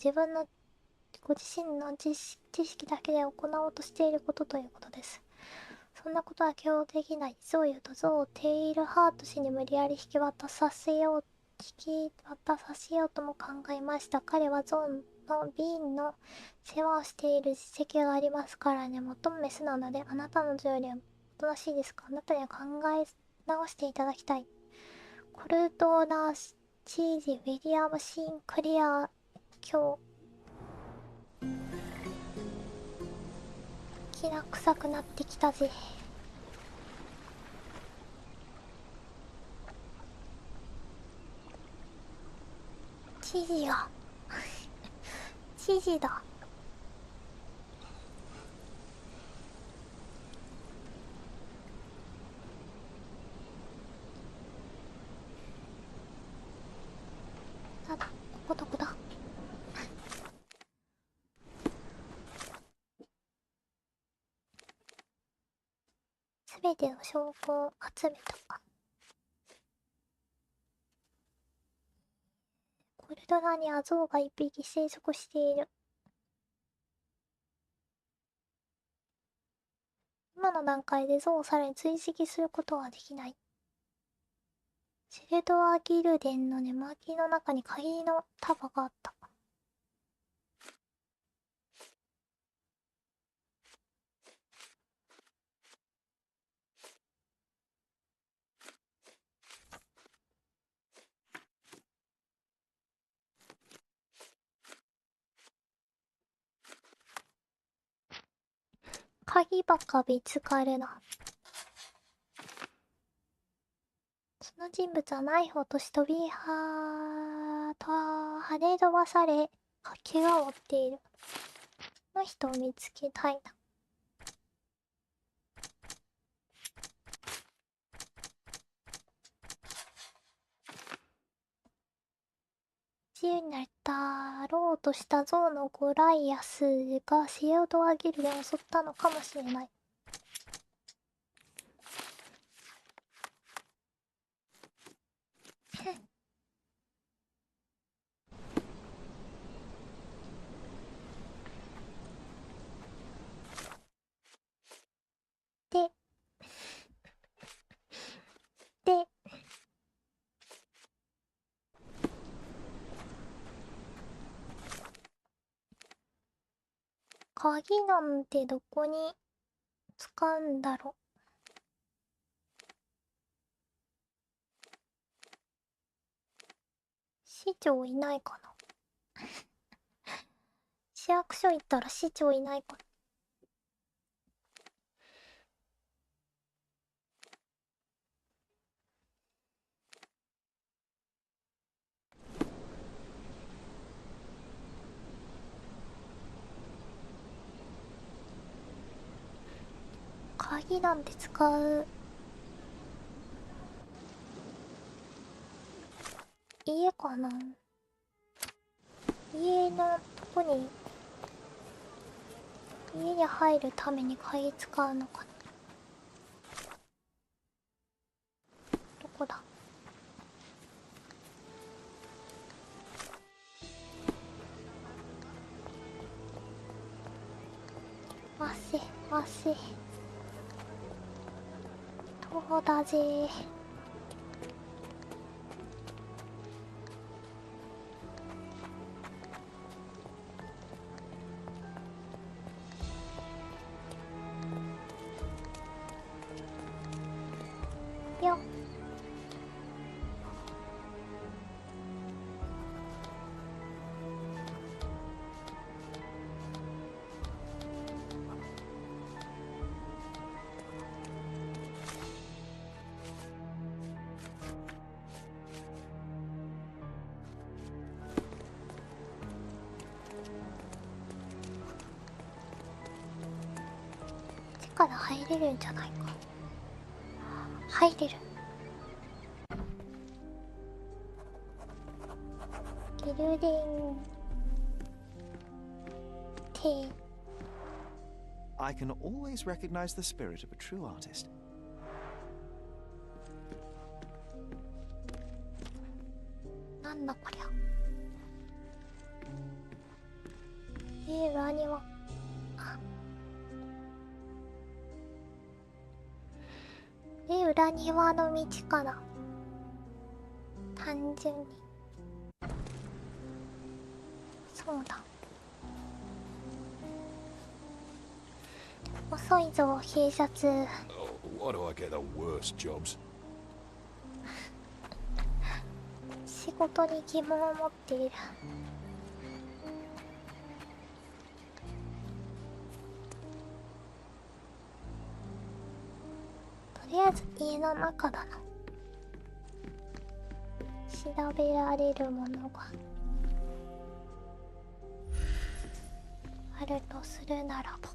ご自身の知識だけで行おうとしていることということです。そんなことは許容できない。実を言うと、象をテイルハート氏に無理やり引き渡させようとも考えました。彼は象の瓶の世話をしている実績がありますからね。もっともメスなので、あなたの象よりはおとなしいですか。あなたには考え直していただきたい。コルドナ・チージ・ウィリアム・シンクリア卿。きな臭くなってきたぜ。知事が知事だ。ただ、ここどこだ。すべての証拠を集めた。コルドナには象が一匹生息している。今の段階で象をさらに追跡することはできない。シェルドアギルデンの寝巻きの中に鍵の束があった。鍵ばっか見つかるな。その人物はナイフを落とし跳ね飛ばされ、怪我を負っている。この人を見つけたいな。自由になったろうとした象のゴライアスがシェルドアギルデンを襲ったのかもしれない。鍵なんてどこに使うんだろう。市長いないかな。市役所行ったら市長いないかな。鍵なんて使う家かな。家のとこに家に入るために鍵使うのかな。どこだ。汗汗そうだぜー。よっ。から入れるんじゃないか。入れる。ギルデンテ I can always recognize the spirit of a true artist. なんだこりゃ。裏庭。裏庭の道かな。単純に。そうだ。遅いぞ、警察。Why do I get the worst jobs? 仕事に疑問を持っている。とりあえず家の中だな。調べられるものがあるとするならば。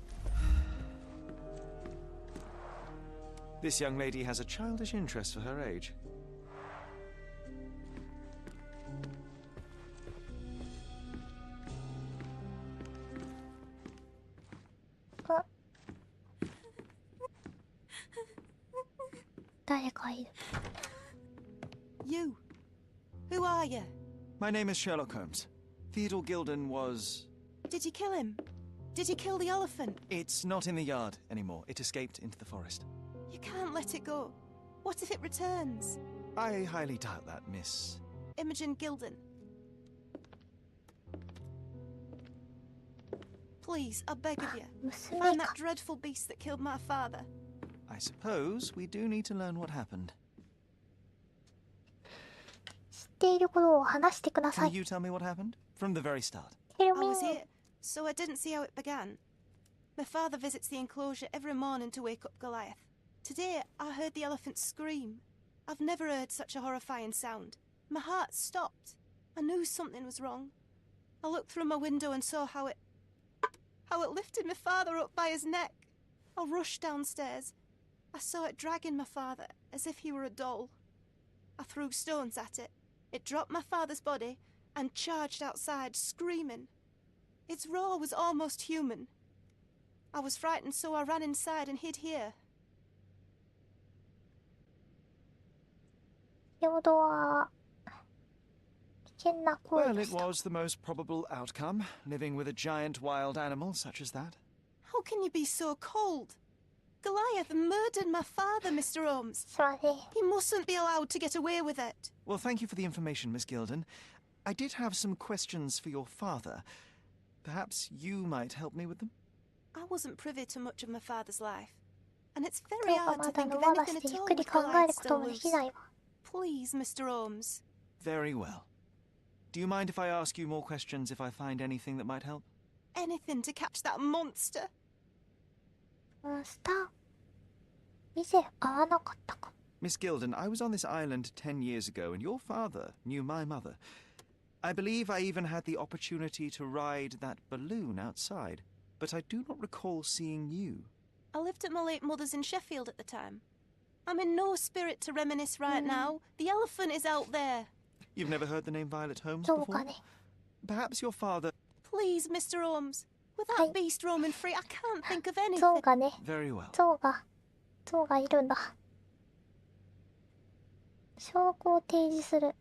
This young lady has a childish interest for her age. 誰かいる。You. Who are you? My name is Sherlock Holmes. Theodore Gilden was... Did you kill him? Did you kill the elephant? It's not in the yard anymore. It escaped into the forest. You can't let it go. What if it returns? I highly doubt that, Miss... Imogen Gilden. Please, I beg of you. Find that dreadful beast that killed my father. I suppose we do need to learn what happened. 知っていることを話してください。 Can you tell me what happened? From the very start. I was here, so I didn't see how it began. My father visits the enclosure every morning to wake up Goliath. Today, I heard the elephant scream. I've never heard such a horrifying sound. My heart stopped. I knew something was wrong. I looked through my window and saw how it lifted my father up by his neck. I rushed downstairs. I saw it dragging my father as if he were a doll. I threw stones at it. It dropped my father's body and charged outside, screaming. Its roar was almost human. I was frightened, so I ran inside and hid here. 平等は危険な行為 Well, で it した。 was the most probable outcome, living with a giant wild animal such as that. How can you be so cold? Goliath murdered my father, Mr. Holmes. すいません。 He mustn't be allowed to get away with it. Well, thank you for the information, Miss Gilden. I did have some questions for your father. Perhaps you might help me with them? I wasn't privy to much of my father's life, and it's very 今日が hard ま to だ think 野 of 放 anything しで at ゆっ all くり with 考え Goliath ること still もで loose. きないわ。 Please, Mr. Holmes. Very well. Do you mind if I ask you more questions if I find anything that might help? Anything to catch that monster. モンスター以前会わなかったか。 Miss Gilden, I was on this island 10 years ago, and your father knew my mother. I believe I even had the opportunity to ride that balloon outside, but I do not recall seeing you. I lived at my late mother's in Sheffield at the time. I'm in no spirit to reminisce right now. The elephant is out there. You've never heard the name Violet Holmes そうか before? ね。 Perhaps your father... Please, Mr. Holmes. With that beast roaming free, I can't think of anything. 象がね。 Very well. 象がいるんだ。証拠を提示する。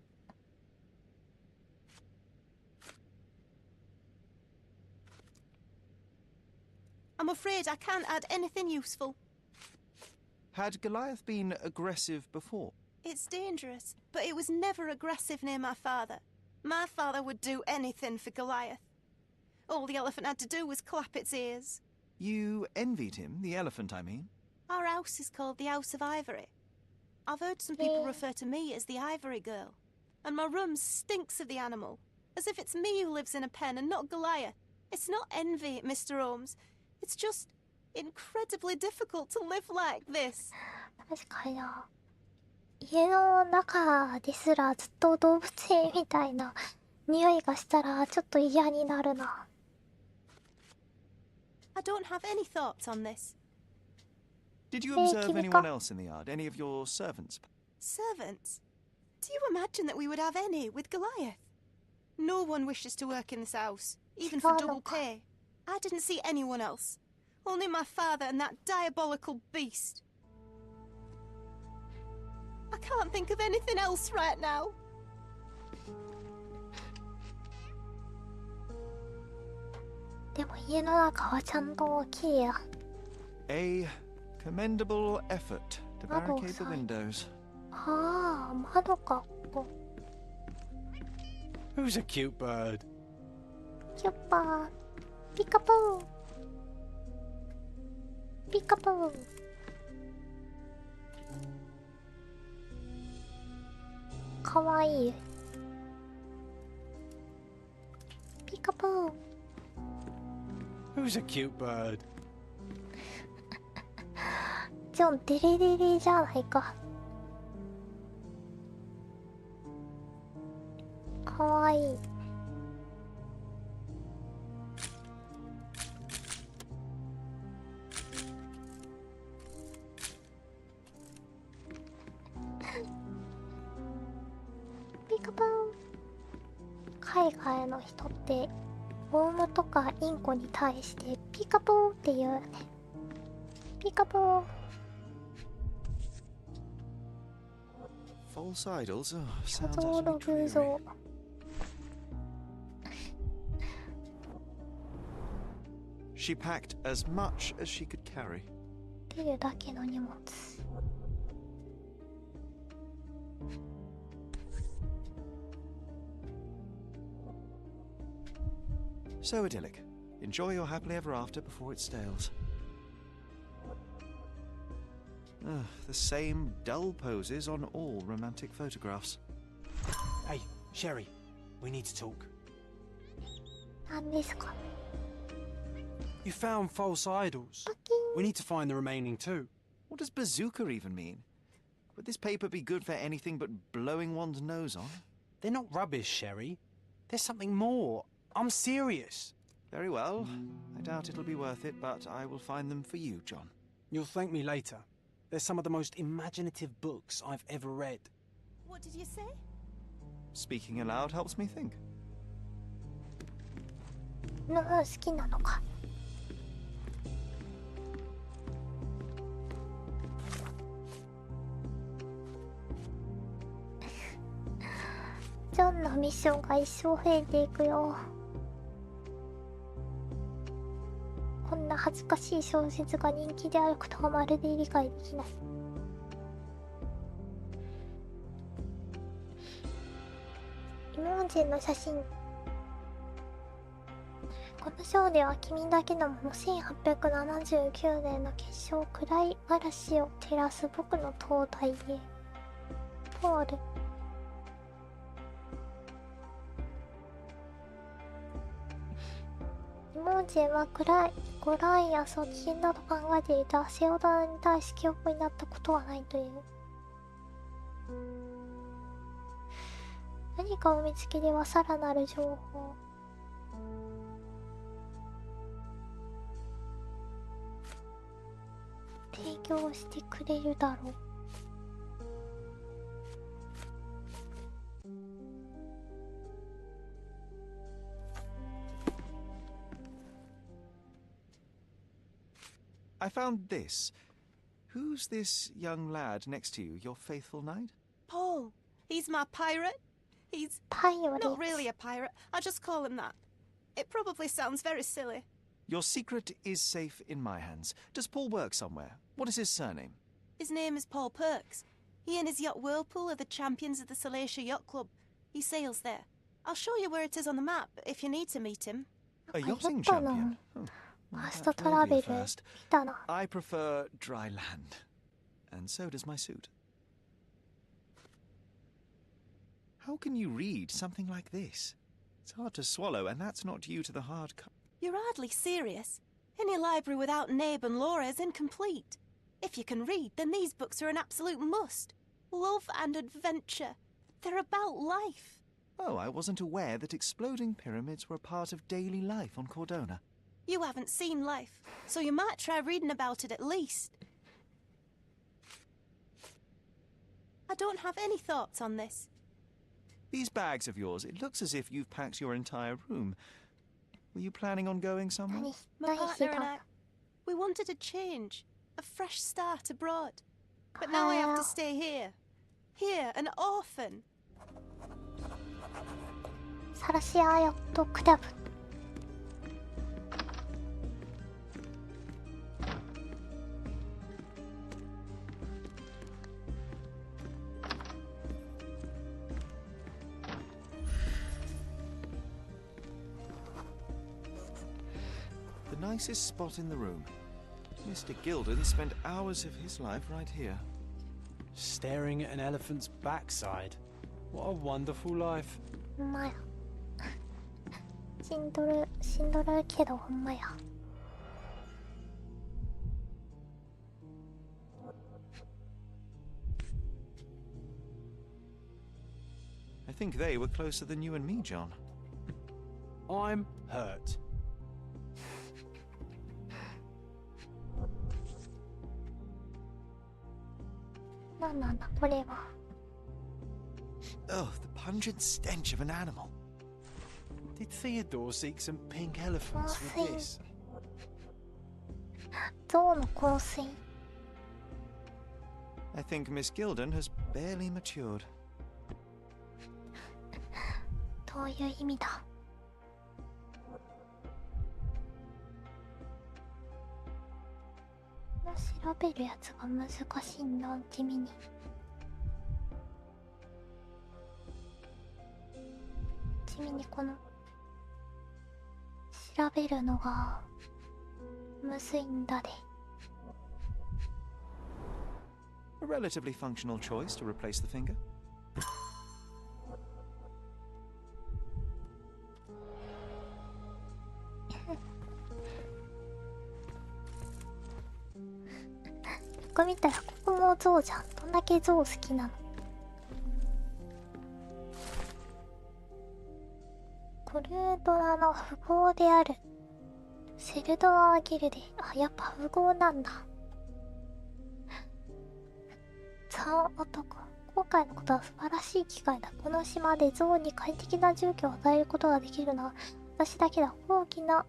I'm afraid I can't add anything useful. Had Goliath been aggressive before? It's dangerous, but it was never aggressive near my father. My father would do anything for Goliath. All the elephant had to do was clap its ears. You envied him, the elephant, I mean? Our house is called the House of Ivory. I've heard some people refer to me as the Ivory Girl. And my room stinks of the animal, as if it's me who lives in a pen and not Goliath. It's not envy, Mr. Holmes. It's just incredibly difficult to live like this. 確かにな。家の中ですらずっと動物園みたいな匂いがしたらちょっと嫌になるな。I don't have any thoughts on this. Did you observe anyone else in the yard? Any of your servants? Servants? Do you imagine that we would have any with Goliath? No one wishes to work in this house, even for double pay. I didn't see anyone else. Only my father and that diabolical beast. I can't think of anything else right now. でも家の中はちゃんと綺麗だ。A commendable effort to barricade the windows. ああ、窓か。ここ Who's a cute bird? キュッパー。ピカプー。ピカプー。かわいい。ピカプー。Who's a cute bird? ジョン、デレレレじゃないか。かわいい。ピカパン。海外の人ってオウムとかインコに対してピカポーって言うよね。ピカポー。False idols? Oh, 所 sounds 蔵の utterly 偶像。 dreary. She packed as much as she could carry. っていうだけの荷物。So idyllic. Enjoy your happily ever after before it stales. The same dull poses on all romantic photographs. Hey, Sherry, we need to talk. 何ですか？ You found false idols. We need to find the remaining two. What does bazooka even mean? Would this paper be good for anything but blowing one's nose on? They're not rubbish, Sherry. There's something more. I'm serious. Very well. I doubt it'll be worth it, but I will find them for you, John. You'll thank me later. They're some of the most imaginative books I've ever read. What did you say? Speaking aloud helps me think. 好きなのか。ジョンのミッションが一生増えていくよ。こんな恥ずかしい小説が人気であることがまるで理解できない。イモンジェの写真。この章では君だけのもの1879年の結晶暗い嵐を照らす僕の灯台へ。ポール。イモージェはゴライアスを危険だと考えていたセオドラに対し記憶になったことはないという。何かを見つければさらなる情報。提供してくれるだろう。I found this. Who's this young lad next to you, your faithful knight? Paul. He's my pirate. He's not really a pirate. I just call him that. It probably sounds very silly. Your secret is safe in my hands. Does Paul work somewhere? What is his surname? His name is Paul Perks. He and his yacht Whirlpool are the champions of the Salacia Yacht Club. He sails there. I'll show you where it is on the map if you need to meet him. A yachting champion? Oh, that will be a first. I prefer dry land. And so does my suit. How can you read something like this? It's hard to swallow, and that's not due to the hard You're hardly serious. Any library without Nabe and Laura is incomplete. If you can read, then these books are an absolute must. Love and adventure. They're about life. Oh, I wasn't aware that exploding pyramids were a part of daily life on Cordona. You haven't seen life, so you might try reading about it at least. I don't have any thoughts on this. These bags of yours, it looks as if you've packed your entire room. Were you planning on going somewhere? My partner and I, we wanted a change, a fresh start abroad. But now I have to stay here. Here, an orphan. Salacia Yacht Club. The nicest spot in the room. Mr. Gilden spent hours of his life right here. Staring at an elephant's backside. What a wonderful life. ほんまや。死んどるけどほんまや。I think they were closer than you and me, John. I'm hurt. What is Oh, the pungent stench of an animal. Did Theodore seek some pink elephants with this? 象の香水。I think Miss Gilden has barely matured. どういう意味だ。調べるやつが難しいんだ、地味に。地味にこの調べるのがむずいんだで。A relatively functional choice to replace the finger. ここ見たらここも象じゃん。どんだけ象好きなの。コルドラの富豪であるセルドアーギルデ。あ、やっぱ富豪なんだ。ザオ男。今回のことは素晴らしい機会だ。この島で象に快適な住居を与えることができるのは私だけだ。大きな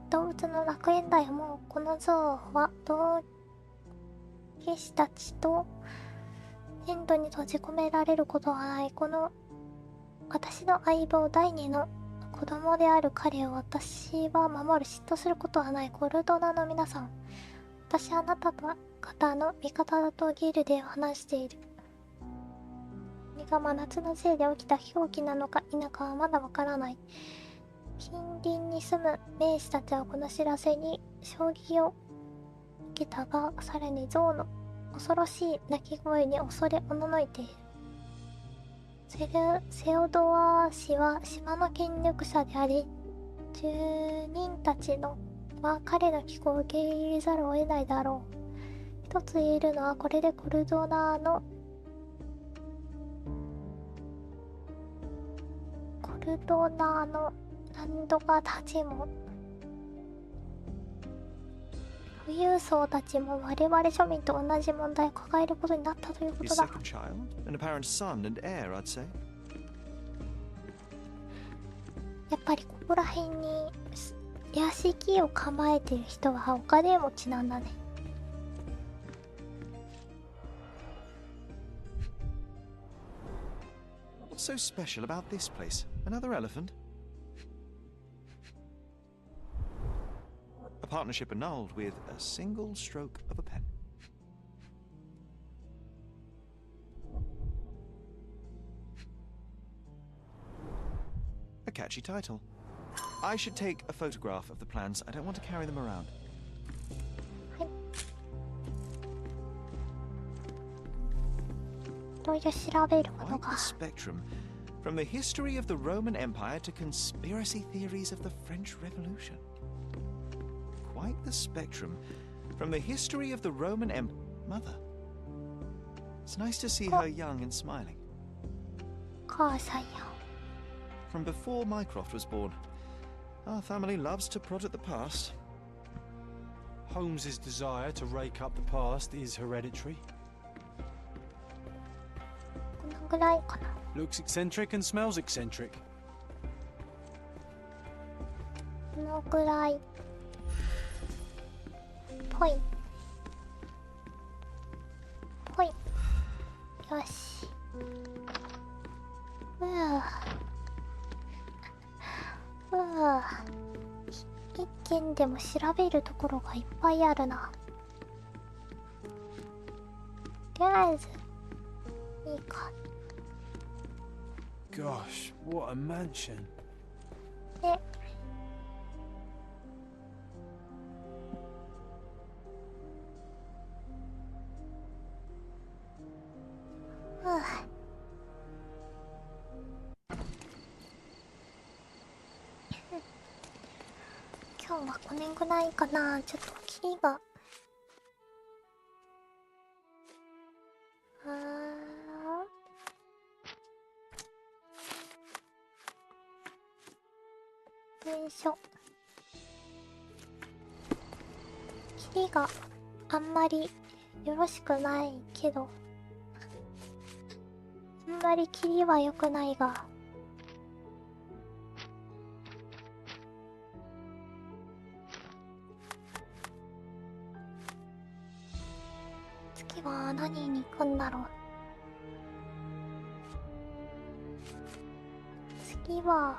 動物の楽園だよ。もうこの象は道化師たちと粘土に閉じ込められることはない。この私の相棒第二の子供である彼を私は守る。嫉妬することはない。コルドナの皆さん、私はあなた方の味方だとギルで話している。これが真夏のせいで起きた飛行機なのか否かはまだわからない。近隣に住む名士たちはこの知らせに衝撃を受けたが、さらに象の恐ろしい鳴き声に恐れおののいている。セオドア氏は島の権力者であり、住人たちは彼の気候を受け入れざるを得ないだろう。一つ言えるのは、これでコルドナーの何度かたちも富裕層たちも我々庶民と同じ問題を抱えることになったということだ。やっぱりここら辺に屋敷を構えてる人はお金持ちなんだね。What's so special about this place? Another elephant? A partnership annulled with a single stroke of a pen. A catchy title. I should take a photograph of the plans. I don't want to carry them around. Quite the spectrum. From the history of the Roman Empire to conspiracy theories of the French Revolution. Quite the spectrum. From the history of the Roman Empire. Mother. It's nice to see her young and smiling. From before Mycroft was born. Our family loves to prod at the past. Holmes's desire to rake up the past is hereditary. Looks eccentric and smells eccentric. このぐらいぽいぽい。よし。一件でも調べるところがいっぱいあるな。とりあえずいいか。Gosh, what a mansion. で、今日はこれぐらいかな。ちょっとキリが文書キリがあんまりよろしくないけど、あんまりキリは良くないが、次は何に行くんだろう。次は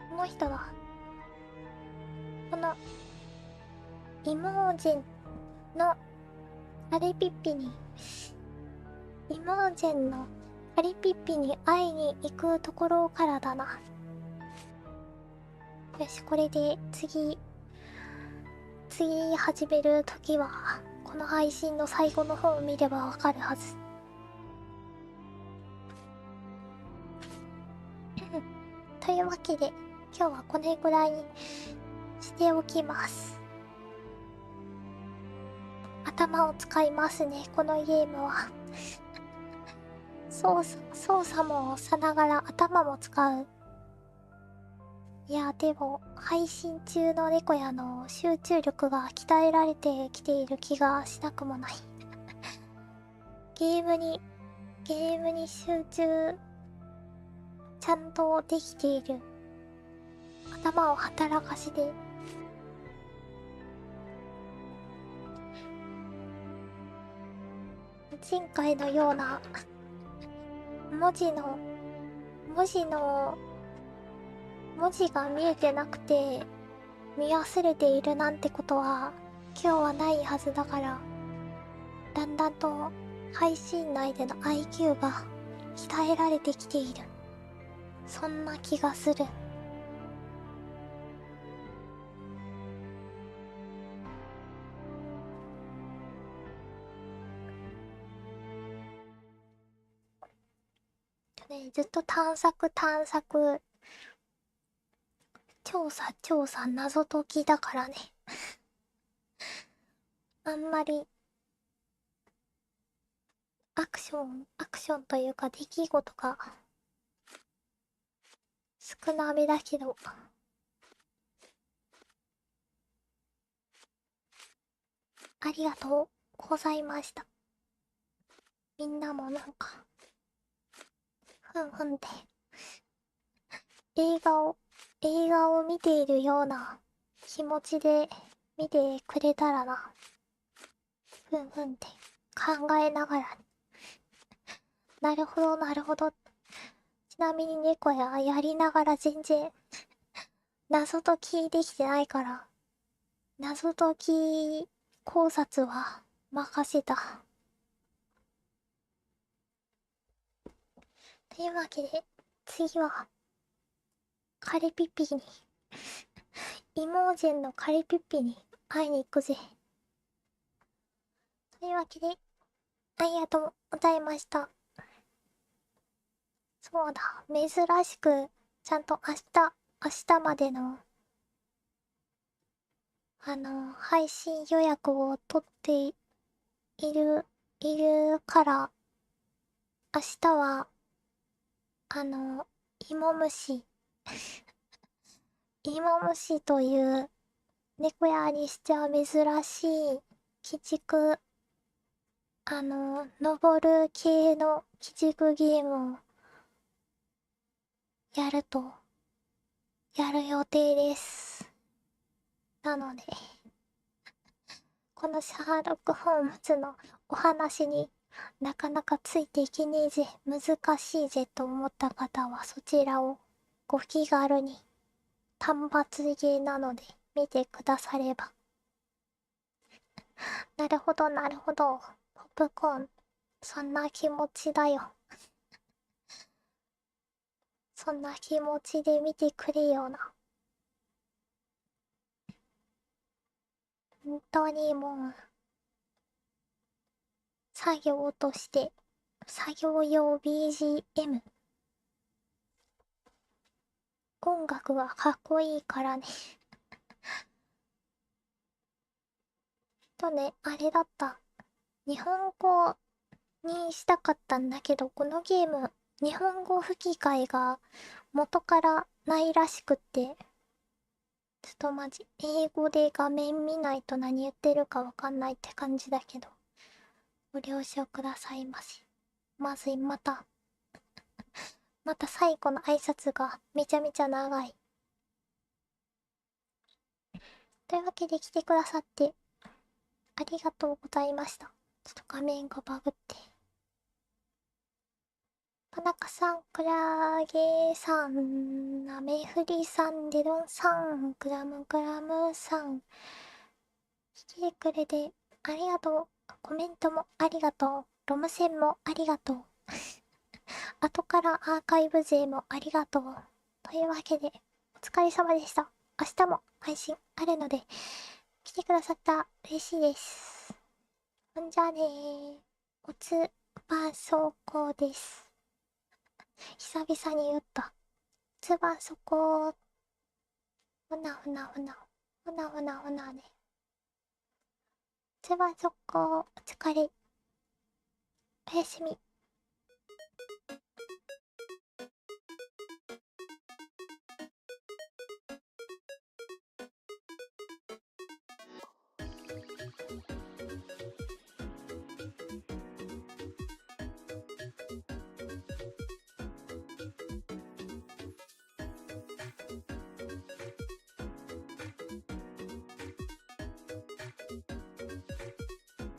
この人だ。このイモージェンのアリピッピにイモージェンのアリピッピに会いに行くところからだな。よし、これで次始めるときはこの配信の最後の方を見ればわかるはず。というわけで今日はこれぐらいにしておきます。頭を使いますね、このゲームは。操作もさながら頭も使う。いやでも配信中の猫屋の集中力が鍛えられてきている気がしなくもない。ゲームに集中ちゃんとできている。頭を働かせて前回のような文字が見えてなくて見忘れているなんてことは今日はないはずだから、だんだんと配信内での IQ が鍛えられてきている。そんな気がする。ずっと探索調査謎解きだからね。あんまりアクションというか出来事が少なめだけど、ありがとうございました。みんなもなんかふんふんって映画を見ているような気持ちで見てくれたらな。ふんふんって考えながら、なるほどなるほど。ちなみに猫やりながら全然謎解きできてないから、謎解き考察は任せた。というわけで次はカリピッピにイモージェンのカリピッピに会いに行くぜ。というわけでありがとうございました。そうだ、珍しくちゃんと明日までの配信予約を取っているから明日は芋虫という猫屋にしては珍しい鬼畜登る系の鬼畜ゲームをやる予定です。なのでこのシャーロック・ホームズのお話になかなかついていけねえぜ、難しいぜと思った方はそちらをご気軽に単発ゲーなので見てくだされば。なるほどなるほど、ポップコーンそんな気持ちだよ。そんな気持ちで見てくれよな。本当にもう作業として作業用 BGM 音楽がかっこいいからね。あれだった、日本語にしたかったんだけど、このゲーム日本語吹き替えが元からないらしくって、ちょっとマジ英語で画面見ないと何言ってるかわかんないって感じだけど、ご了承くださいませ。まずまた最後の挨拶がめちゃめちゃ長い。というわけで来てくださってありがとうございました。ちょっと画面がバグって。田中さん、クラゲさん、なめふりさん、デロンさん、グラムさん、来てくれてありがとう。コメントもありがとう。ロム線もありがとう。後からアーカイブ勢もありがとう。というわけでお疲れ様でした。明日も配信あるので来てくださったら嬉しいです。ほんじゃあねー。おつばそこです。久々に言った。つばそこ。ほなほなほなほなほなほなね。つばそこお疲れ。おやすみ。